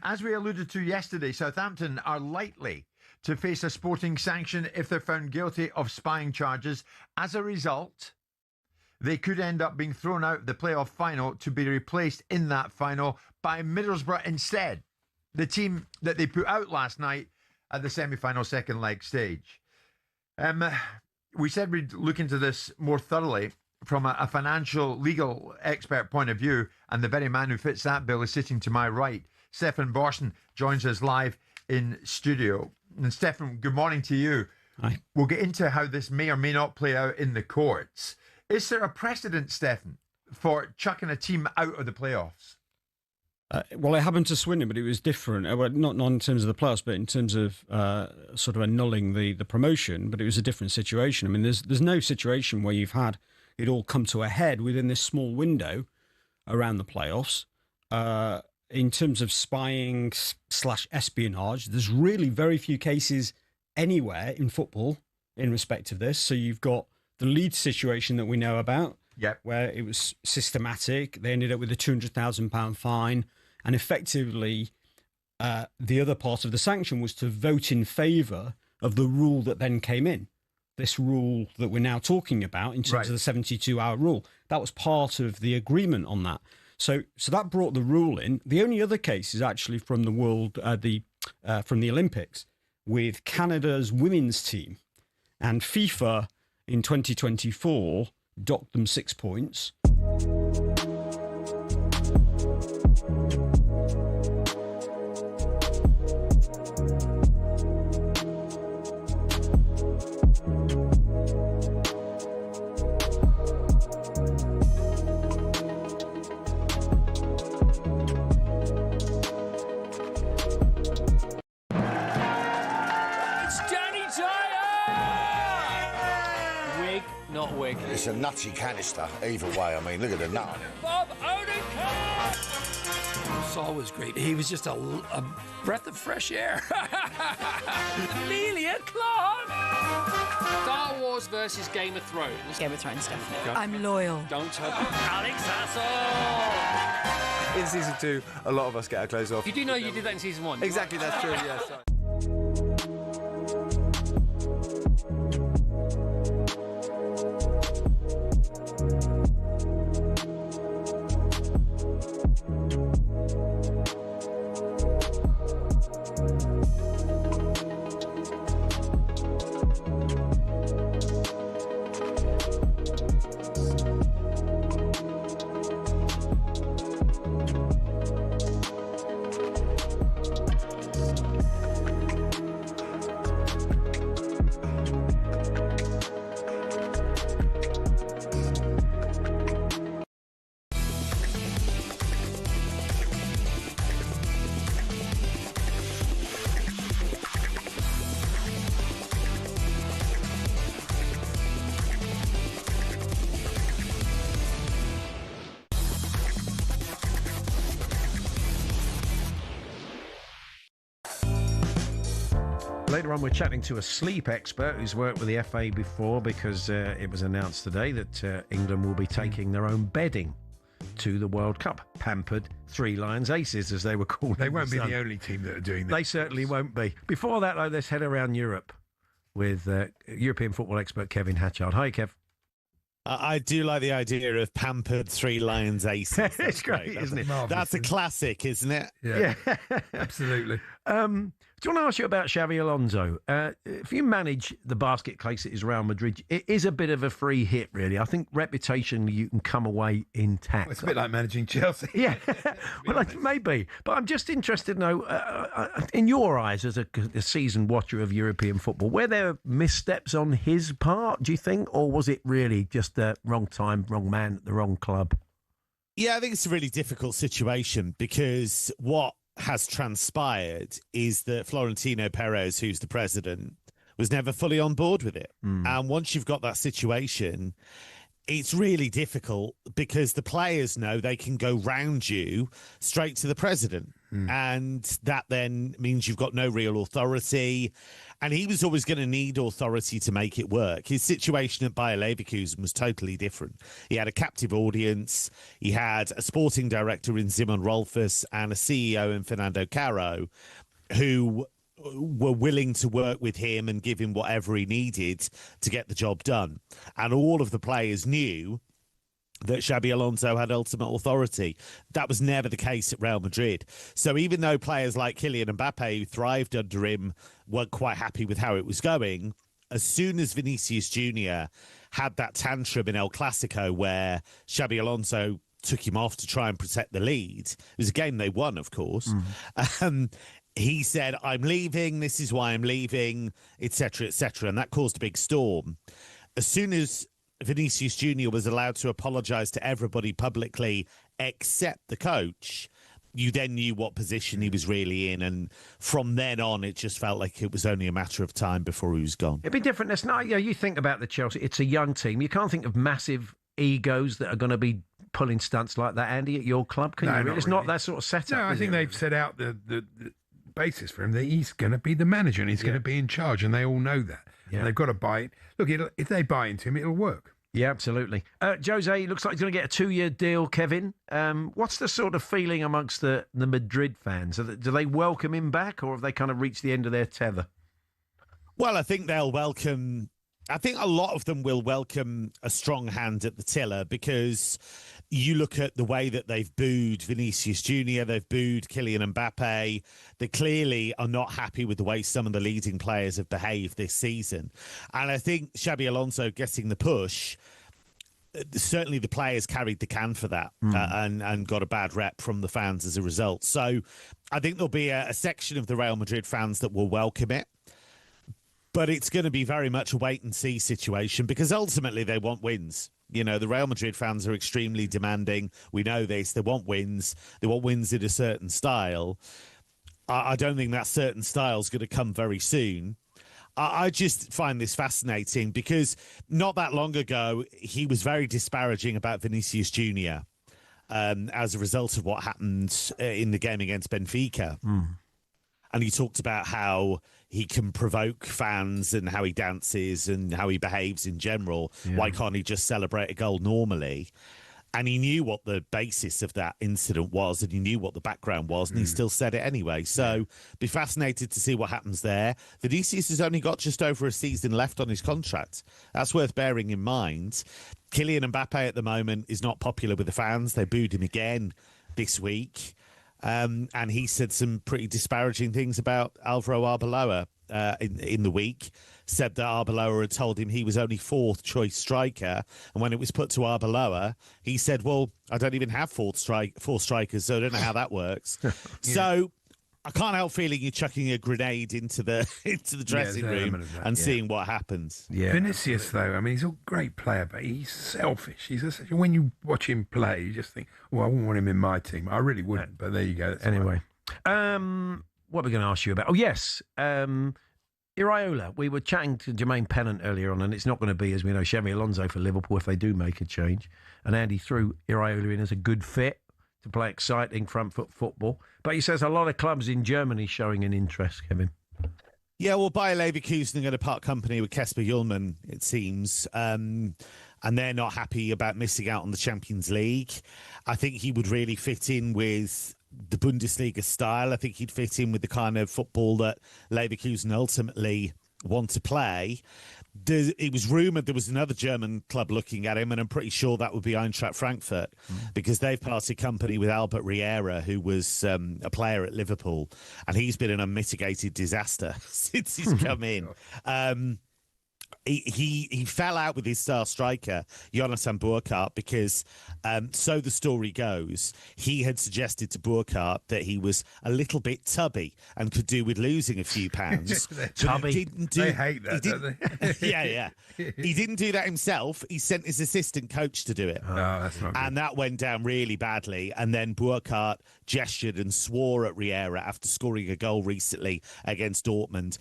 As we alluded to yesterday, Southampton are likely to face a sporting sanction if they're found guilty of spying charges. As a result, they could end up being thrown out of the playoff final to be replaced in that final by Middlesbrough instead, the team that they put out last night at the semi-final second leg stage. We said we'd look into this more thoroughly from a financial, legal expert point of view, and the very man who fits that bill is sitting to my right. Stefan Borsten joins us live in studio. And Stefan, good morning to you. Hi. We'll get into how this may or may not play out in the courts. Is there a precedent, Stefan, for chucking a team out of the playoffs? Well, it happened to Swindon, but it was different. Well, not in terms of the playoffs, but in terms of sort of annulling the promotion. But it was a different situation. I mean, there's no situation where you've had it all come to a head within this small window around the playoffs. In terms of spying / espionage, there's really very few cases anywhere in football in respect of this. So you've got the Leeds situation that we know about, where it was systematic. They ended up with a £200,000 fine. And effectively, the other part of the sanction was to vote in favour of the rule that then came in. This rule that we're now talking about in terms of the 72-hour rule. That was part of the agreement on that. So that brought the rule in. The only other case is actually from the from the Olympics with Canada's women's team, and FIFA in 2024 docked them 6 points. Not wig. It's a nutty canister, either way. I mean, look at the nut on it. Bob Odenkirk! Saul was great. He was just a breath of fresh air. Amelia Clark. Star Wars versus Game of Thrones. Game of Thrones, definitely. Go. I'm loyal. Don't tell Alex Hassel. In season 2, a lot of us get our clothes off. You do know you did that in season 1. Exactly, that's true, yes. Later on, we're chatting to a sleep expert who's worked with the FA before, because it was announced today that England will be taking their own bedding to the World Cup. Pampered Three Lions Aces, as they were called. They won't be the only team that are doing that. They certainly won't be. Before that, though, let's head around Europe with European football expert Kevin Hatchard. Hi, Kev. I do like the idea of Pampered Three Lions Aces. It's great, isn't it? That's a classic, isn't it? Yeah. Absolutely. Do you want to ask you about Xabi Alonso? If you manage the basket case at his Real Madrid, it is a bit of a free hit, really. I think reputationally you can come away intact. Well, it's a bit like managing Chelsea. Yeah, well, maybe. But I'm just interested to know, in your eyes, as a seasoned watcher of European football, were there missteps on his part, do you think? Or was it really just the wrong time, wrong man at the wrong club? Yeah, I think it's a really difficult situation, because what has transpired is that Florentino Perez, who's the president, was never fully on board with it. And once you've got that situation, it's really difficult, because the players know they can go round you straight to the president. And that then means you've got no real authority. And he was always going to need authority to make it work. His situation at Bayer Leverkusen was totally different. He had a captive audience. He had a sporting director in Simon Rolfes and a CEO in Fernando Caro, who were willing to work with him and give him whatever he needed to get the job done. And all of the players knew that Xabi Alonso had ultimate authority. That was never the case at Real Madrid. So even though players like Kylian Mbappe, who thrived under him, weren't quite happy with how it was going, as soon as Vinicius Jr. had that tantrum in El Clasico where Xabi Alonso took him off to try and protect the lead, it was a game they won, of course, he said, I'm leaving, this is why I'm leaving, etc., etc., and that caused a big storm. As soon as Vinicius Jr. was allowed to apologise to everybody publicly except the coach, you then knew what position he was really in, and from then on it just felt like it was only a matter of time before he was gone. It'd be different. It's not, you think about the Chelsea, it's a young team. You can't think of massive egos that are going to be pulling stunts like that, Andy, at your club, can you? It's not that sort of setup. No, I think they've set out the basis for him, that he's going to be the manager and he's going to be in charge, and they all know that. And they've got to buy it. Look, if they buy into him, it'll work. Yeah, absolutely. Jose, looks like he's going to get a 2-year deal, Kevin. What's the sort of feeling amongst the Madrid fans? Do they welcome him back, or have they kind of reached the end of their tether? Well, I think they'll welcome... I think a lot of them will welcome a strong hand at the tiller, because you look at the way that they've booed Vinicius Jr., they've booed Kylian Mbappe. They clearly are not happy with the way some of the leading players have behaved this season. And I think Xabi Alonso getting the push, certainly the players carried the can for that and got a bad rep from the fans as a result. So I think there'll be a section of the Real Madrid fans that will welcome it. But it's going to be very much a wait-and-see situation, because ultimately they want wins. You know, the Real Madrid fans are extremely demanding. We know this. They want wins. They want wins in a certain style. I don't think that certain style is going to come very soon. I just find this fascinating, because not that long ago, he was very disparaging about Vinicius Jr. as a result of what happened in the game against Benfica. And he talked about how he can provoke fans and how he dances and how he behaves in general. Yeah. Why can't he just celebrate a goal normally? And he knew what the basis of that incident was, and he knew what the background was, and he still said it anyway. So be fascinated to see what happens there. Vinicius has only got just over a season left on his contract. That's worth bearing in mind. Kylian Mbappe at the moment is not popular with the fans. They booed him again this week. And he said some pretty disparaging things about Alvaro Arbeloa in the week. Said that Arbeloa had told him he was only fourth choice striker, and when it was put to Arbeloa, he said, "Well, I don't even have four strikers, so I don't know how that works." So I can't help feeling you're chucking a grenade into the dressing room and seeing what happens. Vinicius, though, I mean, he's a great player, but he's selfish. When you watch him play, you just think, "Well, I wouldn't want him in my team." I really wouldn't, but there you go. That's Anyway, what are we going to ask you about? Oh, yes. Iraola. We were chatting to Jermaine Pennant earlier on, and it's not going to be, as we know, Xabi Alonso for Liverpool if they do make a change. And Andy threw Iraola in as a good fit to play exciting front foot football. But he says a lot of clubs in Germany showing an interest, Kevin. Yeah, well, Bayer Leverkusen are going to part company with Kasper Hjulman, it seems. And they're not happy about missing out on the Champions League. I think he would really fit in with the Bundesliga style. I think he'd fit in with the kind of football that Leverkusen ultimately want to play. It was rumoured there was another German club looking at him, and I'm pretty sure that would be Eintracht Frankfurt, because they've parted company with Albert Riera, who was a player at Liverpool, and he's been an unmitigated disaster since he's come in. He fell out with his star striker, Jonathan Burkhardt, because, so the story goes, he had suggested to Burkhardt that he was a little bit tubby and could do with losing a few pounds. Tubby? They hate that, don't they? Yeah. He didn't do that himself. He sent his assistant coach to do it. Oh, that's not good. And that went down really badly. And then Burkhardt gestured and swore at Riera after scoring a goal recently against Dortmund.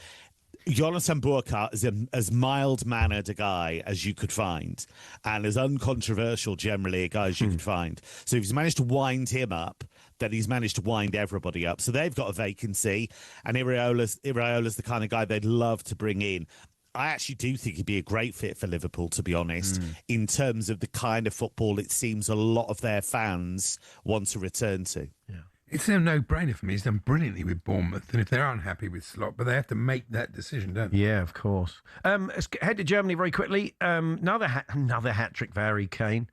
Jonathan Burkhardt is as mild-mannered a guy as you could find, and as uncontroversial generally a guy as you could find. So if he's managed to wind him up, then he's managed to wind everybody up. So they've got a vacancy, and Iraola's the kind of guy they'd love to bring in. I actually do think he'd be a great fit for Liverpool, to be honest, in terms of the kind of football it seems a lot of their fans want to return to. Yeah. It's a no-brainer for me. He's done brilliantly with Bournemouth, and if they're unhappy with Slot, but they have to make that decision, don't they? Yeah, of course. Let's head to Germany very quickly. Another hat-trick for Harry Kane.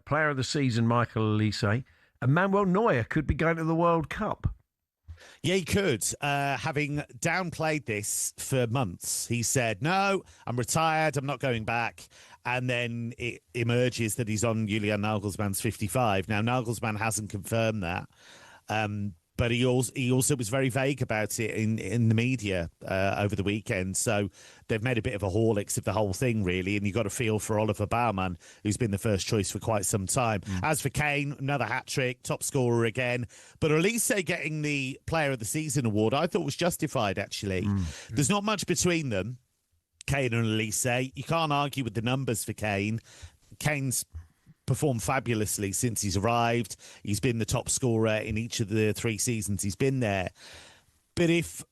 Player of the season, Michael Olise. And Manuel Neuer could be going to the World Cup. Yeah, he could. Having downplayed this for months, he said, "No, I'm retired. I'm not going back." And then it emerges that he's on Julian Nagelsmann's 55. Now, Nagelsmann hasn't confirmed that. But he also was very vague about it in the media over the weekend. So they've made a bit of a Horlicks of the whole thing, really. And you've got to feel for Oliver Baumann, who's been the first choice for quite some time. As for Kane, another hat-trick, top scorer again. But Olise getting the Player of the Season award, I thought was justified, actually. There's not much between them, Kane and Olise. You can't argue with the numbers for Kane. Kane's performed fabulously since he's arrived. He's been the top scorer in each of the 3 seasons he's been there. But if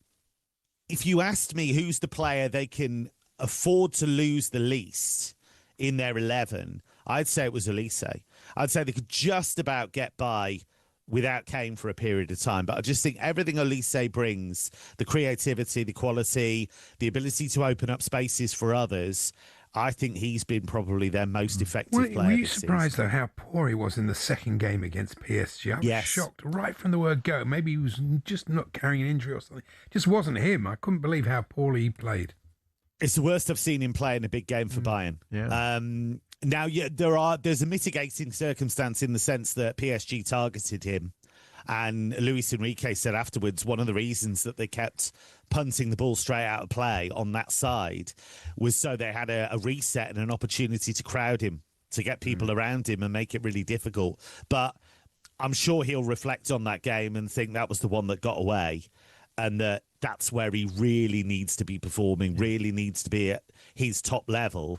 you asked me who's the player they can afford to lose the least in their 11, I'd say it was Olise. I'd say they could just about get by without Kane for a period of time. But I just think everything Olise brings, the creativity, the quality, the ability to open up spaces for others, I think he's been probably their most effective player. Were you surprised, though, how poor he was in the second game against PSG? I was shocked right from the word go. Maybe he was just not carrying an injury or something. It just wasn't him. I couldn't believe how poorly he played. It's the worst I've seen him play in a big game for Bayern. Yeah. Now, there's a mitigating circumstance in the sense that PSG targeted him. And Luis Enrique said afterwards one of the reasons that they kept punting the ball straight out of play on that side was so they had a reset and an opportunity to crowd him, to get people around him and make it really difficult. But I'm sure he'll reflect on that game and think that was the one that got away, and that's where he really needs to be performing, really needs to be at his top level.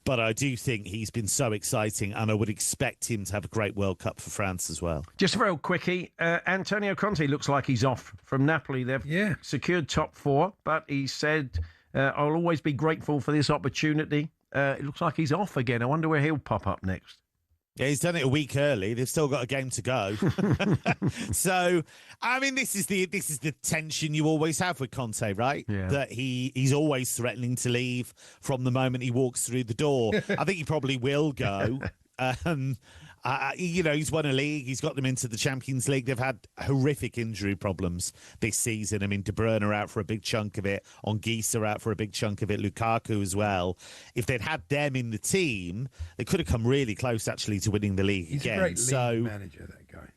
But I do think he's been so exciting, and I would expect him to have a great World Cup for France as well. Just real quickie, Antonio Conte looks like he's off from Napoli. They've secured top 4, but he said, I'll always be grateful for this opportunity. It looks like he's off again. I wonder where he'll pop up next. Yeah, he's done it a week early. They've still got a game to go. So, I mean, this is the tension you always have with Conte, right? Yeah. That he's always threatening to leave from the moment he walks through the door. I think he probably will go. He's won a league. He's got them into the Champions League. They've had horrific injury problems this season. I mean, De Bruyne are out for a big chunk of it. Anguissa out for a big chunk of it. Lukaku as well. If they'd had them in the team, they could have come really close, actually, to winning the league He's again. a great league manager, that guy.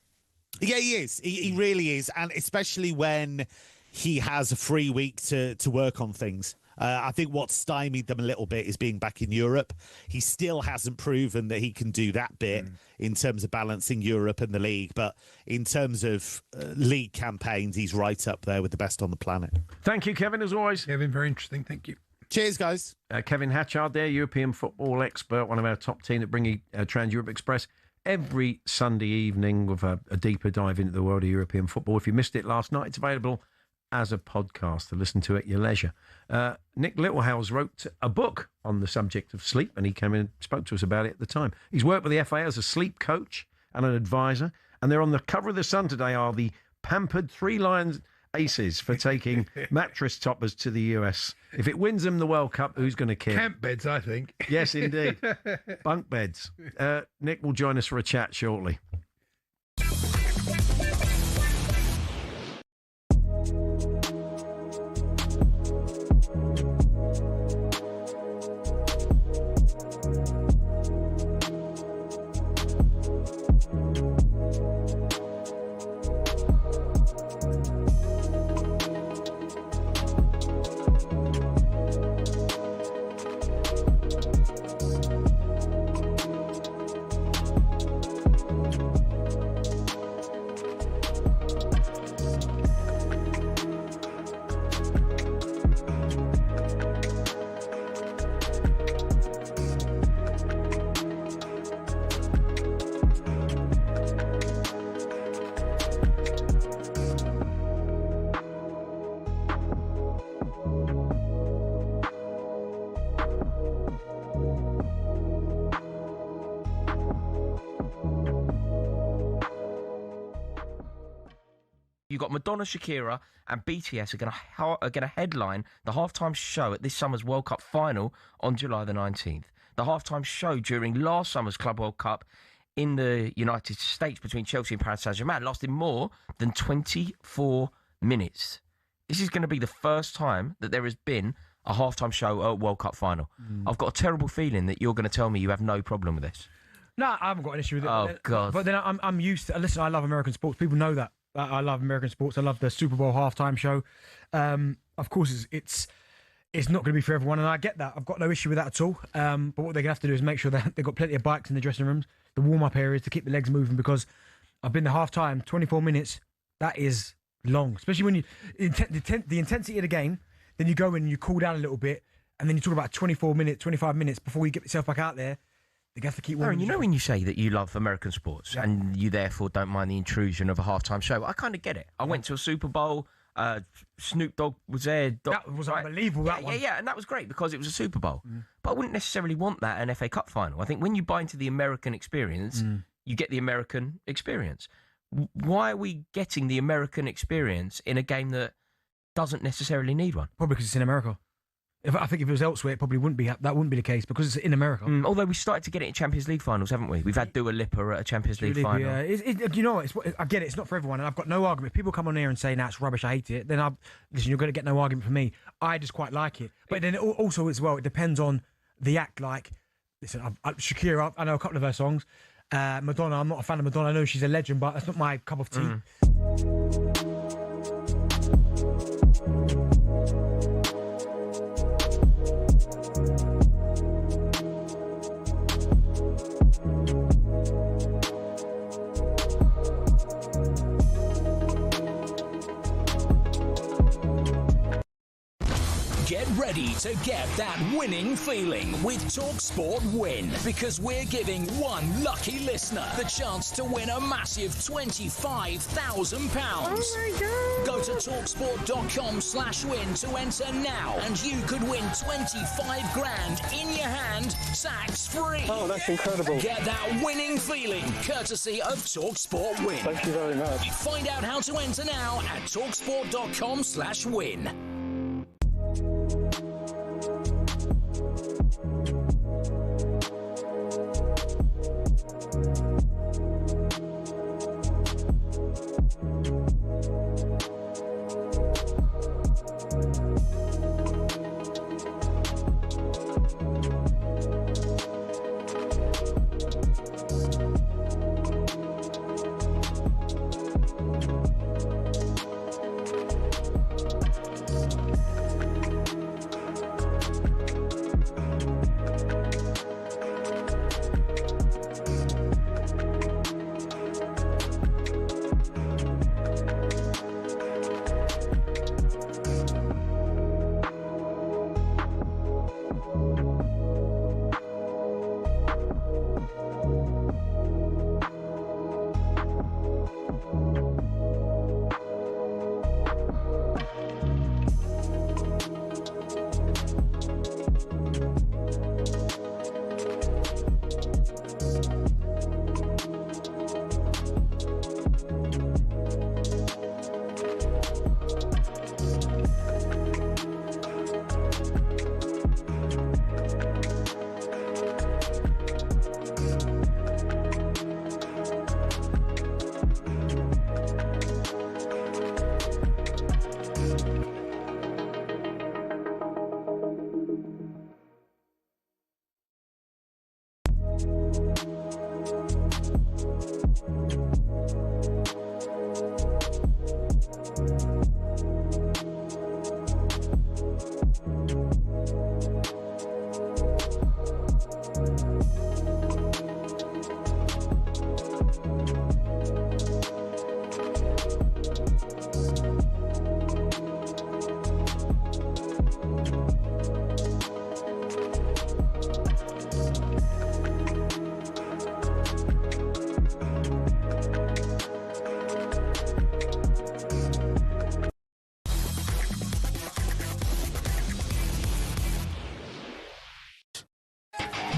Yeah, he is. He really is. And especially when he has a free week to work on things. I think what stymied them a little bit is being back in Europe. He still hasn't proven that he can do that bit in terms of balancing Europe and the league. But in terms of league campaigns, he's right up there with the best on the planet. Thank you, Kevin, as always. Kevin, very interesting. Thank you. Cheers, guys. Kevin Hatchard there, European football expert, one of our top team at bringing Trans-Europe Express every Sunday evening with a deeper dive into the world of European football. If you missed it last night, it's available as a podcast to listen to at your leisure. Nick Littlehouse wrote a book on the subject of sleep, and he came in and spoke to us about it at the time. He's worked with the FA as a sleep coach and an advisor, and they're on the cover of The Sun today are the pampered Three Lions Aces for taking mattress toppers to the US. If it wins them the World Cup, who's going to care? Camp beds, I think. Yes, indeed. Bunk beds. Nick will join us for a chat shortly. You've got Madonna, Shakira and BTS are going to headline the halftime show at this summer's World Cup final on July the 19th. The halftime show during last summer's Club World Cup in the United States between Chelsea and Paris Saint-Germain lasted more than 24 minutes. This is going to be the first time that there has been a halftime show at a World Cup final. I've got a terrible feeling that you're going to tell me you have no problem with this. No, I haven't got an issue with it. Oh, God. But then I'm used to... Listen, I love American sports. People know that. I love American sports. I love the Super Bowl halftime show. Of course, it's not going to be for everyone, and I get that. I've got no issue with that at all. But what they're going to have to do is make sure that they've got plenty of bikes in the dressing rooms, the warm-up areas to keep the legs moving, because I've been to halftime, 24 minutes, that is long. Especially when the intensity of the game, then you go in and you cool down a little bit, and then you talk about 24 minutes, 25 minutes before you get yourself back out there. They have to keep Aaron, you know when you say that you love American sports and you therefore don't mind the intrusion of a halftime show, I kind of get it. I went to a Super Bowl. Snoop Dogg was there. That was unbelievable, that one. Yeah, and that was great because it was a Super Bowl. But I wouldn't necessarily want that at an FA Cup final. I think when you buy into the American experience, you get the American experience. Why are we getting the American experience in a game that doesn't necessarily need one? Probably because it's in America. I think if it was elsewhere, it probably wouldn't be. That wouldn't be the case because it's in America. Although we started to get it in Champions League finals, haven't we? We've had Dua Lipa at a Champions League final. Yeah, you know, I get it. It's not for everyone, and I've got no argument. If people come on here and say, "Nah, it's rubbish. I hate it." Then listen. You're going to get no argument from me. I just quite like it. But then also as well, it depends on the act. Like, listen, Shakira. I know a couple of her songs. Madonna. I'm not a fan of Madonna. I know she's a legend, but that's not my cup of tea. Get ready to get that winning feeling with talkSPORT Win, because we're giving one lucky listener the chance to win a massive £25,000. Oh my God. Go to talksport.com/win to enter now, and you could win 25 grand in your hand, tax free. Oh, that's incredible. Get that winning feeling courtesy of talkSPORT Win. Thank you very much. Find out how to enter now at talksport.com/win.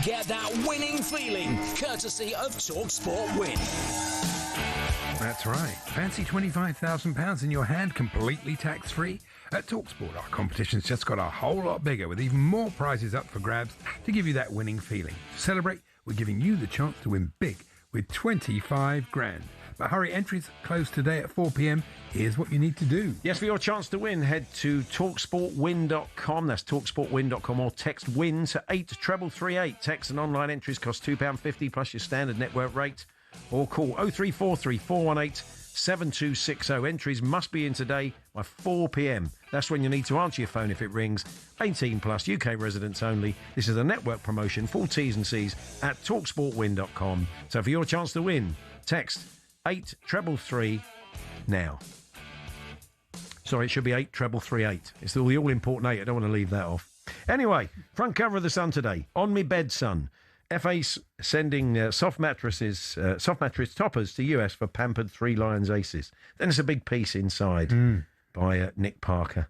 Get that winning feeling, courtesy of talkSPORT Win. That's right. Fancy £25,000 in your hand, completely tax-free? At TalkSport, our competition's just got a whole lot bigger, with even more prizes up for grabs to give you that winning feeling. To celebrate, we're giving you the chance to win big with 25 grand. But hurry, entries close today at 4 p.m. Here's what you need to do. Yes, for your chance to win, head to talksportwin.com. That's talksportwin.com, or text WIN to 83338. Text and online entries cost £2.50 plus your standard network rate. Or call 0343 418 7260. Entries must be in today by 4 p.m. That's when you need to answer your phone if it rings. 18 plus, UK residents only. This is a network promotion. Full T's and C's at talksportwin.com. So for your chance to win, text 833 now. Sorry, it should be 83338. It's the all-important 8. I don't want to leave that off. Anyway, front cover of the Sun today. On me bed, son. FA's sending soft mattress toppers to US for pampered Three Lions aces. Then there's a big piece inside by Nick Parker.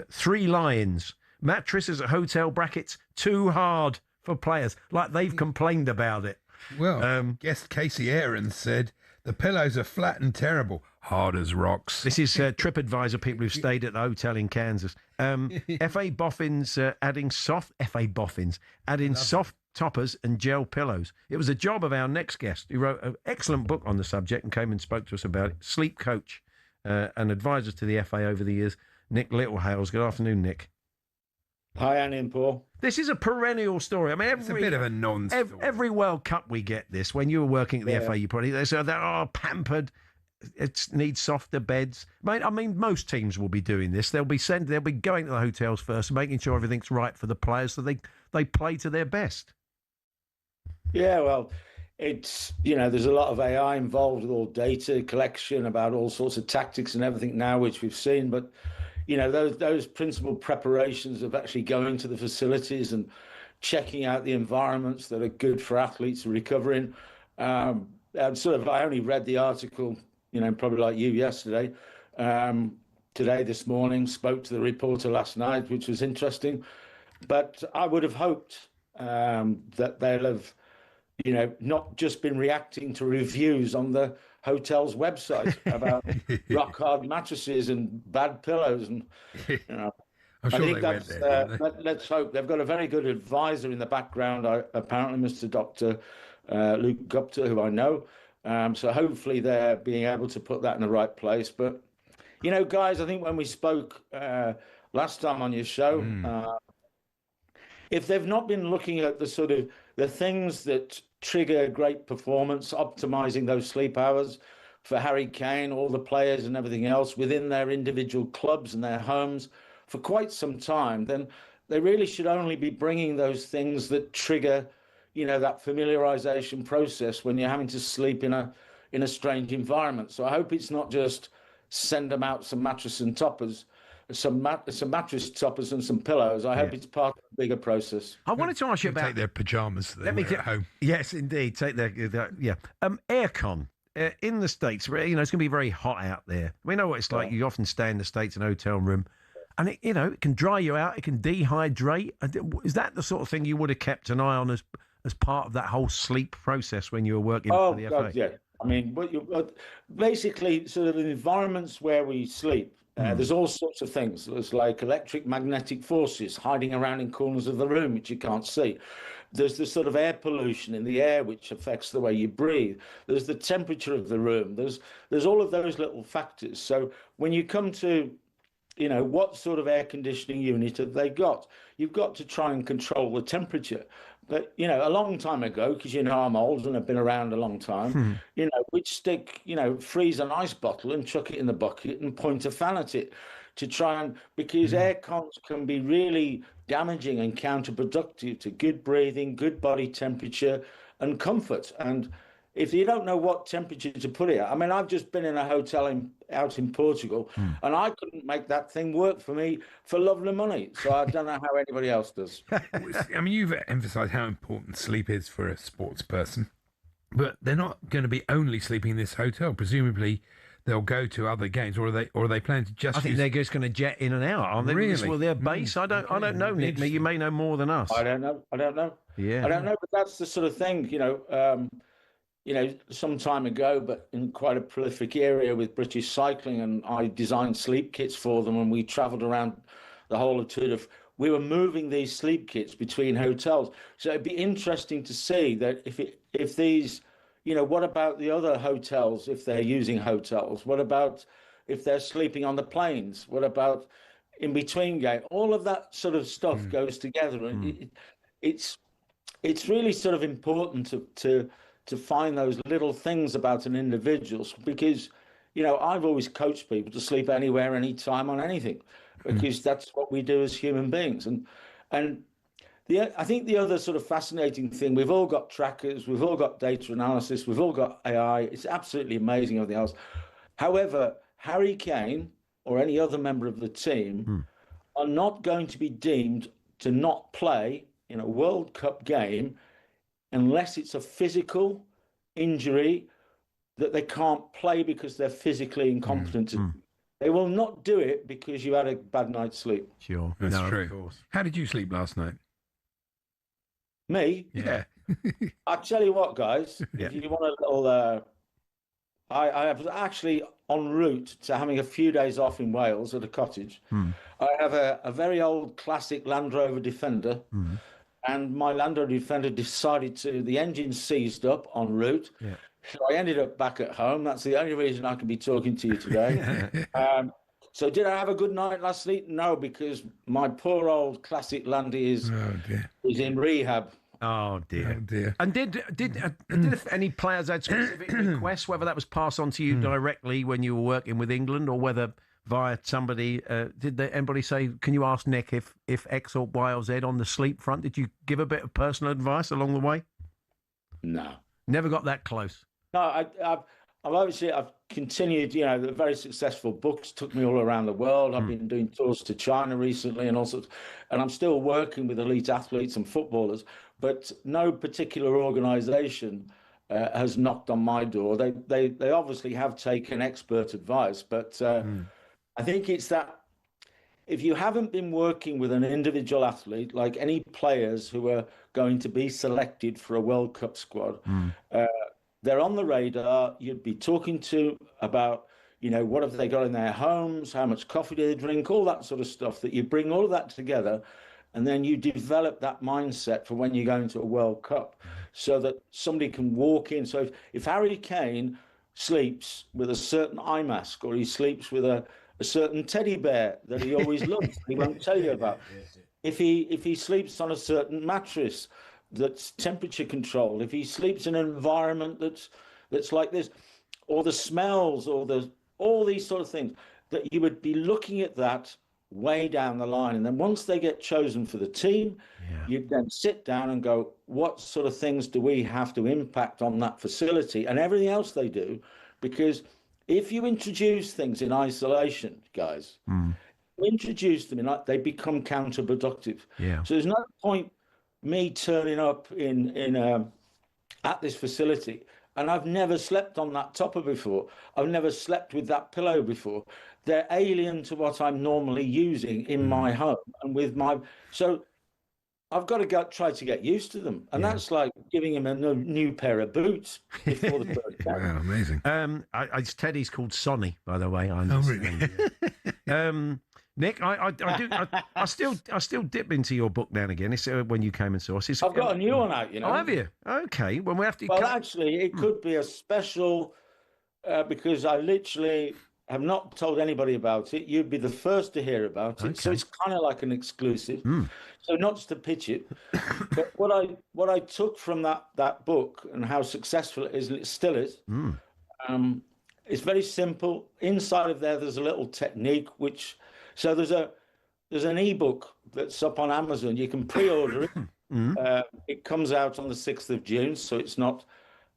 Three Lions. Mattresses at hotel brackets too hard for players. Like they've complained about it. Well, guest Casey Aarons said, the pillows are flat and terrible. Hard as rocks. This is TripAdvisor people who've stayed at the hotel in Kansas. FA Boffins adding soft toppers and gel pillows. It was a job of our next guest, who wrote an excellent book on the subject and came and spoke to us about it. Sleep coach and advisor to the FA over the years, Nick Littlehales. Good afternoon, Nick. Hi, Annie and Paul. This is a perennial story. I mean, it's a bit of a non-story. Every World Cup we get this. When you were working at the FA, you probably they say they're pampered. It needs softer beds. I mean, most teams will be doing this. They'll be going to the hotels first, making sure everything's right for the players, so they play to their best. Yeah, well, it's there's a lot of AI involved with all data collection about all sorts of tactics and everything now, which we've seen. But those principal preparations of actually going to the facilities and checking out the environments that are good for athletes recovering. I only read the article, probably like you yesterday. Today, this morning, spoke to the reporter last night, which was interesting. But I would have hoped that they'll have, not just been reacting to reviews on the hotel's website about rock hard mattresses and bad pillows, and I'm sure they went there. Let's hope. They've got a very good advisor in the background, apparently, Mr. Dr. Luke Gupta, who I know. So hopefully they're being able to put that in the right place. But guys, I think when we spoke last time on your show, if they've not been looking at the things that trigger great performance, optimizing those sleep hours for Harry Kane, all the players and everything else within their individual clubs and their homes for quite some time, then they really should only be bringing those things that trigger, that familiarization process when you're having to sleep in a strange environment. So I hope it's not just send them out some mattress and toppers, some mattress toppers and some pillows. I hope it's part of a bigger process. I wanted to ask you about take their pajamas that they wear at home. Yes, indeed. Take their aircon. In the States, it's going to be very hot out there. We know what it's like. You often stay in the States in a hotel room, and it can dry you out. It can dehydrate. Is that the sort of thing you would have kept an eye on as part of that whole sleep process when you were working for the FA? Yeah. I mean, basically, sort of the environments where we sleep, there's all sorts of things. There's like electromagnetic forces hiding around in corners of the room, which you can't see. There's the sort of air pollution in the air, which affects the way you breathe. There's the temperature of the room. There's all of those little factors. So when you come to, what sort of air conditioning unit have they got? You've got to try and control the temperature. But, a long time ago, because I'm old and I've been around a long time, we'd stick, freeze an ice bottle and chuck it in the bucket and point a fan at it to try and, because air cons can be really damaging and counterproductive to good breathing, good body temperature and comfort. And if you don't know what temperature to put it at, I mean, I've just been in a hotel out in Portugal and I couldn't make that thing work for me for love nor money. So I don't know how anybody else does. I mean, you've emphasised how important sleep is for a sports person, but they're not going to be only sleeping in this hotel. Presumably, they'll go to other games, or are they planning to just? I think they're just going to jet in and out, aren't they? Really? Well, their base. I don't know, Nick. You may know more than us. I don't know. Yeah. I don't know, but that's the sort of thing, some time ago, but in quite a prolific area with British Cycling, and I designed sleep kits for them, and we travelled around the whole of Tour. We were moving these sleep kits between hotels, so it'd be interesting to see that if these, what about the other hotels if they're using hotels? What about if they're sleeping on the planes? What about in between game? All of that sort of stuff goes together, and it's really sort of important to find those little things about an individual, because, I've always coached people to sleep anywhere, anytime, on anything, because that's what we do as human beings. And I think the other sort of fascinating thing, we've all got trackers, we've all got data analysis, we've all got AI. It's absolutely amazing, everything else. However, Harry Kane or any other member of the team are not going to be deemed to not play in a World Cup game unless it's a physical injury that they can't play because they're physically incompetent. They will not do it because you had a bad night's sleep. Sure. That's No, true. of course. How did you sleep last night? Me? Yeah. I'll tell you what, guys. Yeah. If you want a little... I was actually en route to having a few days off in Wales at a cottage. I have a very old classic Land Rover Defender. And my Land Rover Defender decided the engine seized up en route. Yeah. So I ended up back at home. That's the only reason I can be talking to you today. So did I have a good night last night? No, because my poor old classic Landy is in rehab. Oh dear. Oh dear. And did any players had specific requests, whether that was passed on to you directly when you were working with England, or whether via somebody, anybody say, can you ask Nick if X or Y or Z on the sleep front? Did you give a bit of personal advice along the way? No. Never got that close. No, I've continued, the very successful books took me all around the world. I've been doing tours to China recently and all sorts, and I'm still working with elite athletes and footballers, but no particular organisation has knocked on my door. They obviously have taken expert advice, but I think it's that if you haven't been working with an individual athlete, like any players who are going to be selected for a World Cup squad, they're on the radar. You'd be talking to about, what have they got in their homes? How much coffee do they drink? All that sort of stuff, that you bring all of that together and then you develop that mindset for when you go into a World Cup so that somebody can walk in. So if Harry Kane sleeps with a certain eye mask or he sleeps with a certain teddy bear that he always loves, he won't tell you about. If he sleeps on a certain mattress that's temperature controlled, if he sleeps in an environment that's like this, or the smells, or all these sort of things, that you would be looking at that way down the line. And then once they get chosen for the team, you then sit down and go, what sort of things do we have to impact on that facility and everything else they do? Because if you introduce things in isolation, guys, introduce them they become counterproductive. So there's no point me turning up at this facility and I've never slept on that topper before. I've never slept with that pillow before. They're alien to what I'm normally using in my home and with my. So I've got to try to get used to them, and that's like giving him a new pair of boots before the first game. Wow, amazing. Teddy's called Sonny, by the way. I really? Nick, I still dip into your book now and again. It's when you came and saw us. I've got a new one out, Oh, have you? Okay. Well, we have to. Well, actually, it could be a special because I literally have not told anybody about it. You'd be the first to hear about it, so it's kind of like an exclusive. So not just to pitch it, but what I took from that book and how successful it is, and it still is. It's very simple. Inside of there's a little technique which. So there's an ebook that's up on Amazon. You can pre-order it. It comes out on the 6th of June, so it's not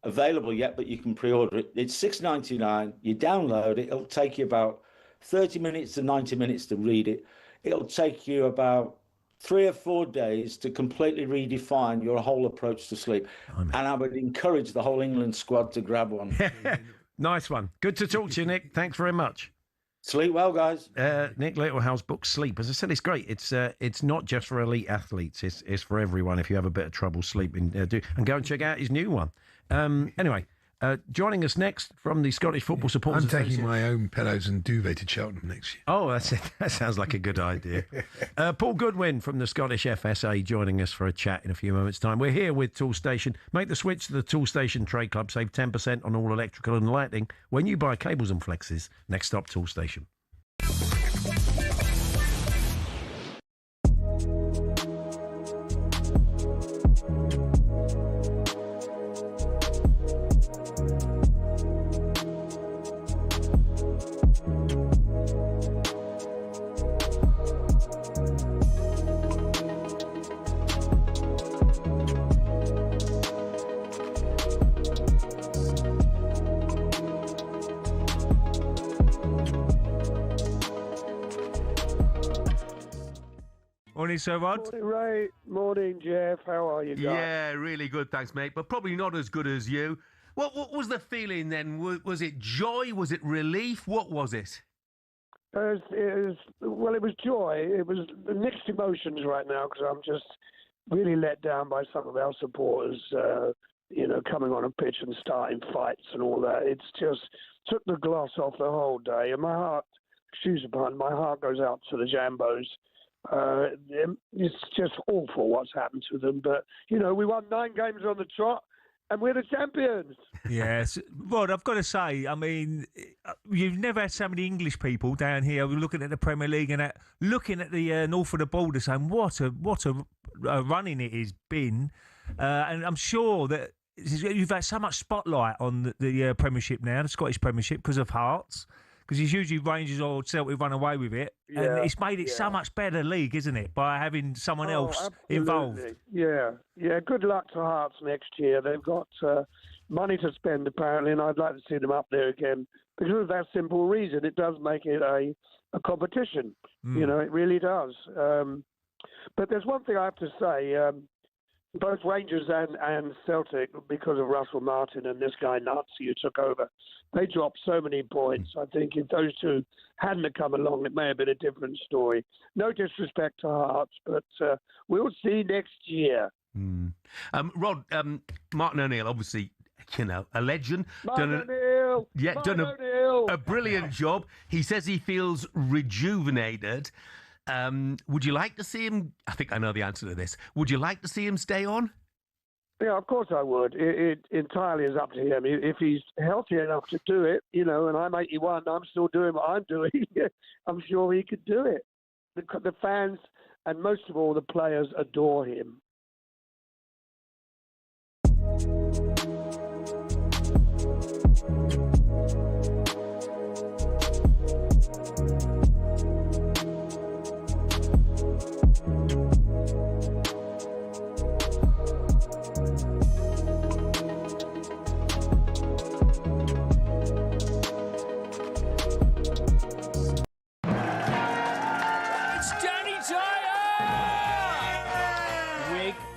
available yet, but you can pre-order it. It's $6.99. You download it. It'll take you about 30 minutes to 90 minutes to read it. It'll take you about 3 or 4 days to completely redefine your whole approach to sleep. And I would encourage the whole England squad to grab one. Nice one. Good to talk to you, Nick. Thanks very much. Sleep well, guys. Nick Littlehouse's book, Sleep. As I said, it's great. It's not just for elite athletes. It's for everyone. If you have a bit of trouble sleeping, and go and check out his new one. Anyway, joining us next from the Scottish Football Supporters I'm taking Association. my own pillows and duvet to Cheltenham next year. Oh, that's it. That sounds like a good idea. Paul Goodwin from the Scottish FSA joining us for a chat in a few moments' time. We're here with Toolstation. Make the switch to the Toolstation Trade Club. Save 10% on all electrical and lighting when you buy cables and flexes. Next stop, Toolstation. Morning, Sir Rod. Morning, Ray. Morning, Jeff. How are you guys? Yeah, really good, thanks, mate. But probably not as good as you. What was the feeling then? Was it joy? Was it relief? What was it? It was joy. It was mixed emotions right now because I'm just really let down by some of our supporters, coming on a pitch and starting fights and all that. It's just took the gloss off the whole day. And my heart goes out to the Jambos. It's just awful what's happened to them. But, we won 9 games on the trot and we're the champions. Yes. Rod, I've got to say, I mean, you've never had so many English people down here looking at the Premier League and looking at the north of the border saying, what a running it has been. And I'm sure that you've had so much spotlight on the Premiership now, the Scottish Premiership, because of Hearts. Because it's usually Rangers or Celtic run away with it. Yeah, and it's made it so much better league, isn't it, by having someone else absolutely. involved? Yeah. Good luck to Hearts next year. They've got, money to spend apparently, and I'd like to see them up there again because of that simple reason. It does make it a competition. You know, it really does. But there's one thing I have to say. Both Rangers and Celtic, because of Russell Martin and this guy Nuts who took over, they dropped so many points. I think if those two hadn't come along, it may have been a different story. No disrespect to Hearts, but we'll see next year. Rod, Martin O'Neill, obviously, a legend. Martin O'Neill! Done a brilliant job. He says he feels rejuvenated. Would you like to see him? I think I know the answer to this. Would you like to see him stay on? Yeah, of course I would. It entirely is up to him. If he's healthy enough to do it, and I'm 81, I'm still doing what I'm doing. I'm sure he could do it. The fans and most of all the players adore him.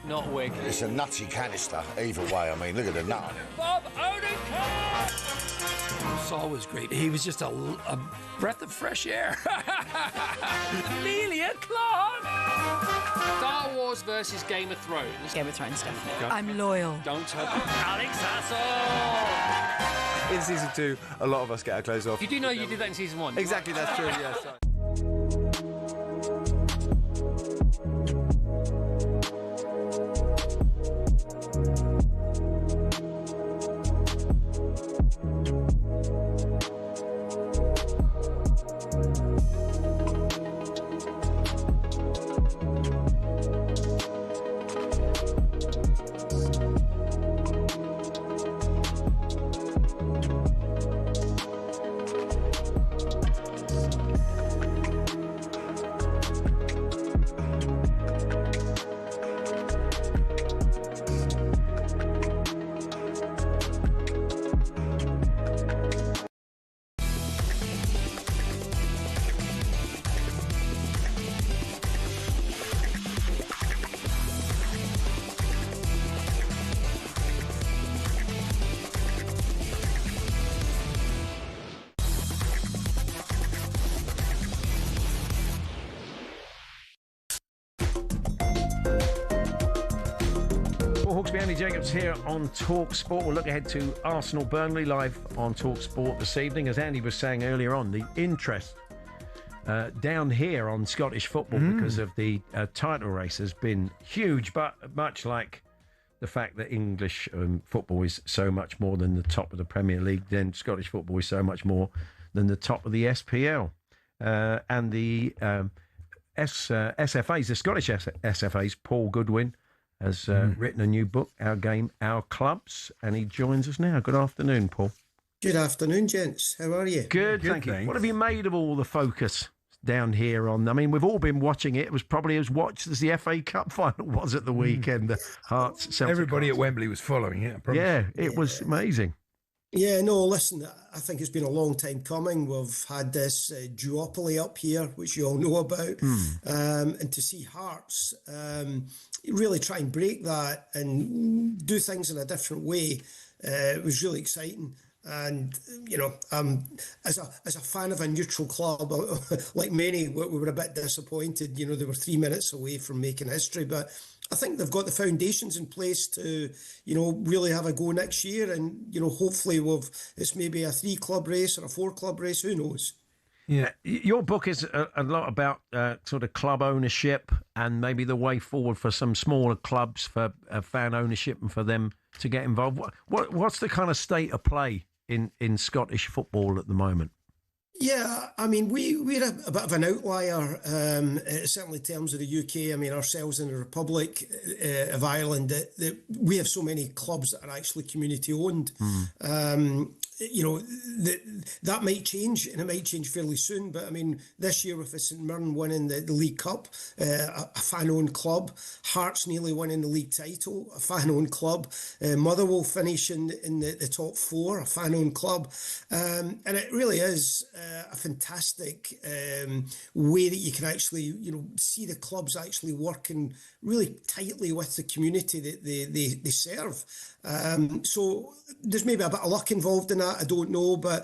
Not wig. It's a nutty canister, either way. I mean, look at the nut. Bob Odenkirk! Saul was great. He was just a breath of fresh air. Amelia Clark! Star Wars versus Game of Thrones. Game of Thrones, definitely. Go. I'm loyal. Don't tell Alex Hassel! In season 2, a lot of us get our clothes off. You do know you did that in season 1. Exactly, that's true, yes. Hawksbee Jacobs here on talkSPORT. We'll look ahead to Arsenal Burnley live on talkSPORT this evening. As Andy was saying earlier on, the interest down here on Scottish football because of the title race has been huge, but much like the fact that English football is so much more than the top of the Premier League, then Scottish football is so much more than the top of the SPL. And the SFAs, the Scottish SFAs, Paul Goodwin, has written a new book, Our Game, Our Clubs, and he joins us now. Good afternoon, Paul. Good afternoon, gents. How are you? Good, thank you. What have you made of all the focus down here on? I mean, we've all been watching it. It was probably as watched as the FA Cup final was at the weekend. The Hearts, Celtic. Everybody at Wembley was following it, I promise. Yeah, it was amazing. Yeah, no, listen, I think it's been a long time coming. We've had this duopoly up here, which you all know about. And to see Hearts really try and break that and do things in a different way, it was really exciting. And, as a fan of a neutral club, like many, we were a bit disappointed. They were 3 minutes away from making history, but I think they've got the foundations in place to, really have a go next year. And, hopefully it's maybe a 3-club race or a 4-club race. Who knows? Yeah. Your book is a lot about sort of club ownership and maybe the way forward for some smaller clubs for fan ownership and for them to get involved. What's the kind of state of play in Scottish football at the moment? Yeah, I mean, we're a bit of an outlier, certainly in terms of the UK. I mean, ourselves in the Republic of Ireland, that we have so many clubs that are actually community owned. You know, that might change, and it might change fairly soon. But I mean, this year with St Mirren winning the League Cup, a fan-owned club, Hearts nearly winning the league title, a fan-owned club, Motherwell finishing in the top four, a fan-owned club, and it really is a fantastic way that you can actually, you know, see the clubs actually working really tightly with the community that they serve. So there's maybe a bit of luck involved in that, I don't know, but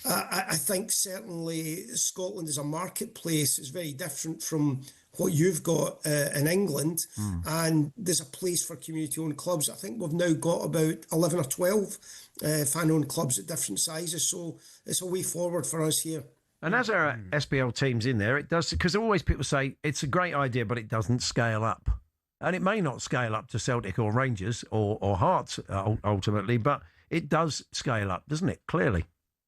I think certainly Scotland as a marketplace is very different from what you've got in England, and there's a place for community-owned clubs. I think we've now got about 11 or 12 fan-owned clubs at different sizes, so it's a way forward for us here. And as our SPL team's in there, it does, because always people say it's a great idea, but it doesn't scale up. And it may not scale up to Celtic or Rangers or Hearts ultimately, but it does scale up, doesn't it? Clearly.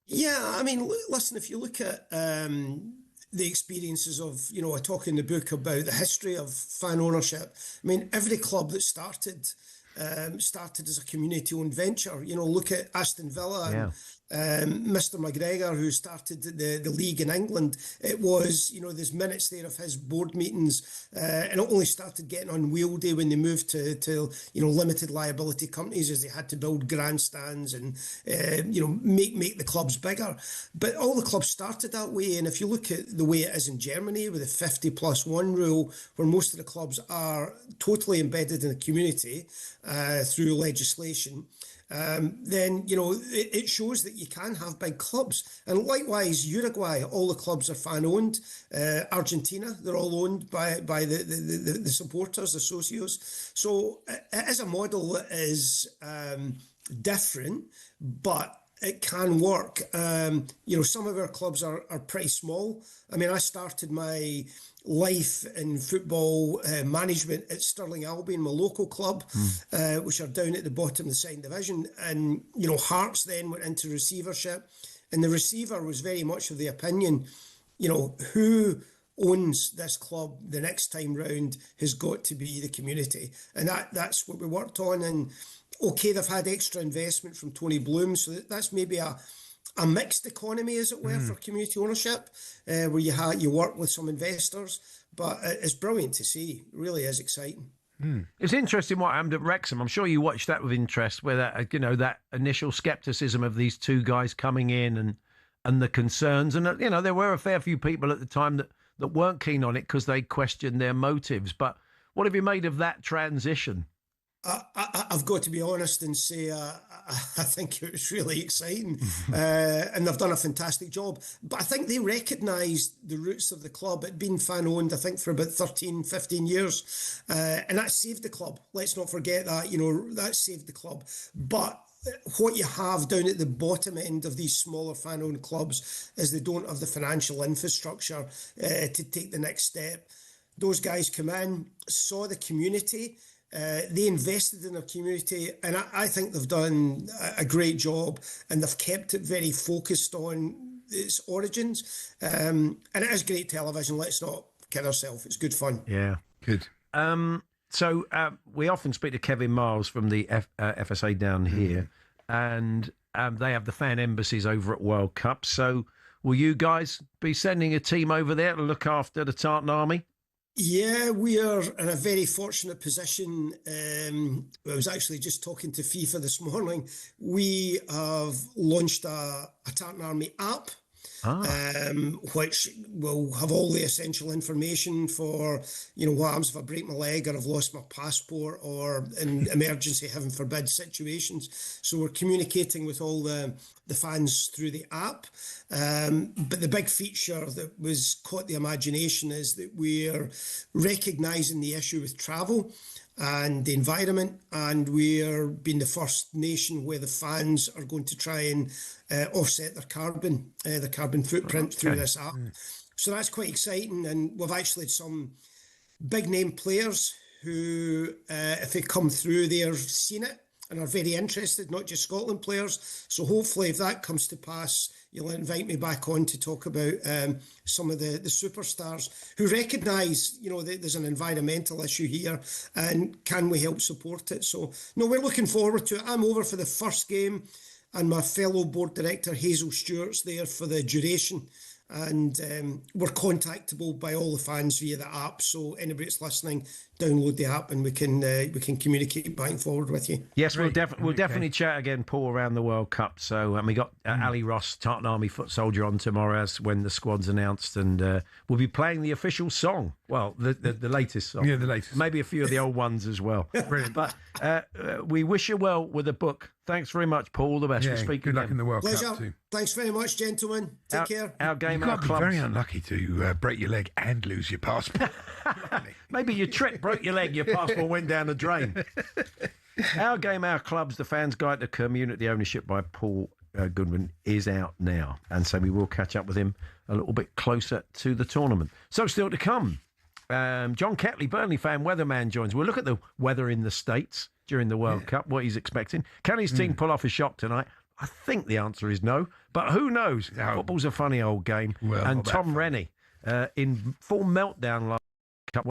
Yeah, I mean, listen, if you look at the experiences of, you know, I talk in the book about the history of fan ownership. I mean, every club that started as a community-owned venture. You know, look at Aston Villa and Mr. McGregor, who started the league in England. It was, you know, there's minutes there of his board meetings, and it only started getting unwieldy when they moved to you know, limited liability companies, as they had to build grandstands and you know, make the clubs bigger. But all the clubs started that way, and if you look at the way it is in Germany with the 50+1 rule, where most of the clubs are totally embedded in the community through legislation, then, you know, it shows that you can have big clubs. And likewise, Uruguay, all the clubs are fan-owned. Argentina, they're all owned by the supporters, the socios. So it is a model that is different, but it can work. You know, some of our clubs are pretty small. I mean, I started my life in football management at Stirling Albion, my local club, which are down at the bottom of the second division. And, you know, Hearts then went into receivership. And the receiver was very much of the opinion, you know, who owns this club the next time round has got to be the community. And that's what we worked on. And okay, they've had extra investment from Tony Bloom, so that's maybe a mixed economy, as it were, for community ownership, where you work with some investors. But it's brilliant to see. It really is exciting. It's interesting what happened at Wrexham. I'm sure you watched that with interest, where that, you know, that initial scepticism of these two guys coming in and the concerns. And, you know, there were a fair few people at the time that weren't keen on it because they questioned their motives. But what have you made of that transition? I've got to be honest and say I think it was really exciting, and they've done a fantastic job. But I think they recognised the roots of the club. It'd been fan-owned, I think, for about 13, 15 years, and that saved the club. Let's not forget that, you know, that saved the club. But what you have down at the bottom end of these smaller fan-owned clubs is they don't have the financial infrastructure to take the next step. Those guys come in, saw the community, they invested in their community, and I think they've done a great job, and they've kept it very focused on its origins. And it is great television, let's not kid ourselves. It's good fun. Yeah. Good. So we often speak to Kevin Miles from the FSA down here, and they have the fan embassies over at World Cup. So will you guys be sending a team over there to look after the Tartan Army? Yeah, we are in a very fortunate position. I was actually just talking to FIFA this morning. We have launched a Tartan Army app, which will have all the essential information for, you know, what happens if I break my leg or I've lost my passport or in emergency, heaven forbid, situations. So we're communicating with all the fans through the app. But the big feature that was caught the imagination is that we're recognising the issue with travel and the environment, and we're being the first nation where the fans are going to try and offset their carbon footprint through this app. So that's quite exciting, and we've actually had some big name players who, if they come through, they've seen it and are very interested, not just Scotland players. So hopefully if that comes to pass, you'll invite me back on to talk about some of the superstars who recognise, that there's an environmental issue here, and can we help support it? So, no, we're looking forward to it. I'm over for the first game, and my fellow board director Hazel Stewart's there for the duration. And we're contactable by all the fans via the app. So anybody that's listening, download the app, and we can communicate back and forward with you. Yes, we'll definitely chat again, Paul, around the World Cup. So, and we got Ali Ross, Tartan Army foot soldier, on tomorrow when the squad's announced, and we'll be playing the official song. Well, the latest song. Yeah, the latest. Maybe a few of the old ones as well. Brilliant. But we wish you well with the book. Thanks very much, Paul. All the best. Yeah, We'll speak good luck again. in the World Pleasure. Cup too. Thanks very much, gentlemen. Take care. Our game, You've our got to be clubs. very unlucky to break your leg and lose your passport. Maybe your trip broke your leg, your passport went down the drain. Our game, our clubs, the fans' guide to community ownership by Paul Goodwin is out now. And so we will catch up with him a little bit closer to the tournament. So still to come, John Ketley, Burnley fan, weatherman, joins. We'll look at the weather in the States during the World Cup, what he's expecting. Can his team pull off a shock tonight? I think the answer is no, but who knows? Football's a funny old game. Well, and not that Tom funny. Rennie in full meltdown last Cup.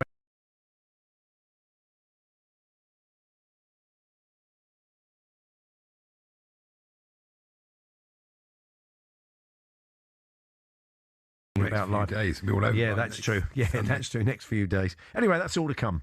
About life. Days, be all over Yeah, by that's next true. Yeah, Sunday. that's true. Next few days. Anyway, that's all to come.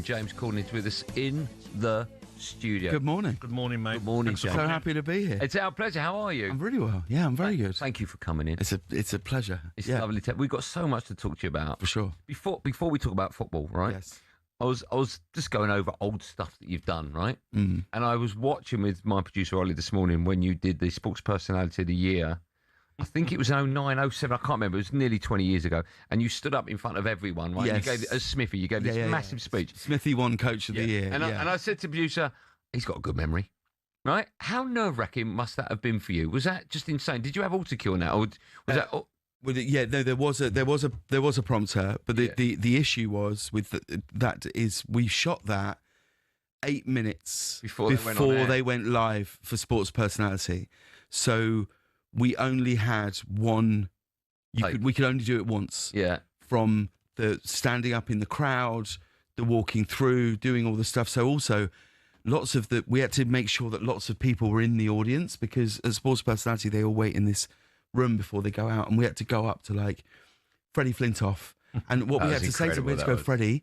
James Corden is with us in the studio. Good morning. Good morning, mate. Good morning, I'm James. so happy to be here. It's our pleasure. How are you? I'm really well. Yeah, I'm very good. Thank you for coming in. It's a pleasure. It's lovely. We've got so much to talk to you about. For sure. Before we talk about football, right? Yes. I was just going over old stuff that you've done, right? Mm. And I was watching with my producer Ollie this morning when you did the Sports Personality of the Year. I think it was 09, 07, I can't remember. It was nearly 20 years ago. And you stood up in front of everyone, right? Yes. You gave, as Smithy, you gave this massive speech. Smithy won Coach of the Year. And I said to the producer, he's got a good memory, right? How nerve-wracking must that have been for you? Was that just insane? Did you have autocue on that? Or was that... Well, yeah, no, there was a prompter, but the issue was with that is we shot that 8 minutes before they went live for Sports Personality, so we only had one. We could only do it once. Yeah. From the standing up in the crowd, the walking through, doing all the stuff. So also, we had to make sure that lots of people were in the audience because as Sports Personality, they all wait in this room before they go out, and we had to go up to like Freddie Flintoff, and what we had to say to him, we had to go, Freddie,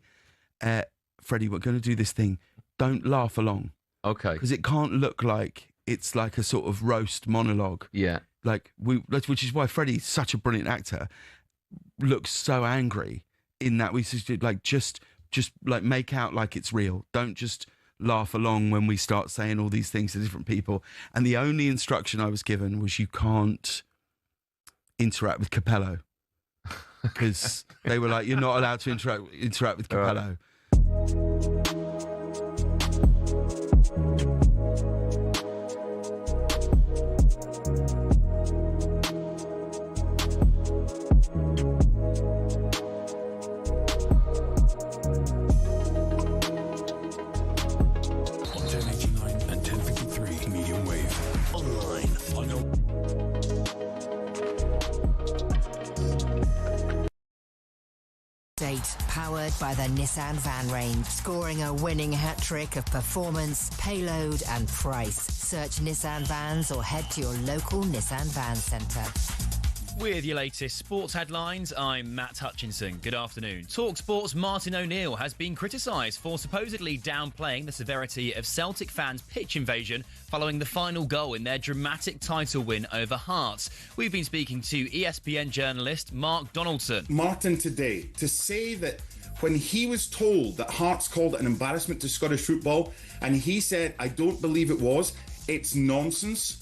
we're going to do this thing. Don't laugh along, okay? Because it can't look like it's like a sort of roast monologue. Yeah, which is why Freddie's such a brilliant actor. Looks so angry in that we just like make out like it's real. Don't just laugh along when we start saying all these things to different people. And the only instruction I was given was you can't interact with Capello because they were like, you're not allowed to interact with Capello. update, powered by the Nissan van range. Scoring a winning hat-trick of performance, payload and price. Search Nissan Vans or head to your local Nissan Van Centre. With your latest sports headlines, I'm Matt Hutchinson. Good afternoon. talkSPORT's Martin O'Neill has been criticised for supposedly downplaying the severity of Celtic fans' pitch invasion following the final goal in their dramatic title win over Hearts. We've been speaking to ESPN journalist Mark Donaldson. Martin today, to say that when he was told that Hearts called it an embarrassment to Scottish football, and he said, I don't believe it was, it's nonsense.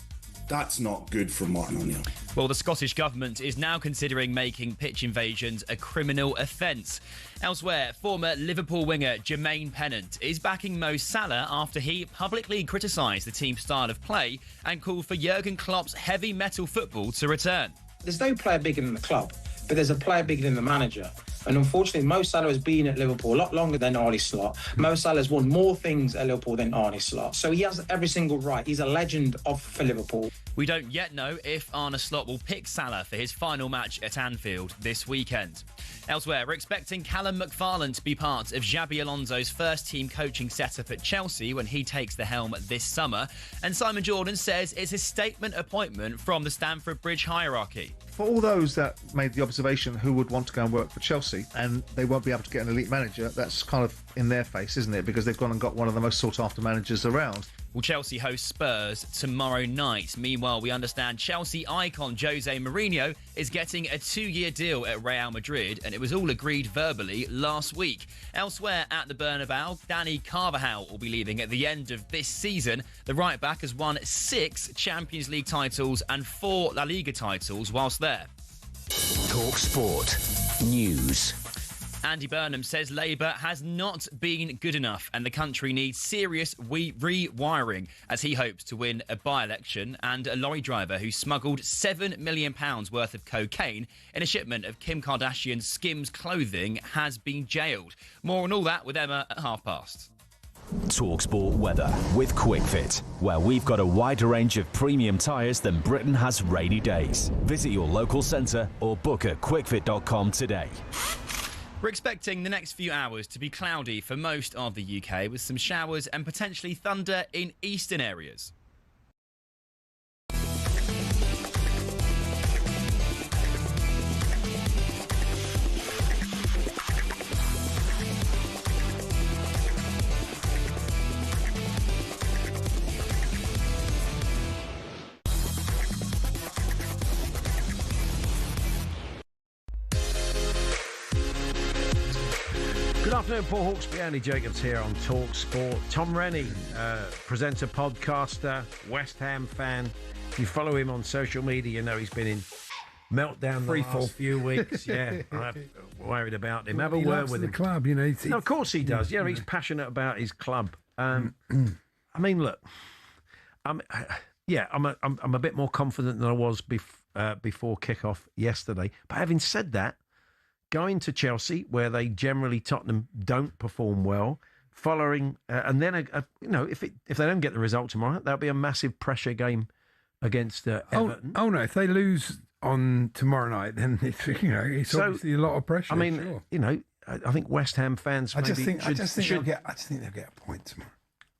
That's not good for Martin O'Neill. Well, the Scottish Government is now considering making pitch invasions a criminal offence. Elsewhere, former Liverpool winger Jermaine Pennant is backing Mo Salah after he publicly criticised the team's style of play and called for Jurgen Klopp's heavy metal football to return. There's no player bigger than the club, but there's a player bigger than the manager. And unfortunately, Mo Salah has been at Liverpool a lot longer than Arne Slot. Mo Salah has won more things at Liverpool than Arne Slot. So he has every single right. He's a legend for Liverpool. We don't yet know if Arne Slot will pick Salah for his final match at Anfield this weekend. Elsewhere, we're expecting Callum McFarlane to be part of Xabi Alonso's first-team coaching setup at Chelsea when he takes the helm this summer. And Simon Jordan says it's a statement appointment from the Stamford Bridge hierarchy. For all those that made the observation who would want to go and work for Chelsea and they won't be able to get an elite manager, that's kind of in their face, isn't it? Because they've gone and got one of the most sought-after managers around. Well, Chelsea host Spurs tomorrow night. Meanwhile, we understand Chelsea icon Jose Mourinho is getting a 2-year deal at Real Madrid, and it was all agreed verbally last week. Elsewhere at the Bernabeu, Dani Carvajal will be leaving at the end of this season. The right-back has won 6 Champions League titles and 4 La Liga titles whilst there. talkSPORT News. Andy Burnham says Labour has not been good enough and the country needs serious rewiring as he hopes to win a by-election, and a lorry driver who smuggled £7 million worth of cocaine in a shipment of Kim Kardashian's Skims clothing has been jailed. More on all that with Emma at past. talkSPORT weather with QuickFit, where we've got a wider range of premium tyres than Britain has rainy days. Visit your local centre or book at quickfit.com today. We're expecting the next few hours to be cloudy for most of the UK, with some showers and potentially thunder in eastern areas. Good afternoon, Paul Hawksbee, Andy Jacobs here on talkSPORT. Tom Rennie, presenter, podcaster, West Ham fan. If you follow him on social media, you know he's been in meltdown the last few weeks. Yeah, I'm worried about him. Have a word with him. The club, you know. No, of course he does. Yeah, he's passionate about his club. I mean, look, I'm a bit more confident than I was before kickoff yesterday. But having said that, going to Chelsea, where they generally, Tottenham, don't perform well, following, and then, if they don't get the result tomorrow, that'll be a massive pressure game against Everton. Oh no, if they lose on tomorrow night, then it's obviously a lot of pressure. I mean, sure. I think West Ham fans. I just think they'll get a point tomorrow.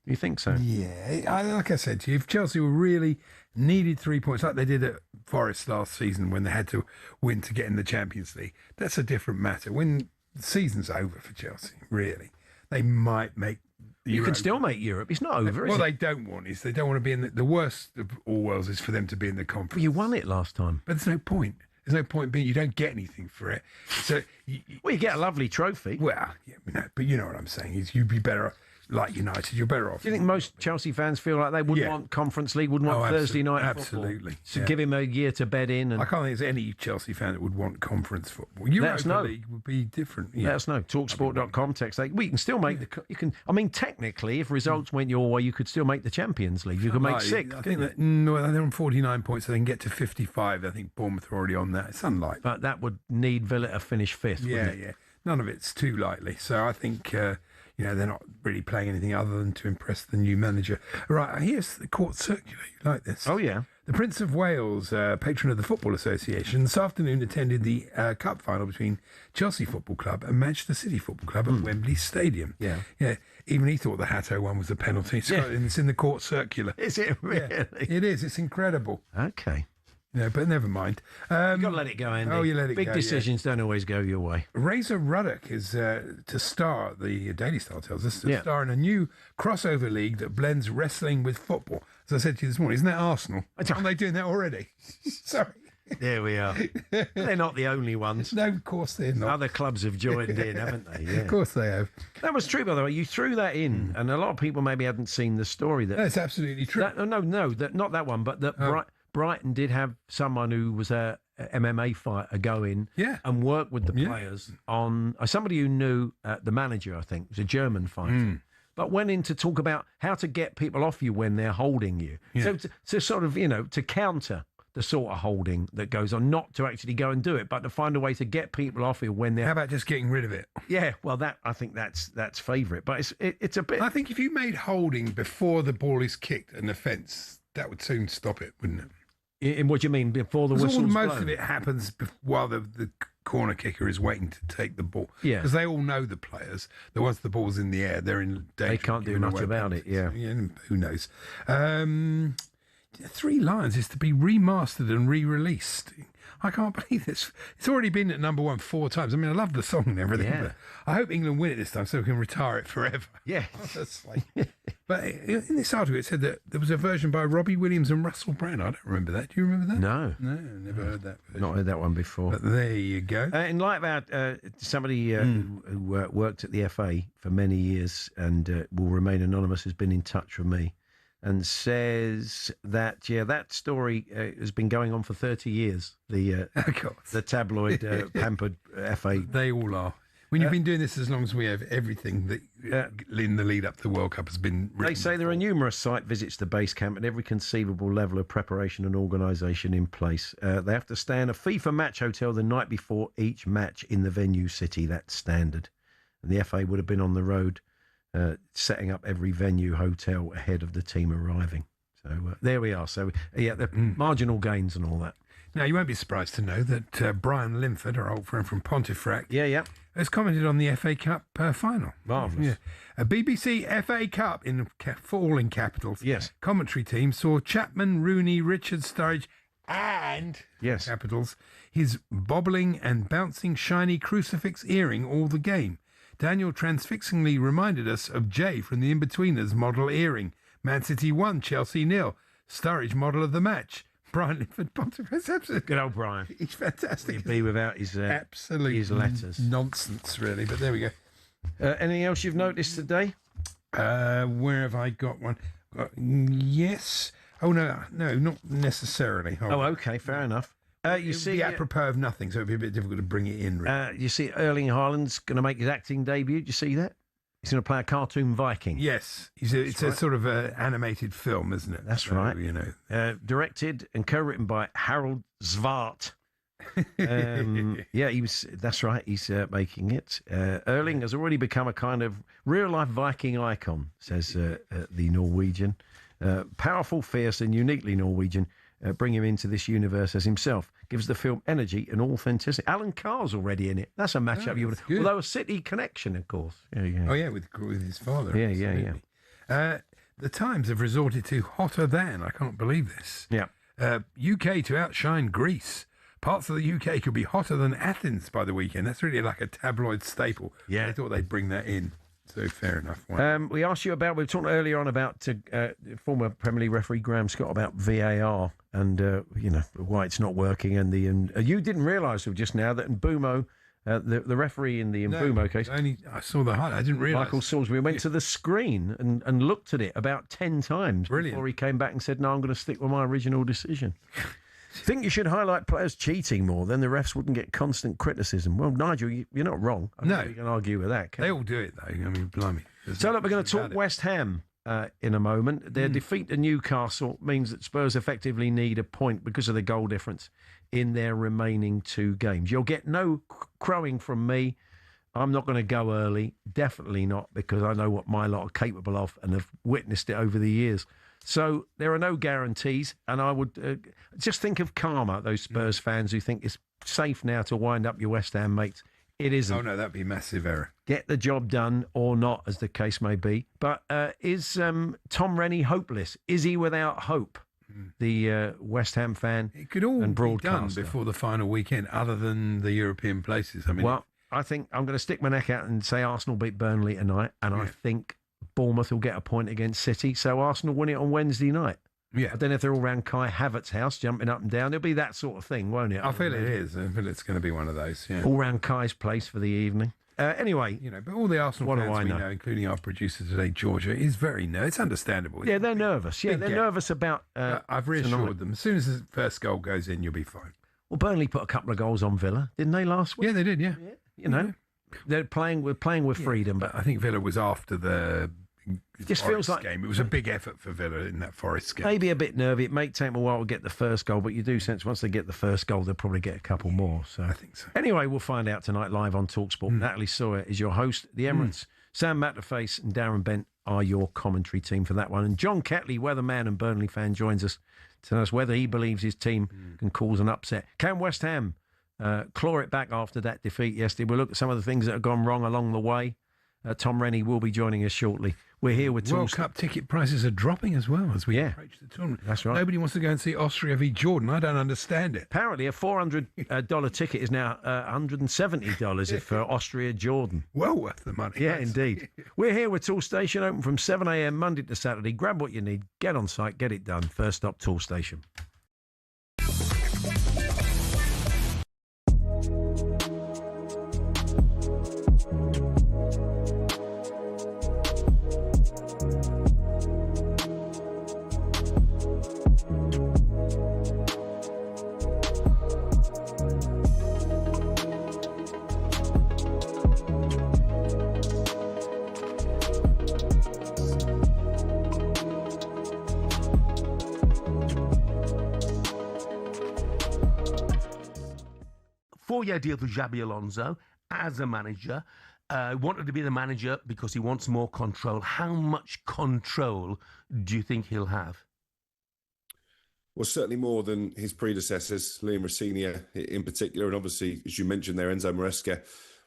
You think so? Yeah, like I said to you, if Chelsea were really needed 3 points, like they did at Forest last season when they had to win to get in the Champions League, that's a different matter. When the season's over for Chelsea, really, they might make the You Euro. can still make Europe. It's not over, What is it? they don't want is they don't want to be in the worst of all worlds is for them to be in the conference. You won it last time. But there's no point. There's no point being you don't get anything for it. So you get a lovely trophy. Well, yeah, but you know what I'm saying is you'd be better off. Like United, you're better off. Do you think most Chelsea fans feel like they wouldn't want Conference League, wouldn't want Thursday night absolutely. football? So give him a year to bed in. And I can't think there's any Chelsea fan that would want conference football. Let us Europa know. League would be different. Let us know. Talksport.com, text. We can still make you can. I mean, technically, if results went your way, you could still make the Champions League. You could make 6. I think that they're on 49 points, so they can get to 55. I think Bournemouth are already on that. It's unlikely. But that would need Villa to finish 5th. Yeah, wouldn't it? yeah. None of it's too likely. So I think. They're not really playing anything other than to impress the new manager. Right, here's the court circular. You like this? Oh, yeah. The Prince of Wales, patron of the Football Association, this afternoon attended the cup final between Chelsea Football Club and Manchester City Football Club at Wembley Stadium. Yeah. Even he thought the Hatto one was a penalty. It's in the court circular. Is it really? Yeah, it is. It's incredible. Okay. Yeah, but never mind. You've got to let it go, Andy. Oh, you let it Big go. decisions don't always go your way. Razor Ruddock is to star, the Daily Star tells us, to star in a new crossover league that blends wrestling with football. As I said to you this morning, isn't that Arsenal? Aren't they doing that already? Sorry. There we are. They're not the only ones. No, of course they're not. Other clubs have joined in, haven't they? Yeah. Of course they have. That was true, by the way. You threw that in, and a lot of people maybe hadn't seen the story. That's absolutely true. Not that one, but that Brighton did have someone who was a MMA fighter go in and work with the players on somebody who knew the manager, I think, was a German fighter. But went in to talk about how to get people off you when they're holding you. So to sort of, to counter the sort of holding that goes on, not to actually go and do it, but to find a way to get people off you when they're... How about just getting rid of it? Yeah, well, I think that's favourite. But it's a bit... I think if you made holding before the ball is kicked an offence, that would soon stop it, wouldn't it? In what do you mean, before the whistle's blown? Most of it happens while the corner kicker is waiting to take the ball. Yeah. Because they all know the players that once the ball's in the air, they're in danger. They can't do much about it, yeah. Who knows? Three Lions is to be remastered and re-released. I can't believe this. It's already been at number 1 4 times. I mean, I love the song and everything, but I hope England win it this time so we can retire it forever. Yeah. But in this article, it said that there was a version by Robbie Williams and Russell Brand. I don't remember that. Do you remember that? No. No, never heard that version. Not heard that one before. But there you go. In light of somebody who worked at the FA for many years and will remain anonymous has been in touch with me and says that, that story has been going on for 30 years, the tabloid pampered FA. They all are. When you've been doing this as long as we have, everything that in the lead up to the World Cup has been written. They say there are numerous site visits to base camp and every conceivable level of preparation and organisation in place. They have to stay in a FIFA match hotel the night before each match in the venue city. That's standard. And the FA would have been on the road setting up every venue hotel ahead of the team arriving. So there we are. So, the marginal gains and all that. Now, you won't be surprised to know that Brian Linford, our old friend from Pontefract, has commented on the FA Cup final. Marvellous. Yeah. A BBC FA Cup in falling capitals. Yes. Commentary team saw Chapman, Rooney, Richard, Sturridge and capitals his bobbling and bouncing shiny crucifix earring all the game. Daniel transfixingly reminded us of Jay from the In-Betweeners model earring. Man City 1, Chelsea 0. Sturridge model of the match. Brian Linford Pontefract. Good old Brian. He's fantastic. He'd be without his his letters. Nonsense, really. But there we go. Anything else you've noticed today? Where have I got one? Yes. Oh no, not necessarily. Okay, fair enough. You see, apropos of nothing, so it'd be a bit difficult to bring it in. Really. You see, Erling Haaland's going to make his acting debut. Did you see that? He's going to play a cartoon Viking. Yes, it's a sort of animated film, isn't it? That's right. Directed and co-written by Harold Zwart. That's right. He's making it. Erling has already become a kind of real-life Viking icon, says the Norwegian. Powerful, fierce, and uniquely Norwegian. Bring him into this universe as himself. Gives the film energy and authenticity. Alan Carr's already in it. That's a matchup you would. Although a City connection, of course. Yeah. Oh yeah, with his father. Yeah. The Times have resorted to hotter than. I can't believe this. Yeah. UK to outshine Greece. Parts of the UK could be hotter than Athens by the weekend. That's really like a tabloid staple. Yeah. I thought they'd bring that in. So fair enough. We asked you about, we were talking earlier on about former Premier League referee Graham Scott about VAR and, why it's not working. And you didn't realise just now that Mbumo, the referee in the Mbumo case. I saw the highlight. I didn't realise. Michael Salisbury went to the screen and looked at it about 10 times before he came back and said, no, I'm going to stick with my original decision. Think you should highlight players cheating more, then the refs wouldn't get constant criticism. Well, Nigel, you're not wrong. I don't think you can argue with that. They all do it, though. I mean, blimey. So, look, we're going to talk West Ham in a moment. Their defeat to Newcastle means that Spurs effectively need a point because of the goal difference in their remaining 2 games. You'll get no crowing from me. I'm not going to go early. Definitely not, because I know what my lot are capable of and have witnessed it over the years. So there are no guarantees, and I would just think of karma, those Spurs fans who think it's safe now to wind up your West Ham mates. It isn't. Oh, no, that'd be a massive error. Get the job done or not, as the case may be. But is Tom Rennie hopeless? Is he without hope? The West Ham fan It could all and be done broadcaster. before the final weekend, other than the European places. I mean, Well, I think I'm going to stick my neck out and say Arsenal beat Burnley tonight, and I think Bournemouth will get a point against City. So Arsenal win it on Wednesday night. Yeah. I don't know if they're all round Kai Havertz's house, jumping up and down. It'll be that sort of thing, won't it? I feel it is. I feel it's going to be one of those. Yeah. All round Kai's place for the evening. Anyway, but all the Arsenal what do fans I we know? know, including our producer today, Georgia, is very nervous. It's understandable. Yeah, they're nervous. Yeah, Big they're game. nervous about. I've reassured tonight. them. As soon as the first goal goes in, you'll be fine. Well, Burnley put a couple of goals on Villa, didn't they, last week? Yeah, they did. Yeah. You know, they're playing with freedom, but I think Villa was after the just Forest feels like game. It was a big effort for Villa in that Forest game. maybe a bit nervy. It may take them a while to get the first goal, but you do sense once they get the first goal, they'll probably get a couple more. So I think so. Anyway, we'll find out tonight live on talkSPORT. Natalie Sawyer is your host. The Emirates, Sam Matterface and Darren Bent are your commentary team for that one. And John Catley, weatherman and Burnley fan, joins us to tell us whether he believes his team can cause an upset. Can West Ham claw it back after that defeat yesterday? We'll look at some of the things that have gone wrong along the way. Tom Rennie will be joining us shortly. We're here with World Cup ticket prices are dropping as well as we approach the tournament. That's right. Nobody wants to go and see Austria v Jordan. I don't understand it. Apparently, a $400 ticket is now $170 if Austria Jordan. Well worth the money. Yeah, indeed. We're here with Tool Station, open from 7 a.m. Monday to Saturday. Grab what you need, get on site, get it done. First stop, Tool Station. Four-year deal for Xabi Alonso as a manager. Wanted to be the manager because he wants more control. How much control do you think he'll have? Well, certainly more than his predecessors, Liam Rosenior in particular. And obviously, as you mentioned there, Enzo Maresca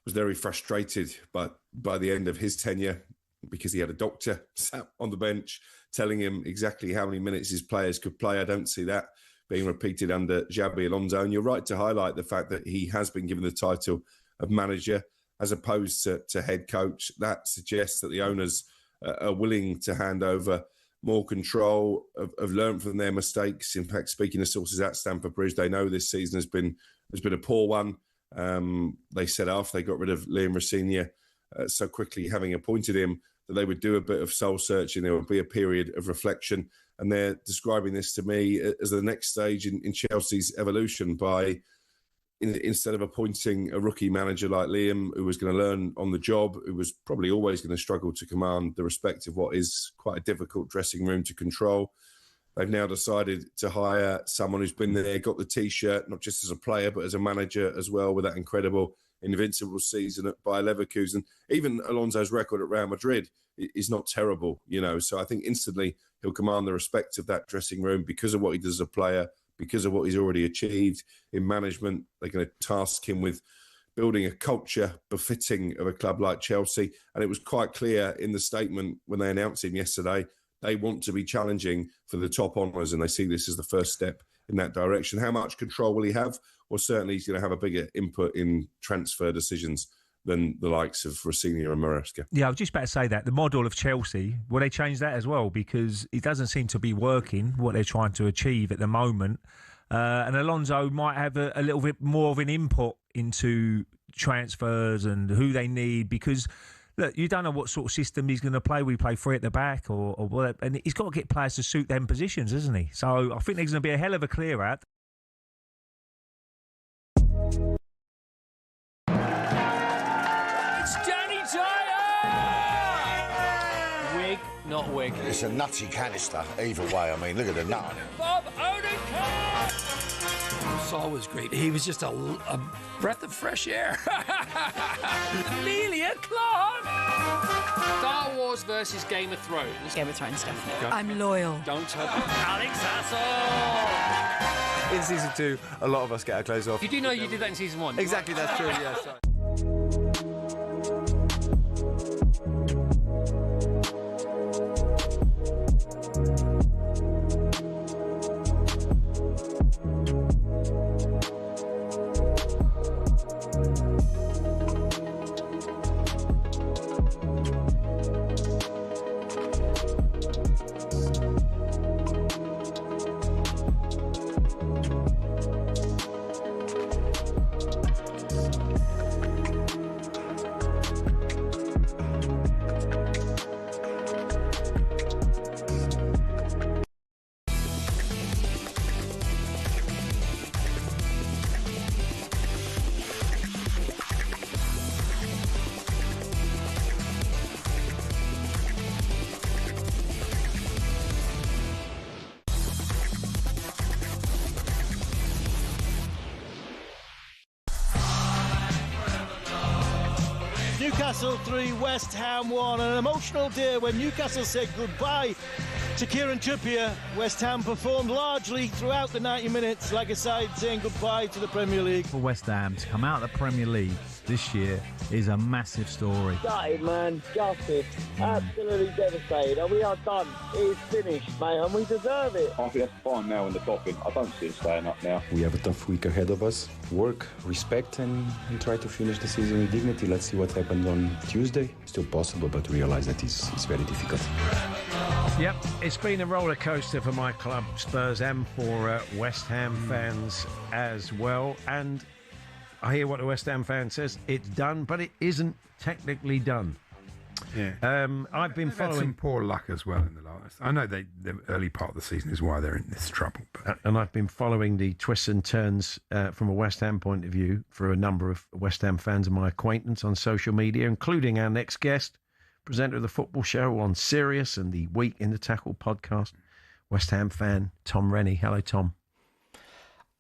was very frustrated by the end of his tenure because he had a doctor sat on the bench telling him exactly how many minutes his players could play. I don't see that being repeated under Xabi Alonso. And you're right to highlight the fact that he has been given the title of manager as opposed to head coach. That suggests that the owners are willing to hand over more control, have learned from their mistakes. In fact, speaking of sources at Stamford Bridge, they know this season has been a poor one. They said after they got rid of Liam Rosenior so quickly, having appointed him, that they would do a bit of soul searching. There would be a period of reflection. And they're describing this to me as the next stage in Chelsea's evolution by, instead of appointing a rookie manager like Liam, who was going to learn on the job, who was probably always going to struggle to command the respect of what is quite a difficult dressing room to control, they've now decided to hire someone who's been there, got the T-shirt, not just as a player, but as a manager as well, with that incredible invincible season at Bayer Leverkusen. Even Alonso's record at Real Madrid is not terrible, So I think instantly he'll command the respect of that dressing room because of what he does as a player, because of what he's already achieved in management. They're going to task him with building a culture befitting of a club like Chelsea. And it was quite clear in the statement when they announced him yesterday, they want to be challenging for the top honours, and they see this as the first step in that direction. How much control will he have? Well, certainly he's going to have a bigger input in transfer decisions than the likes of Rosenior and Maresca. Yeah, I was just about to say that. The model of Chelsea, will they change that as well? Because it doesn't seem to be working, what they're trying to achieve at the moment. And Alonso might have a little bit more of an input into transfers and who they need, because, look, you don't know what sort of system he's going to play. We play three at the back or what, and he's got to get players to suit them positions, isn't he? So I think there's going to be a hell of a clear-out. Not wig. It's a nutty canister, either way. I mean, look at the nut on it. Bob Odenkirk! always great. He was just a breath of fresh air. Amelia Clark! Star Wars versus Game of Thrones. Game of Thrones, definitely. I'm loyal. Don't tell me. Alex Hassel! In season 2, a lot of us get our clothes off. You do know you did that in season 1. Exactly, that's true, yeah. Sorry. Newcastle 3, West Ham 1. An emotional day when Newcastle said goodbye to Kieran Trippier. West Ham performed largely throughout the 90 minutes like a side saying goodbye to the Premier League. For West Ham to come out of the Premier League this year is a massive story. Gutted, man. Gutted. Absolutely devastated. And we are done. It's finished, mate, and we deserve it. I think that's fine now in the coffin. I don't see it staying up now. We have a tough week ahead of us. Work, respect, and try to finish the season with dignity. Let's see what happens on Tuesday. Still possible, but realize that it's very difficult. Yep, it's been a roller coaster for my club, Spurs, and for West Ham fans as well. And I hear what the West Ham fan says. It's done, but it isn't technically done. Yeah. I've been They've had following some poor luck as well in the last. I know the early part of the season is why they're in this trouble. But and I've been following the twists and turns from a West Ham point of view for a number of West Ham fans of my acquaintance on social media, including our next guest, presenter of the football show on Sirius and the Week in the Tackle podcast, West Ham fan Tom Rennie. Hello, Tom.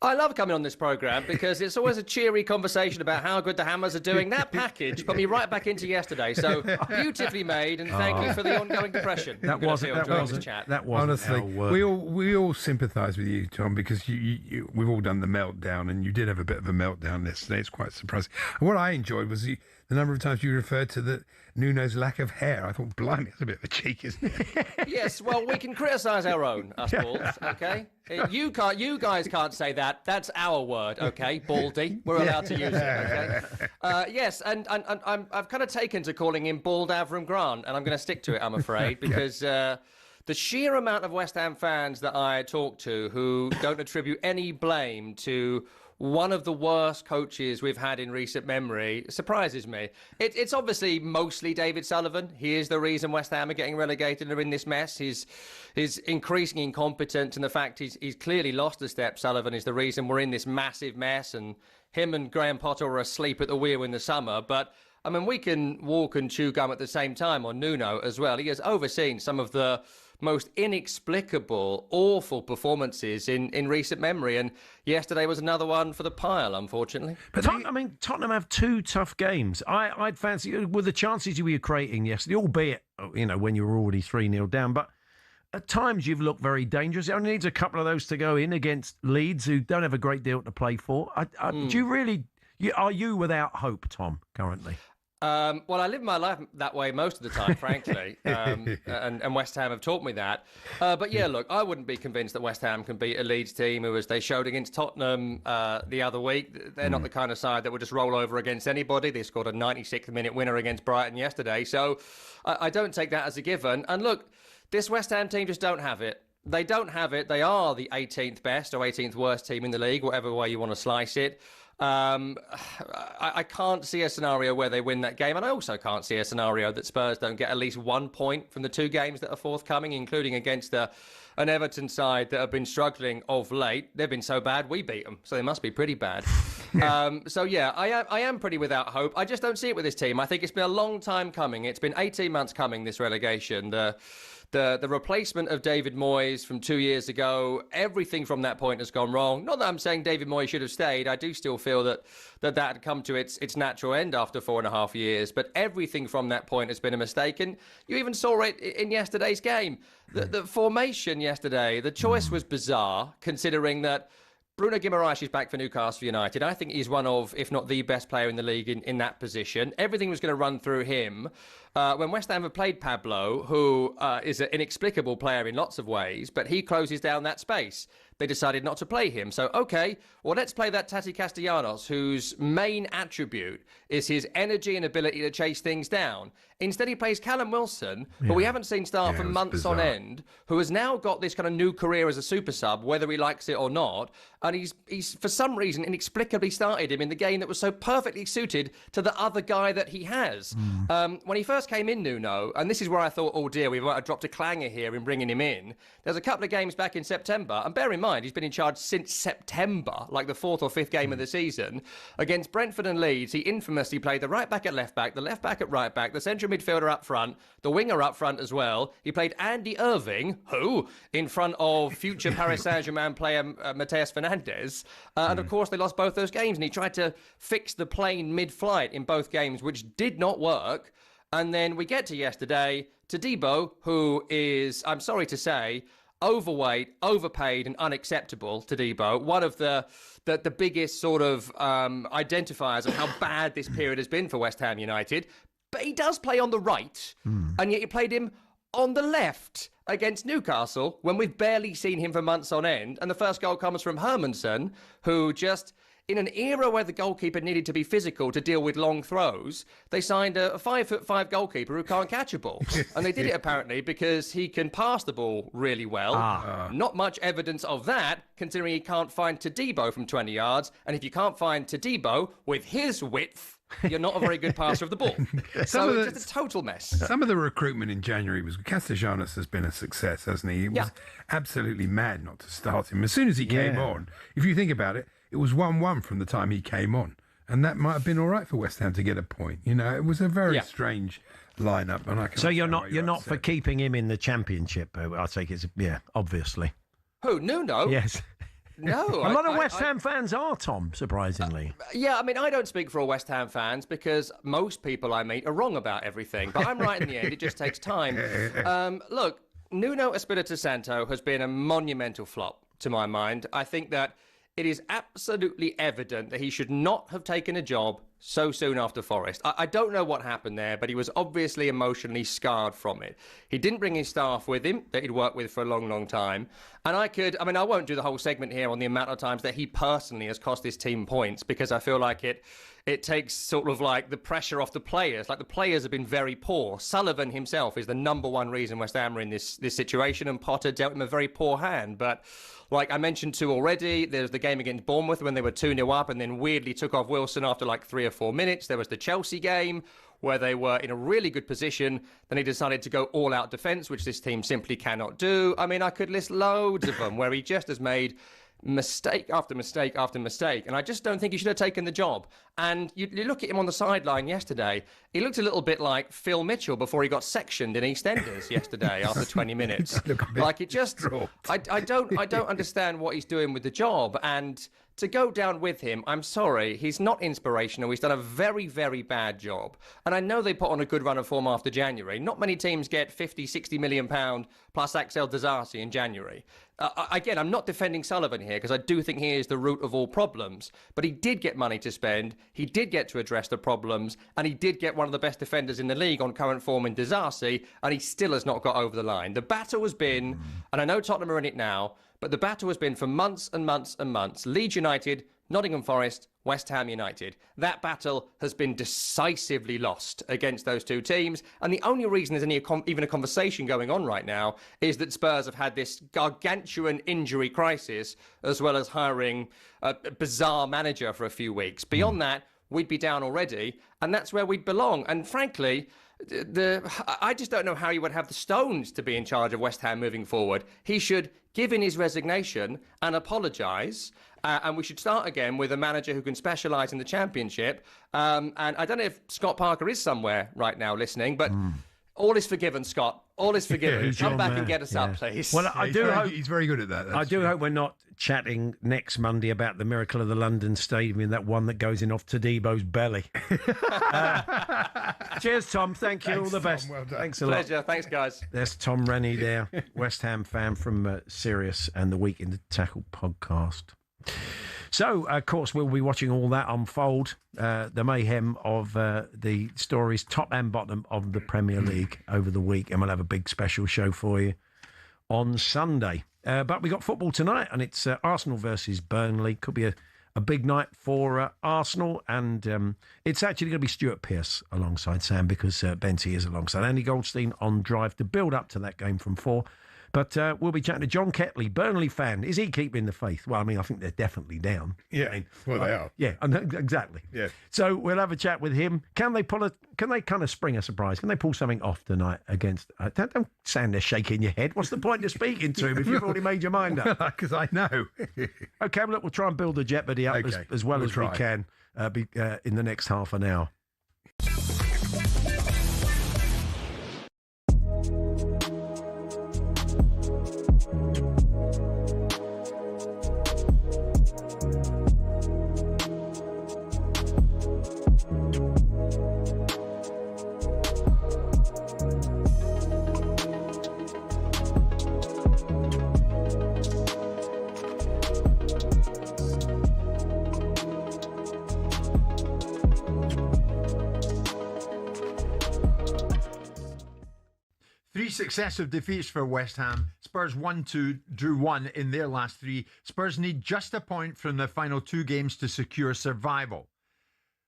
I love coming on this programme because it's always a cheery conversation about how good the Hammers are doing. That package put me right back into yesterday. So beautifully made, and thank you for the ongoing depression. That wasn't honestly, our word. we all sympathise with you, Tom, because we've all done the meltdown, and you did have a bit of a meltdown yesterday. It's quite surprising. And what I enjoyed was the number of times you referred to Nuno's lack of hair. I thought, blimey, that's a bit of a cheek, isn't it? Yes, well, we can criticise our own, us balls, okay? You guys can't say that. That's our word, okay? Baldy. We're allowed to use it, okay? Yes, and I've kind of taken to calling him Bald Avram Grant, and I'm going to stick to it, I'm afraid, because the sheer amount of West Ham fans that I talk to who don't attribute any blame to one of the worst coaches we've had in recent memory surprises me. It's obviously mostly David Sullivan. He is the reason West Ham are getting relegated and are in this mess. His increasing incompetence and the fact he's clearly lost a step, Sullivan, is the reason we're in this massive mess, and him and Graham Potter are asleep at the wheel in the summer. But, I mean, we can walk and chew gum at the same time on Nuno as well. He has overseen some of the most inexplicable, awful performances in recent memory, and yesterday was another one for the pile, unfortunately. But Tottenham have two tough games. I'd fancy, with the chances you were creating yesterday, albeit when you were already 3-0 down, but at times you've looked very dangerous. It only needs a couple of those to go in against Leeds, who don't have a great deal to play for. Do you really? Are you without hope, Tom, currently? Well, I live my life that way most of the time, frankly, and West Ham have taught me that. But yeah, look, I wouldn't be convinced that West Ham can beat a Leeds team who, as they showed against Tottenham the other week, they're not the kind of side that would just roll over against anybody. They scored a 96th-minute winner against Brighton yesterday, so I don't take that as a given. And look, this West Ham team just don't have it. They don't have it. They are the 18th best or 18th worst team in the league, whatever way you want to slice it. I can't see a scenario where they win that game, and I also can't see a scenario that Spurs don't get at least 1 point from the two games that are forthcoming, including against an Everton side that have been struggling of late. They've been so bad, we beat them, so they must be pretty bad. So yeah, I am pretty without hope. I just don't see it with this team. I think it's been a long time coming. It's been 18 months coming, this relegation. The The replacement of David Moyes from 2 years ago, everything from that point has gone wrong. Not that I'm saying David Moyes should have stayed. I do still feel that had come to its natural end after 4.5 years. But everything from that point has been a mistake. And you even saw it in yesterday's game. The formation yesterday, the choice was bizarre, considering that Bruno Guimaraes is back for Newcastle United. I think he's one of, if not the best player in the league in that position. Everything was going to run through him. When West Ham have played Pablo, who is an inexplicable player in lots of ways, but he closes down that space. They decided not to play him. So, okay, well, let's play that Tati Castellanos, whose main attribute is his energy and ability to chase things down. Instead, he plays Callum Wilson, who we haven't seen start for months on end, who has now got this kind of new career as a super sub, whether he likes it or not. And he's for some reason, inexplicably started him in the game that was so perfectly suited to the other guy that he has. When he first came in, Nuno, and this is where I thought, oh dear, we might have dropped a clanger here in bringing him in. There's a couple of games back in September, and bear in mind, he's been in charge since September, like the 4th or 5th game of the season. Against Brentford and Leeds, he infamously played the right back at left back, the left back at right back, the central midfielder up front, the winger up front as well. He played Andy Irving, who, in front of future Paris Saint-Germain player Mateus Fernandes. And of course, they lost both those games, and he tried to fix the plane mid-flight in both games, which did not work. And then we get to yesterday, to Debo, who is, I'm sorry to say, overweight, overpaid, and unacceptable. To Debo, one of the biggest sort of identifiers of how bad this period has been for West Ham United. But he does play on the right, and yet you played him on the left against Newcastle when we've barely seen him for months on end. And the first goal comes from Hermansen, who just, in an era where the goalkeeper needed to be physical to deal with long throws, they signed a 5'5" goalkeeper who can't catch a ball. And they did it apparently because he can pass the ball really well. Not much evidence of that, considering he can't find Todibo from 20 yards. And if you can't find Todibo with his width, you're not a very good passer of the ball. So it's just a total mess. Some of the recruitment in January was Castellanos has been a success, hasn't he? It was absolutely mad not to start him. As soon as he came on, if you think about it, it was 1-1 from the time he came on. And that might have been all right for West Ham to get a point. You know, it was a very strange lineup. And I you're not for keeping him in the Championship, I think it's, obviously. Who, Nuno? Yes. No. A lot of West Ham fans are, Tom, surprisingly. I mean, I don't speak for all West Ham fans because most people I meet are wrong about everything. But I'm right in the end. It just takes time. Look, Nuno Espirito Santo has been a monumental flop, to my mind. I think that it is absolutely evident that he should not have taken a job so soon after Forest. I don't know what happened there, but he was obviously emotionally scarred from it. He didn't bring his staff with him that he'd worked with for a long, long time. And I won't do the whole segment here on the amount of times that he personally has cost his team points, because I feel like it takes sort of like the pressure off the players. Like, the players have been very poor. Sullivan himself is the number one reason West Ham are in this situation, and Potter dealt him a very poor hand. But like I mentioned too already, there's the game against Bournemouth when they were 2-0 up and then weirdly took off Wilson after like 3 or 4 minutes. There was the Chelsea game where they were in a really good position. Then he decided to go all-out defence, which this team simply cannot do. I mean, I could list loads of them where he just has made mistake after mistake after mistake, and I just don't think he should have taken the job. And you look at him on the sideline yesterday, he looked a little bit like Phil Mitchell before he got sectioned in EastEnders yesterday after 20 minutes. Like, it just, I don't understand what he's doing with the job. And to go down with him, I'm sorry, he's not inspirational. He's done a very, very bad job. And I know they put on a good run of form after January. Not many teams get 50, 60 million pound plus Axel Disasi in January. Again, I'm not defending Sullivan here because I do think he is the root of all problems. But he did get money to spend. He did get to address the problems. And he did get one of the best defenders in the league on current form in Disasi. And he still has not got over the line. The battle has been, and I know Tottenham are in it now, but the battle has been for months and months and months. Leeds United, Nottingham Forest, West Ham United. That battle has been decisively lost against those two teams. And the only reason there's even a conversation going on right now is that Spurs have had this gargantuan injury crisis, as well as hiring a bizarre manager for a few weeks. Beyond that, we'd be down already, and that's where we'd belong. And frankly, I just don't know how you would have the stones to be in charge of West Ham moving forward. He should give in his resignation and apologise, and we should start again with a manager who can specialise in the Championship. And I don't know if Scott Parker is somewhere right now listening, but All is forgiven, Scott. All is forgiven. Yeah, Come back John, and get us yeah. out, please. Well, I do hope he's very good at that. I do hope we're not chatting next Monday about the miracle of the London Stadium, that one that goes in off Tadebo's belly. Cheers, Tom. Thank you. Thanks, all the best. Tom. Well done. Thanks a lot. Pleasure. Thanks, guys. There's Tom Rennie there, West Ham fan from Sirius and the Week in the Tackle podcast. So, of course, we'll be watching all that unfold, the mayhem of the stories, top and bottom of the Premier League over the week, and we'll have a big special show for you on Sunday. But we got football tonight, and it's Arsenal versus Burnley. Could be a big night for Arsenal, and it's actually going to be Stuart Pearce alongside Sam, because Benty is alongside Andy Goldstein on Drive to build up to that game from 4. But we'll be chatting to John Ketley, Burnley fan. Is he keeping the faith? Well, I mean, I think they're definitely down. Yeah, I mean, well, they are. Yeah, exactly. Yeah. So we'll have a chat with him. Can they kind of spring a surprise? Can they pull something off tonight against? Don't stand there shaking your head. What's the point of speaking to him if you've already made your mind up? Because I know. Okay, well, look, we'll try and build the jeopardy up as well as we can in the next half an hour. Successive defeats for West Ham. Spurs 1-2, drew 1 in their last 3. Spurs need just a point from the final 2 games to secure survival.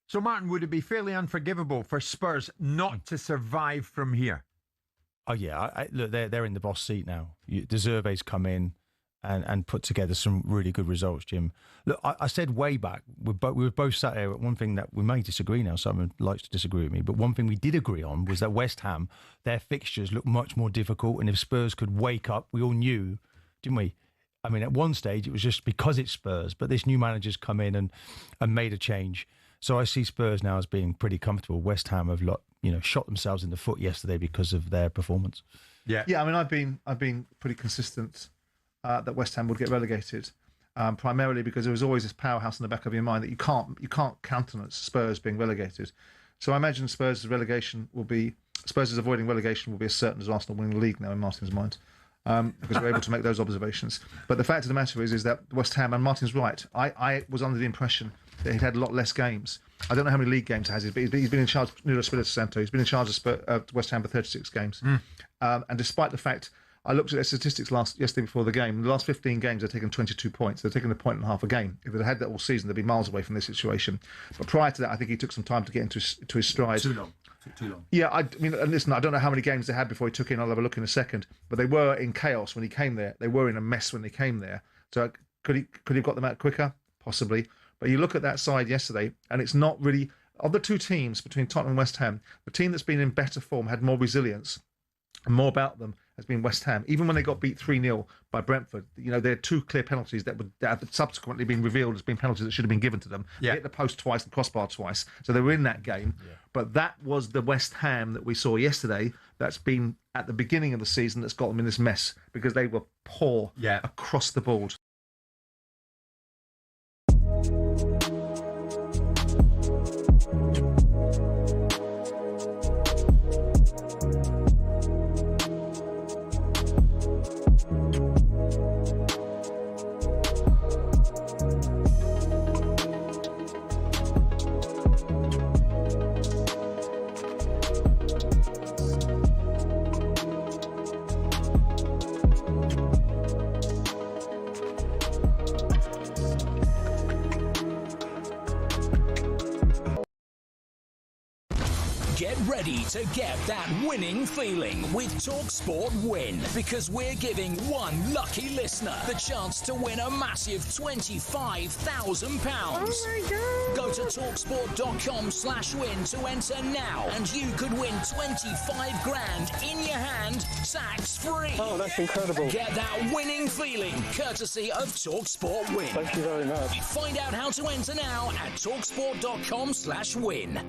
So, Martin, would it be fairly unforgivable for Spurs not to survive from here? Oh, yeah. Look, they're in the boss seat now. Deserve's come in and put together some really good results, Jim. Look, I said way back, we were both sat here, one thing that we may disagree now, someone likes to disagree with me, but one thing we did agree on was that West Ham, their fixtures looked much more difficult, and if Spurs could wake up, we all knew, didn't we? I mean, at one stage, it was just because it's Spurs, but this new manager's come in and made a change. So I see Spurs now as being pretty comfortable. West Ham have shot themselves in the foot yesterday because of their performance. Yeah. I mean, I've been pretty consistent that West Ham would get relegated, primarily because there was always this powerhouse in the back of your mind that you can't countenance Spurs being relegated. So I imagine Spurs' avoiding relegation will be as certain as Arsenal winning the league now in Martin's mind, because we're able to make those observations. But the fact of the matter is that West Ham, and Martin's right, I was under the impression that he'd had a lot less games. I don't know how many league games he has, but he's been in charge of Nuno Espirito Santo. He's been in charge of West Ham for 36 games. And despite the fact, I looked at their statistics yesterday before the game. In the last 15 games, they've taken 22 points. They're taking a point and a half a game. If they'd had that all season, they'd be miles away from this situation. But prior to that, I think he took some time to get into his stride. Too long. Yeah, I mean, and listen, I don't know how many games they had before he took in. I'll have a look in a second. But they were in chaos when he came there. They were in a mess when they came there. So could he have got them out quicker? Possibly. But you look at that side yesterday, and it's not really... Of the two teams between Tottenham and West Ham, the team that's been in better form, had more resilience and more about them, has been West Ham. Even when they got beat 3-0 by Brentford, there are 2 clear penalties that have subsequently been revealed as being penalties that should have been given to them. They hit the post twice and crossbar twice. So they were in that game. Yeah. But that was the West Ham that we saw yesterday that's been at the beginning of the season that's got them in this mess, because they were poor across the board. Get ready to get that winning feeling with talkSPORT Win, because we're giving one lucky listener the chance to win a massive £25,000. Oh my God. Go to talksport.com/win to enter now, and you could win 25 grand in your hand, tax free. Oh, that's incredible. Get that winning feeling courtesy of talkSPORT Win. Thank you very much. Find out how to enter now at talksport.com/win.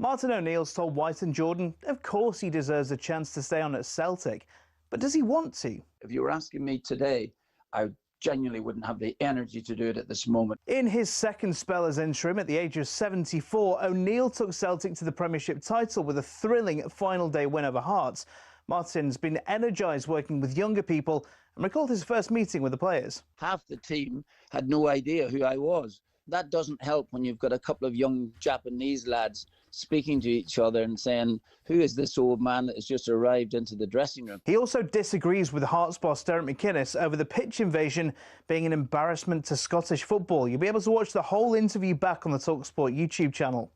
Martin O'Neill's told White and Jordan, of course he deserves a chance to stay on at Celtic, but does he want to? If you were asking me today, I genuinely wouldn't have the energy to do it at this moment. In his second spell as interim at the age of 74, O'Neill took Celtic to the Premiership title with a thrilling final day win over Hearts. Martin's been energised working with younger people and recalled his first meeting with the players. Half the team had no idea who I was. That doesn't help when you've got a couple of young Japanese lads speaking to each other and saying, who is this old man that has just arrived into the dressing room? He also disagrees with Hearts boss Derek McInnes over the pitch invasion being an embarrassment to Scottish football. You'll be able to watch the whole interview back on the talkSPORT YouTube channel.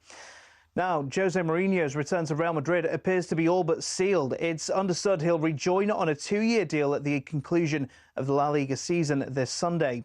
Now, Jose Mourinho's return to Real Madrid appears to be all but sealed. It's understood he'll rejoin on a 2-year deal at the conclusion of the La Liga season this Sunday.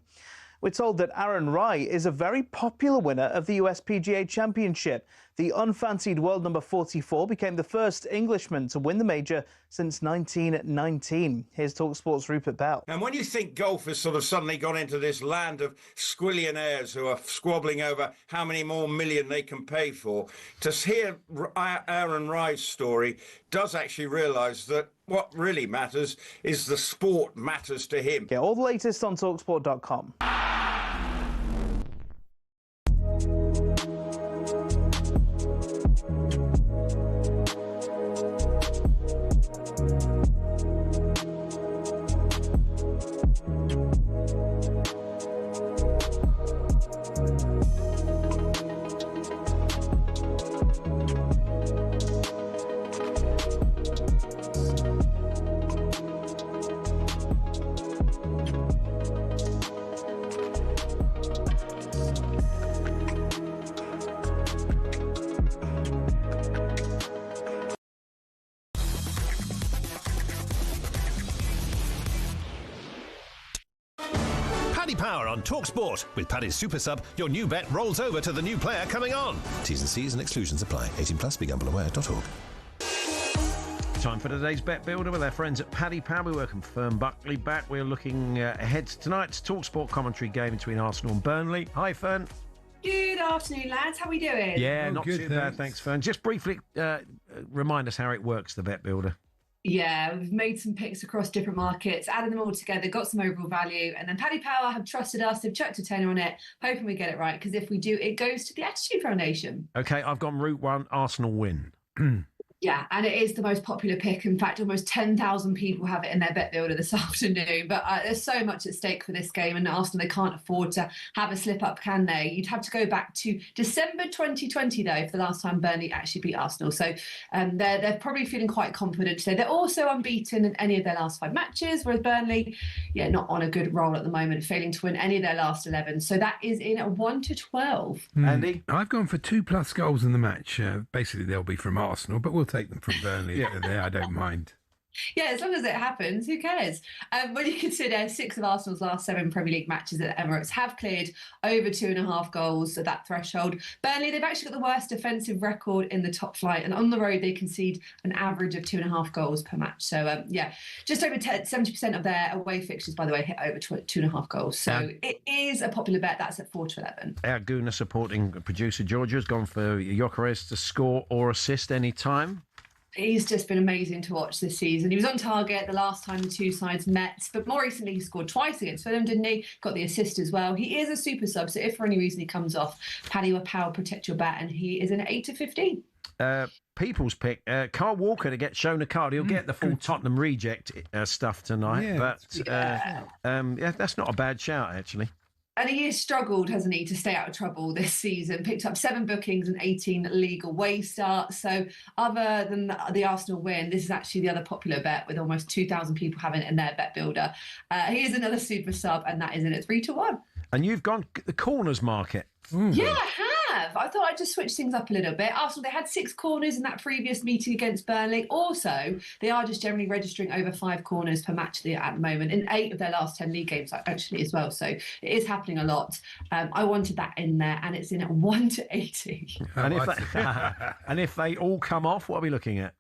We're told that Aaron Rai is a very popular winner of the US PGA Championship. The unfancied world number 44 became the first Englishman to win the major since 1919. Here's talkSPORT's Rupert Bell. And when you think golf has sort of suddenly gone into this land of squillionaires who are squabbling over how many more million they can pay for, to hear Aaron Rai's story does actually realise that what really matters is the sport matters to him. Get all the latest on talksport.com. Power on talkSPORT. With Paddy's Super Sub, your new bet rolls over to the new player coming on. T's and C's and exclusions apply. 18 plus, begambleaware.org. Time for today's Bet Builder with our friends at Paddy Power. We welcome Fern Buckley back. We're looking ahead to tonight's talkSPORT commentary game between Arsenal and Burnley. Hi, Fern. Good afternoon, lads. How are we doing? Yeah, not too bad, thanks, Fern. Just briefly remind us how it works, the Bet Builder. Yeah, we've made some picks across different markets, added them all together, got some overall value, and then Paddy Power have trusted us. They've chucked a tenner on it, hoping we get it right, because if we do, it goes to the Attitude Foundation. Okay, I've gone route one, Arsenal win. Yeah, and it is the most popular pick. In fact, almost 10,000 people have it in their Bet Builder this afternoon. But there's so much at stake for this game, and Arsenal, they can't afford to have a slip-up, can they? You'd have to go back to December 2020, though, for the last time Burnley actually beat Arsenal. So they're probably feeling quite confident today. They're also unbeaten in any of their last 5 matches, whereas Burnley, not on a good roll at the moment, failing to win any of their last 11. So that is in at 1-12. Andy? I've gone for 2+ goals in the match. Basically, they'll be from Arsenal, but we'll take them from Burnley. I don't mind. Yeah, as long as it happens, who cares? When you consider 6 of Arsenal's last 7 Premier League matches at Emirates have cleared over 2.5 goals at that threshold. Burnley, they've actually got the worst defensive record in the top flight, and on the road they concede an average of 2.5 goals per match. So just over 70% of their away fixtures, by the way, hit over 2.5 goals. So it is a popular bet. That's at 4-11. Our Guna supporting producer Georgia has gone for Gyökeres to score or assist any time. He's just been amazing to watch this season. He was on target the last time the two sides met, but more recently he scored twice against Fulham, didn't he? Got the assist as well. He is a super sub, so if for any reason he comes off, Paddy Power protect your bet, and he is an 8-15. People's pick, Carl Walker to get shown a card. He'll get the full Tottenham reject stuff tonight, that's not a bad shout, actually. And he has struggled, hasn't he, to stay out of trouble this season. Picked up 7 bookings and 18 league away starts. So other than the Arsenal win, this is actually the other popular bet with almost 2,000 people having it in their Bet Builder. He is another super sub, and that is in at 3-1. And you've gone the corners market. Yeah, I have. I thought I'd just switch things up a little bit. Arsenal, they had 6 corners in that previous meeting against Burnley. Also, they are just generally registering over 5 corners per match at the moment in 8 of their last 10 league games, actually, as well. So it is happening a lot. I wanted that in there, and it's in at 1-80. And if they all come off, what are we looking at?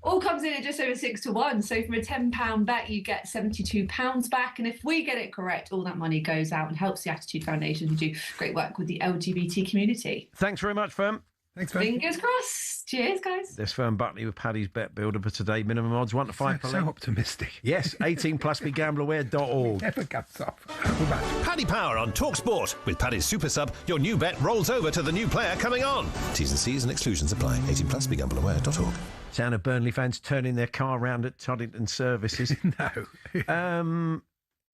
All comes in at just over 6-1. So from a £10 bet, you get £72 back. And if we get it correct, all that money goes out and helps the Attitude Foundation, who do great work with the LGBT community. Thanks very much, Fern. Thanks, Fingers crossed. Cheers, guys. There's Fern Buckley with Paddy's Bet Builder for today. Minimum odds 1 to 5 per So leg. optimistic. Yes, 18 plus begambleaware.org. Never cuts off. Paddy Power on talkSPORT. With Paddy's Super Sub, your new bet rolls over to the new player coming on. T's and C's and exclusions apply. 18 plus begambleaware.org. Sound of Burnley fans turning their car around at Toddington services. No.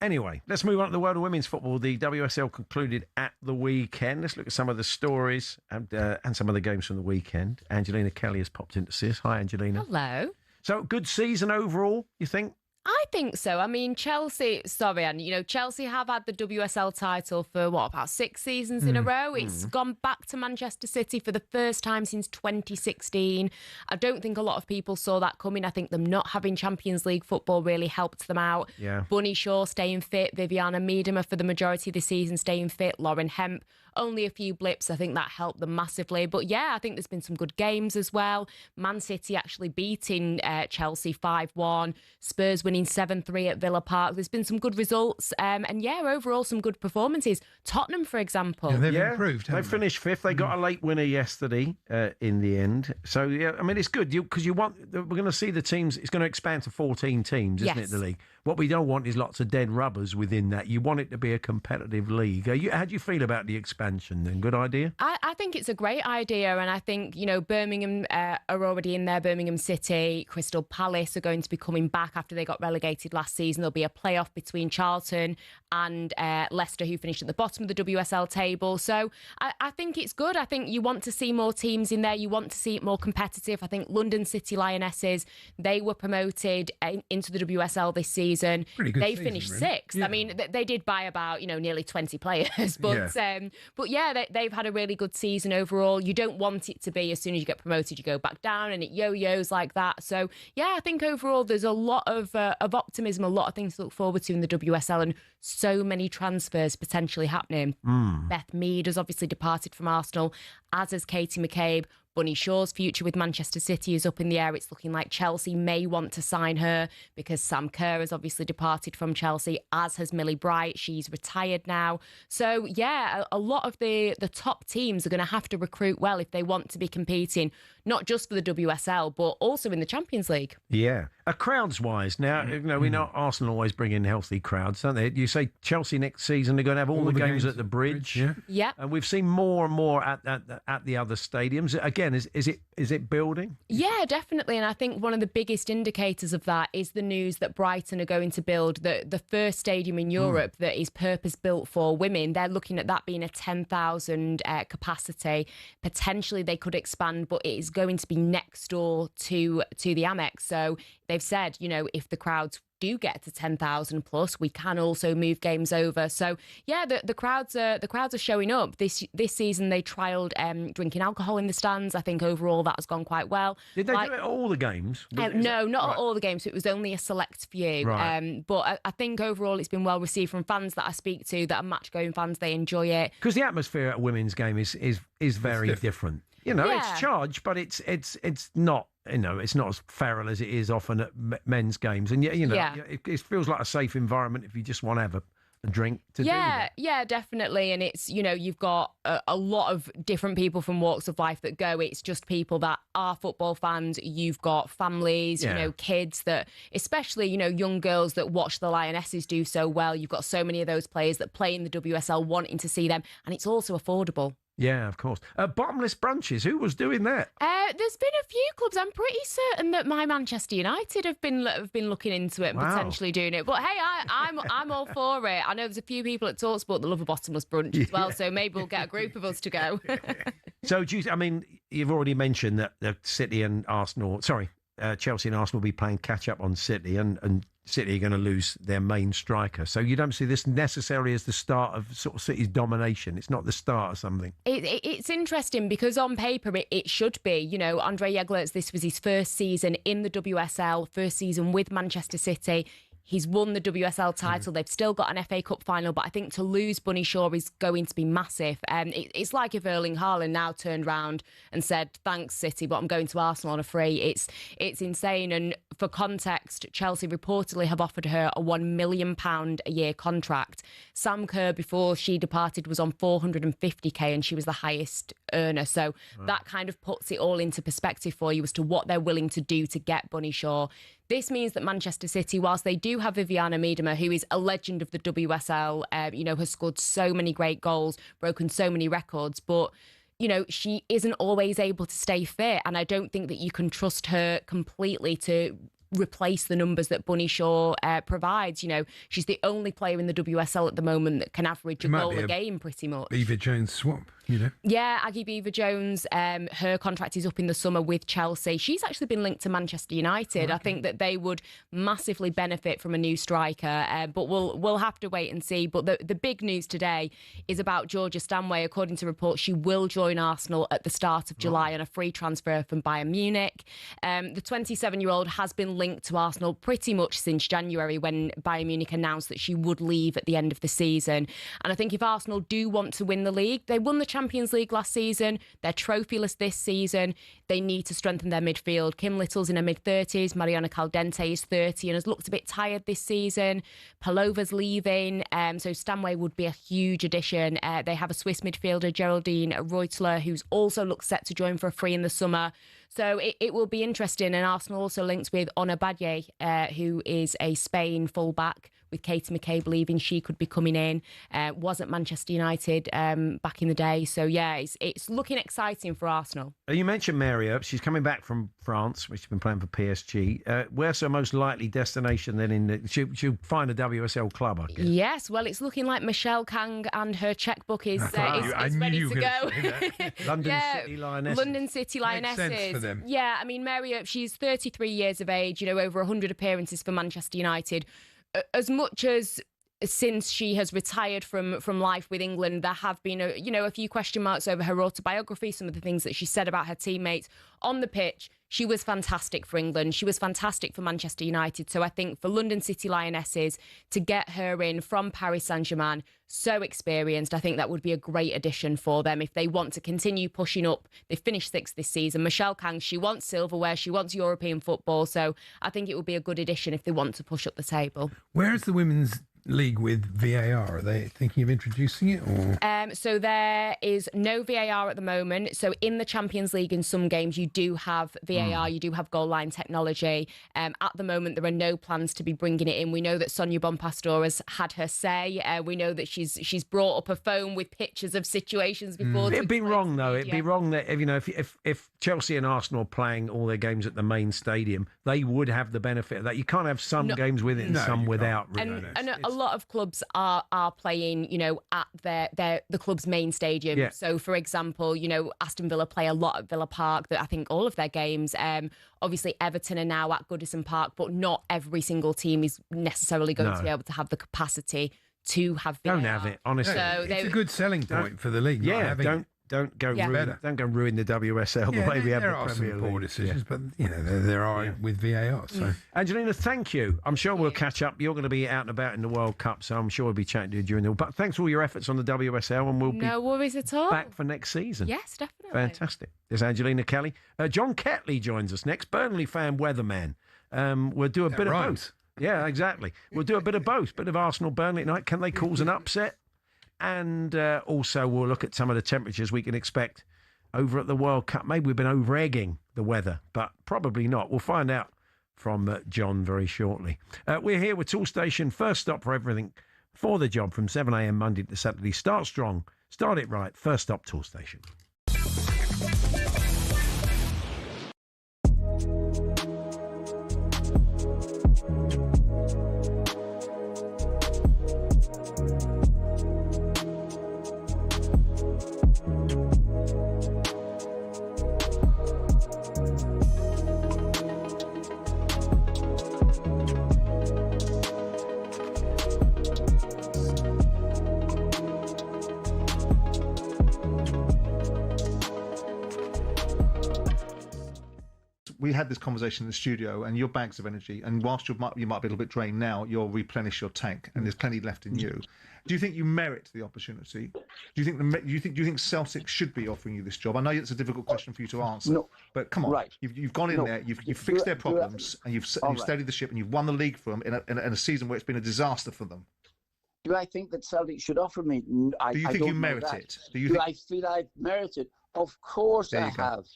Anyway, let's move on to the world of women's football. The WSL concluded at the weekend. Let's look at some of the stories and some of the games from the weekend. Angelina Kelly has popped in to see us. Hi, Angelina. Hello. So, good season overall, you think? I think so. I mean, Chelsea have had the WSL title for, about 6 seasons in a row. It's gone back to Manchester City for the first time since 2016. I don't think a lot of people saw that coming. I think them not having Champions League football really helped them out. Yeah. Bunny Shaw staying fit, Viviana Miedema for the majority of the season staying fit, Lauren Hemp, only a few blips. I think that helped them massively. But yeah, I think there's been some good games as well. Man City actually beating Chelsea 5-1, Spurs winning 7-3 at Villa Park. There's been some good results. And yeah, overall some good performances. Tottenham, for example. Yeah, they've improved. They finished 5th. They got a late winner yesterday in the end. So, yeah, I mean, it's good because we're going to see the teams. It's going to expand to 14 teams, isn't it, the league? What we don't want is lots of dead rubbers within that. You want it to be a competitive league. How do you feel about the expansion then? Good idea? I think it's a great idea. And I think, Birmingham are already in there. Birmingham City, Crystal Palace are going to be coming back after they got relegated last season. There'll be a playoff between Charlton and Leicester, who finished at the bottom of the WSL table. So I think it's good. I think you want to see more teams in there. You want to see it more competitive. I think London City Lionesses, they were promoted into the WSL this season. Pretty good they season, finished really. 6th. Yeah. I mean, they did buy about, nearly 20 players. But they've had a really good season overall. You don't want it to be as soon as you get promoted, you go back down and it yo-yos like that. So, yeah, I think overall there's a lot of optimism, a lot of things to look forward to in the WSL and so many transfers potentially happening. Beth Mead has obviously departed from Arsenal, as has Katie McCabe. Bunny Shaw's future with Manchester City is up in the air. It's looking like Chelsea may want to sign her because Sam Kerr has obviously departed from Chelsea, as has Millie Bright. She's retired now. So, yeah, a lot of the top teams are going to have to recruit well if they want to be competing, not just for the WSL, but also in the Champions League. Yeah. Crowds-wise, now, we know Arsenal always bring in healthy crowds, don't they? You say Chelsea next season, they're going to have all the games at the Bridge. Yeah. And we've seen more and more at the other stadiums. Again, is it building? Yeah, definitely. And I think one of the biggest indicators of that is the news that Brighton are going to build the first stadium in Europe that is purpose-built for women. They're looking at that being a 10,000 capacity. Potentially they could expand, but it is going to be next door to the Amex. So they've said, if the crowds do get to 10,000 plus, we can also move games over. So yeah, the crowds are showing up. This season they trialled drinking alcohol in the stands. I think overall that has gone quite well. Did they do it at all the games? No, not at all the games. It was only a select few. Right. But I think overall it's been well received from fans that I speak to, that are match-going fans. They enjoy it. Because the atmosphere at a women's game is very different. It's charged, but it's not. It's not as feral as it is often at men's games. And, it feels like a safe environment if you just want to have a drink to do that. Yeah, definitely. And it's, you've got a lot of different people from walks of life that go. It's just people that are football fans. You've got families, kids that, especially, young girls that watch the Lionesses do so well. You've got so many of those players that play in the WSL wanting to see them. And it's also affordable. Yeah, of course. Bottomless brunches. Who was doing that? There's been a few clubs. I'm pretty certain that my Manchester United have been looking into it and potentially doing it. But hey, I'm all for it. I know there's a few people at talkSPORT that love a bottomless brunch as well. So maybe we'll get a group of us to go. So, you've already mentioned that City and Arsenal. Sorry, Chelsea and Arsenal will be playing catch up on City, and City are going to lose their main striker. So you don't see this necessarily as the start of sort of City's domination. It's not the start of something. It's interesting because on paper it should be. Andre Yeglers, this was his first season in the WSL, first season with Manchester City. He's won the WSL title. They've still got an FA Cup final, but I think to lose Bunny Shaw is going to be massive. It's like if Erling Haaland now turned round and said, thanks, City, but I'm going to Arsenal on a free. It's insane. And for context, Chelsea reportedly have offered her a £1 million a year contract. Sam Kerr, before she departed, was on 450k and she was the highest earner. So that kind of puts it all into perspective for you as to what they're willing to do to get Bunny Shaw. This means that Manchester City, whilst they do have Viviana Miedema, who is a legend of the WSL, has scored so many great goals, broken so many records, but she isn't always able to stay fit. And I don't think that you can trust her completely to replace the numbers that Bunny Shaw provides. She's the only player in the WSL at the moment that can average a goal a game, pretty much. Beaver Jones swap, Yeah, Aggie Beaver-Jones, her contract is up in the summer with Chelsea. She's actually been linked to Manchester United. I think that they would massively benefit from a new striker, but we'll have to wait and see. But the big news today is about Georgia Stanway. According to reports, she will join Arsenal at the start of July on a free transfer from Bayern Munich. The 27-year-old has been linked to Arsenal pretty much since January, when Bayern Munich announced that she would leave at the end of the season. And I think if Arsenal do want to win the league, they won the Champions League last season, they're trophyless this season, they need to strengthen their midfield. Kim Little's in her mid-30s, Mariana Caldente is 30 and has looked a bit tired this season. Palova's leaving, so Stanway would be a huge addition. They have a Swiss midfielder, Geraldine Reutler, who's also looks set to join for a free in the summer. So it will be interesting. And Arsenal also linked with Ona Badye, who is a Spain fullback, with Katie McCabe believing she could be coming in. Was at Manchester United back in the day. So, yeah, it's looking exciting for Arsenal. You mentioned Mary Earp. She's coming back from France, which she's been playing for PSG. Where's her most likely destination then? She'll find a WSL club, I guess. Yes, well, it's looking like Michelle Kang and her checkbook is ready to go. London City Lionesses. London City Lionesses. Makes sense for them. Yeah, I mean, Mary Earp, she's 33 years of age, over 100 appearances for Manchester United. As much as since she has retired from life with England, there have been a few question marks over her autobiography, some of the things that she said about her teammates. On the pitch, she was fantastic for England. She was fantastic for Manchester United. So I think for London City Lionesses, to get her in from Paris Saint-Germain, so experienced, I think that would be a great addition for them if they want to continue pushing up. They finished 6th this season. Michelle Kang, she wants silverware, she wants European football. So I think it would be a good addition if they want to push up the table. Where's the women's league with VAR? Are they thinking of introducing it? Or? So there is no VAR at the moment. So in the Champions League, in some games, you do have VAR, you do have goal line technology. At the moment, there are no plans to be bringing it in. We know that Sonia Bonpastor has had her say. We know that she's brought up a phone with pictures of situations before. It'd be wrong, though. It'd be wrong that if Chelsea and Arsenal are playing all their games at the main stadium, they would have the benefit of that. You can't have some games with it and some without. Really. And a lot of clubs are playing, at the club's main stadium. Yeah. So, for example, Aston Villa play a lot at Villa Park. I think all of their games. Obviously, Everton are now at Goodison Park, but not every single team is necessarily going to be able to have the capacity to have VAR. Don't have it, honestly. So it's a good selling point for the league. Yeah, don't go ruin the WSL the way we have the Premier League. There are some poor decisions, but there are with VAR. So, Angelina, thank you. I'm sure we'll catch up. You're going to be out and about in the World Cup, so I'm sure we'll be chatting to you during the. But thanks for all your efforts on the WSL, and we'll be no worries at all. Back for next season. Yes, definitely. Fantastic. There's Angelina Kelly. John Ketley joins us next. Burnley fan, weatherman. We'll do a bit of both. Yeah, exactly. We'll do a bit of both. Bit of Arsenal Burnley tonight. Can they cause an upset? And also we'll look at some of the temperatures we can expect over at the World Cup. Maybe we've been over-egging the weather, but probably not. We'll find out from John very shortly. We're here with Toolstation, first stop for everything for the job from 7 a.m. Monday to Saturday. Start strong, start it right. First stop, Toolstation. we had this conversation in the studio, and your bags of energy, and whilst you might be a little bit drained now, you'll replenish your tank, and there's plenty left in you. Do you think you merit the opportunity? Do you think Celtic should be offering you this job? I know it's a difficult question for you to answer, but come on, right. you've gone in there, you've fixed their problems, and you've steadied the ship, and you've won the league for them in a season where it's been a disaster for them. Do I think that Celtic should offer me? Do you think you merit it? Do I feel I've merited? Of course I have.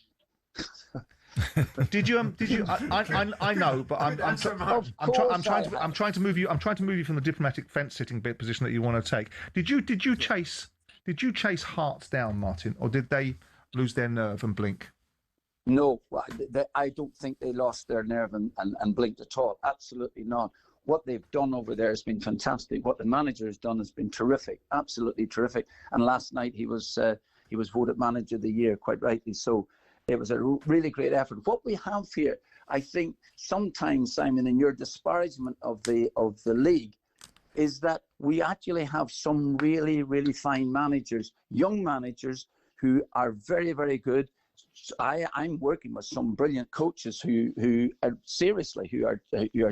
Did you? I know, but I'm trying to move you. I'm trying to move you from the diplomatic fence-sitting position that you want to take. Did you chase Hearts down, Martin, or did they lose their nerve and blink? No, I don't think they lost their nerve and blinked at all. Absolutely not. What they've done over there has been fantastic. What the manager has done has been terrific, absolutely terrific. And last night he was voted Manager of the Year, quite rightly so. It was a really great effort. What we have here, I think, sometimes, Simon, in your disparagement of the league, is that we actually have some really, really fine managers, young managers who are very, very good. I'm working with some brilliant coaches who are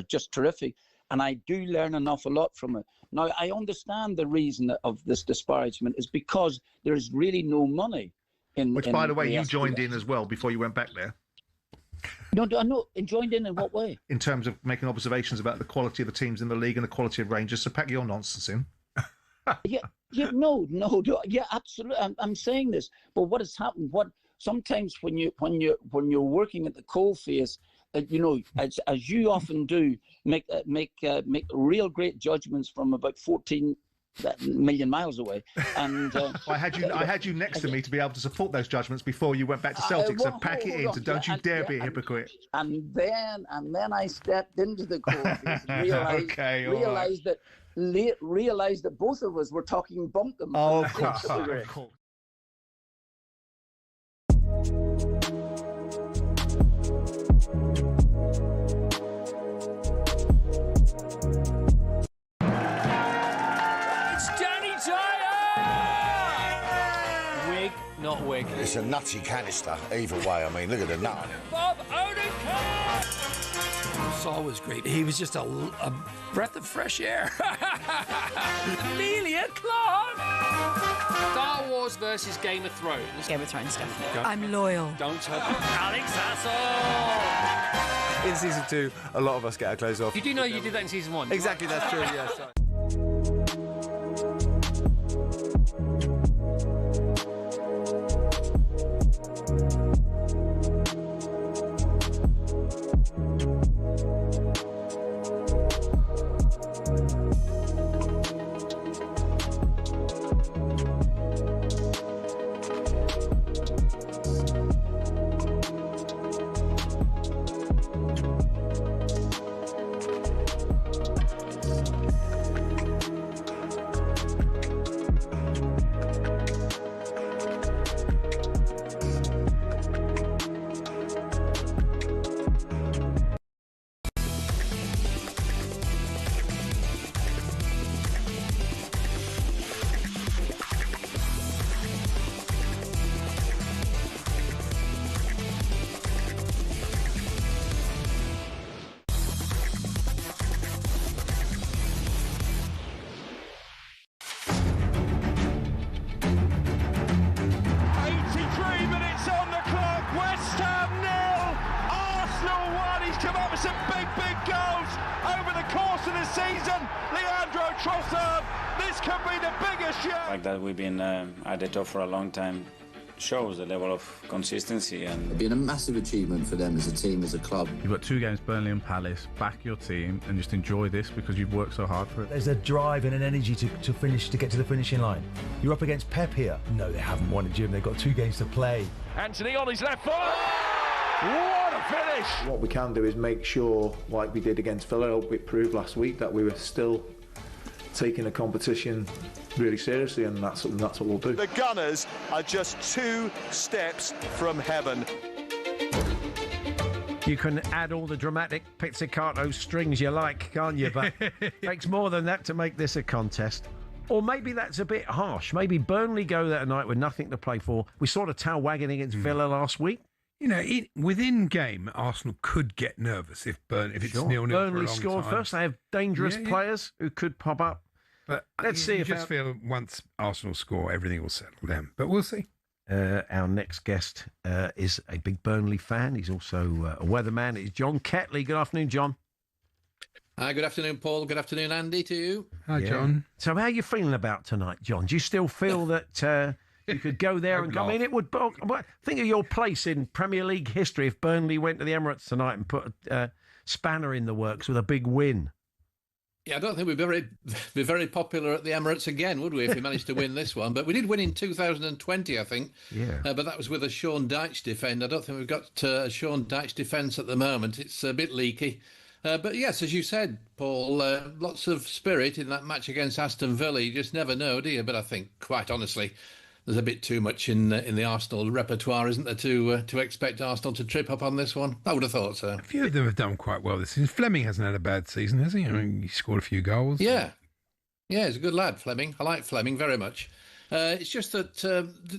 just terrific. And I do learn an awful lot from it. Now, I understand the reason of this disparagement is because there is really no money in. Which, by the way, you joined in as well before you went back there. No, joined in what way? In terms of making observations about the quality of the teams in the league and the quality of Rangers. So pack your nonsense in. No, absolutely. I'm saying this, but what has happened? Sometimes when you're working at the coalface, as you often do, make real great judgments from about 14 million miles away. And I had you next to me to be able to support those judgments before you went back to Celtic. So pack it in. So don't you dare be a hypocrite. And then I stepped into the coalface and realized that both of us were talking bunkum. Oh, of course. Of course. Not wig. It's a nutty canister, either way. I mean, look at the nut on it. Bob Odenkirk! Saul was great. He was just a breath of fresh air. Amelia Clark! Star Wars versus Game of Thrones. Game of Thrones, definitely. I'm loyal. Don't tell Alex Hassel! In season 2, a lot of us get our clothes off. You do know you did that in season 1? Exactly, that's true, yes. Like that, we've been at the top for a long time. Shows the level of consistency, and it's been a massive achievement for them as a team, as a club. You've got 2 games, Burnley and Palace. Back your team and just enjoy this because you've worked so hard for it. There's a drive and an energy to get to the finishing line. You're up against Pep here. No, they haven't won it, Jim. They've got 2 games to play. Anthony on his left foot. What a finish! What we can do is make sure, like we did against Villa, we proved last week that we were still taking the competition really seriously, and that's what we'll do. The Gunners are just 2 steps from heaven. You can add all the dramatic pizzicato strings you like, can't you? But it takes more than that to make this a contest. Or maybe that's a bit harsh. Maybe Burnley go that night with nothing to play for. We saw the tail wagging against Villa last week. Within game, Arsenal could get nervous if it's 0-0 Burnley for a long scored time. first. They have dangerous players who could pop up. But let's see you if just feel once Arsenal score, everything will settle down. But we'll see. Our next guest is a big Burnley fan. He's also a weatherman. It's John Ketley. Good afternoon, John. Hi, good afternoon, Paul. Good afternoon, Andy, to you. Hi, John. So how are you feeling about tonight, John? Do you still feel that you could go there and go? I mean, it would. Think of your place in Premier League history if Burnley went to the Emirates tonight and put a spanner in the works with a big win. Yeah, I don't think we'd be very popular at the Emirates again, would we, if we managed to win this one? But we did win in 2020, I think. Yeah. But that was with a Sean Dyche defend. I don't think we've got a Sean Dyche defence at the moment. It's a bit leaky. But yes, as you said, Paul, lots of spirit in that match against Aston Villa. You just never know, do you? But I think, quite honestly, there's a bit too much in the Arsenal repertoire, isn't there, to expect Arsenal to trip up on this one? I would have thought so. A few of them have done quite well this season. Fleming hasn't had a bad season, has he? I mean, he scored a few goals. Yeah, he's a good lad, Fleming. I like Fleming very much. It's just that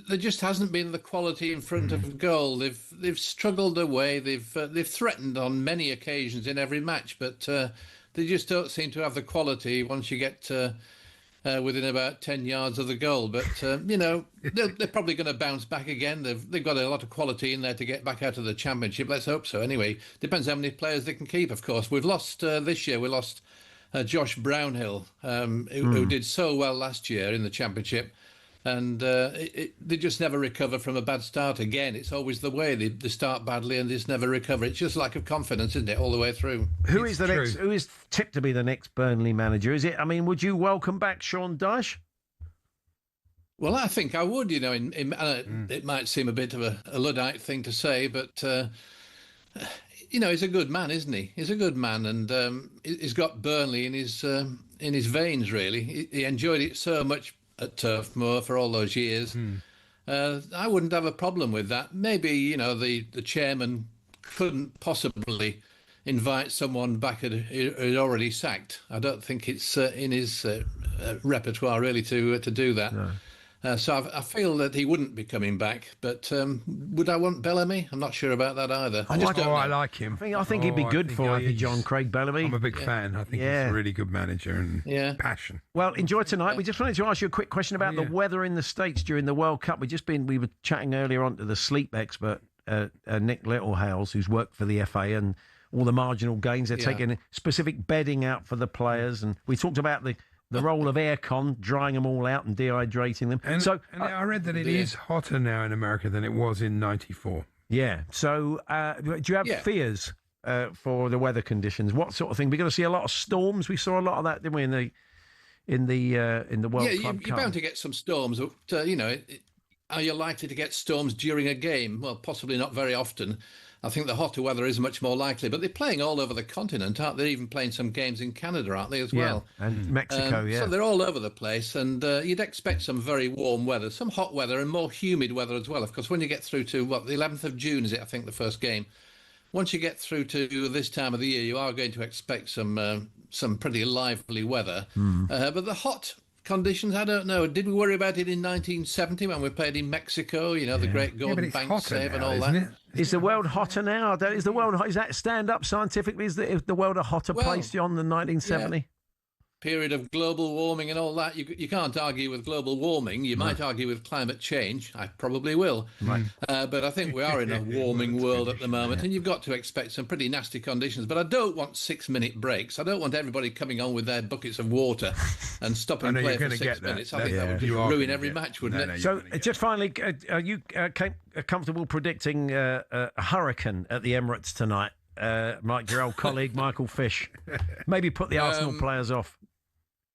there just hasn't been the quality in front of goal. They've struggled away. They've threatened on many occasions in every match, but they just don't seem to have the quality once you get within about 10 yards of the goal. But they're probably going to bounce back again. They've got a lot of quality in there to get back out of the Championship. Let's hope so. Anyway, depends how many players they can keep. Of course, we've lost this year. We lost Josh Brownhill, who did so well last year in the Championship. And they just never recover from a bad start again. It's always the way. They start badly and just never recover. It's just lack of confidence, isn't it, all the way through? Who is tipped to be the next Burnley manager? Is it? I mean, would you welcome back Sean Dyche? Well, I think I would. It might seem a bit of a Luddite thing to say, but he's a good man, isn't he? He's a good man, and he's got Burnley in his veins. Really, he enjoyed it so much at Turf Moor for all those years. I wouldn't have a problem with that. Maybe, the chairman couldn't possibly invite someone back who'd already sacked. I don't think it's in his repertoire really to do that. No. So I feel that he wouldn't be coming back. But would I want Bellamy? I'm not sure about that either. I like him. I think he'd be good for you, John, Craig Bellamy. I'm a big fan. I think he's a really good manager and passion. Well, enjoy tonight. We just wanted to ask you a quick question about the weather in the States during the World Cup. We were chatting earlier on to the sleep expert, Nick Littlehales, who's worked for the FA and all the marginal gains. They're taking specific bedding out for the players. And we talked about the role of aircon, drying them all out and dehydrating them. And I read that it is hotter now in America than it was in '94. Yeah. So do you have fears for the weather conditions? What sort of thing? We're going to see a lot of storms. We saw a lot of that, didn't we, in the World Club Cup? You're bound to get some storms. Are you likely to get storms during a game? Well, possibly not very often. I think the hotter weather is much more likely, but they're playing all over the continent, aren't they? They're even playing some games in Canada, aren't they, as well? And Mexico, So they're all over the place, and you'd expect some very warm weather, some hot weather, and more humid weather as well. Of course, when you get through to, the 11th of June, is it, I think, the first game? Once you get through to this time of the year, you are going to expect some pretty lively weather. But the hot conditions, I don't know. Did we worry about it in 1970 when we played in Mexico? The great Gordon Banks save and all that. Is the world hotter now? Is that stand up scientifically? Is the world a hotter place, John, than 1970? Yeah. Period of global warming and all that. You can't argue with global warming. You might argue with climate change. I probably will. Right. But I think we are in a warming world at the moment, and you've got to expect some pretty nasty conditions. But I don't want 6-minute breaks. I don't want everybody coming on with their buckets of water and stop and play for 6 minutes. I think that would just ruin every match, wouldn't it? So just finally, are you comfortable predicting a hurricane at the Emirates tonight? Mike, your old colleague, Michael Fish. Maybe put the Arsenal players off.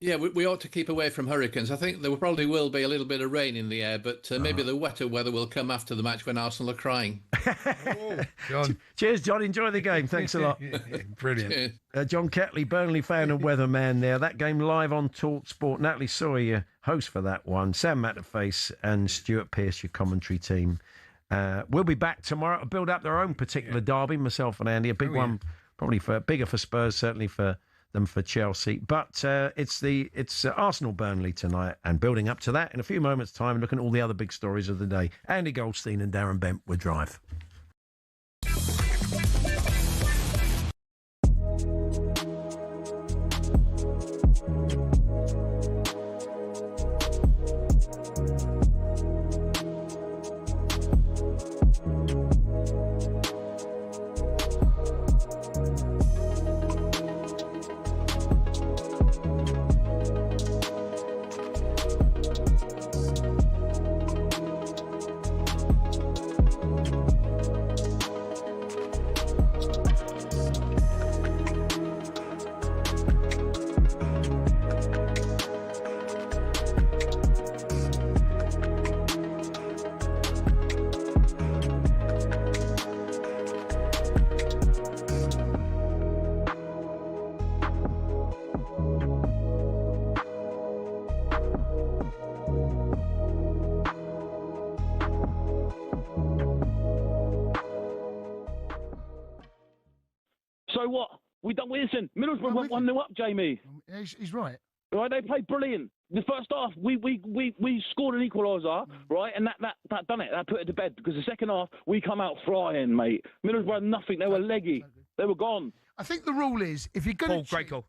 Yeah, we ought to keep away from hurricanes. I think there probably will be a little bit of rain in the air, but maybe the wetter weather will come after the match when Arsenal are crying. John. Cheers, John. Enjoy the game. Thanks a lot. Brilliant. John Ketley, Burnley fan and weatherman there. That game live on talkSPORT. Natalie Sawyer, host for that one. Sam Matterface and Stuart Pearce, your commentary team. We'll be back tomorrow to build up their own particular derby, myself and Andy. A big one, probably bigger for Spurs, certainly for them for Chelsea. But it's Arsenal Burnley tonight, and building up to that in a few moments' time, looking at all the other big stories of the day. Andy Goldstein and Darren Bent with Drive. don't listen. Middlesbrough went 1-0 up, Jamie. He's right. Right, they played brilliant. The first half, we scored an equaliser, right, and that done it. That put it to bed because the second half we come out flying, mate. Middlesbrough nothing. They were leggy. They were gone. I think the rule is if you're going to great goal.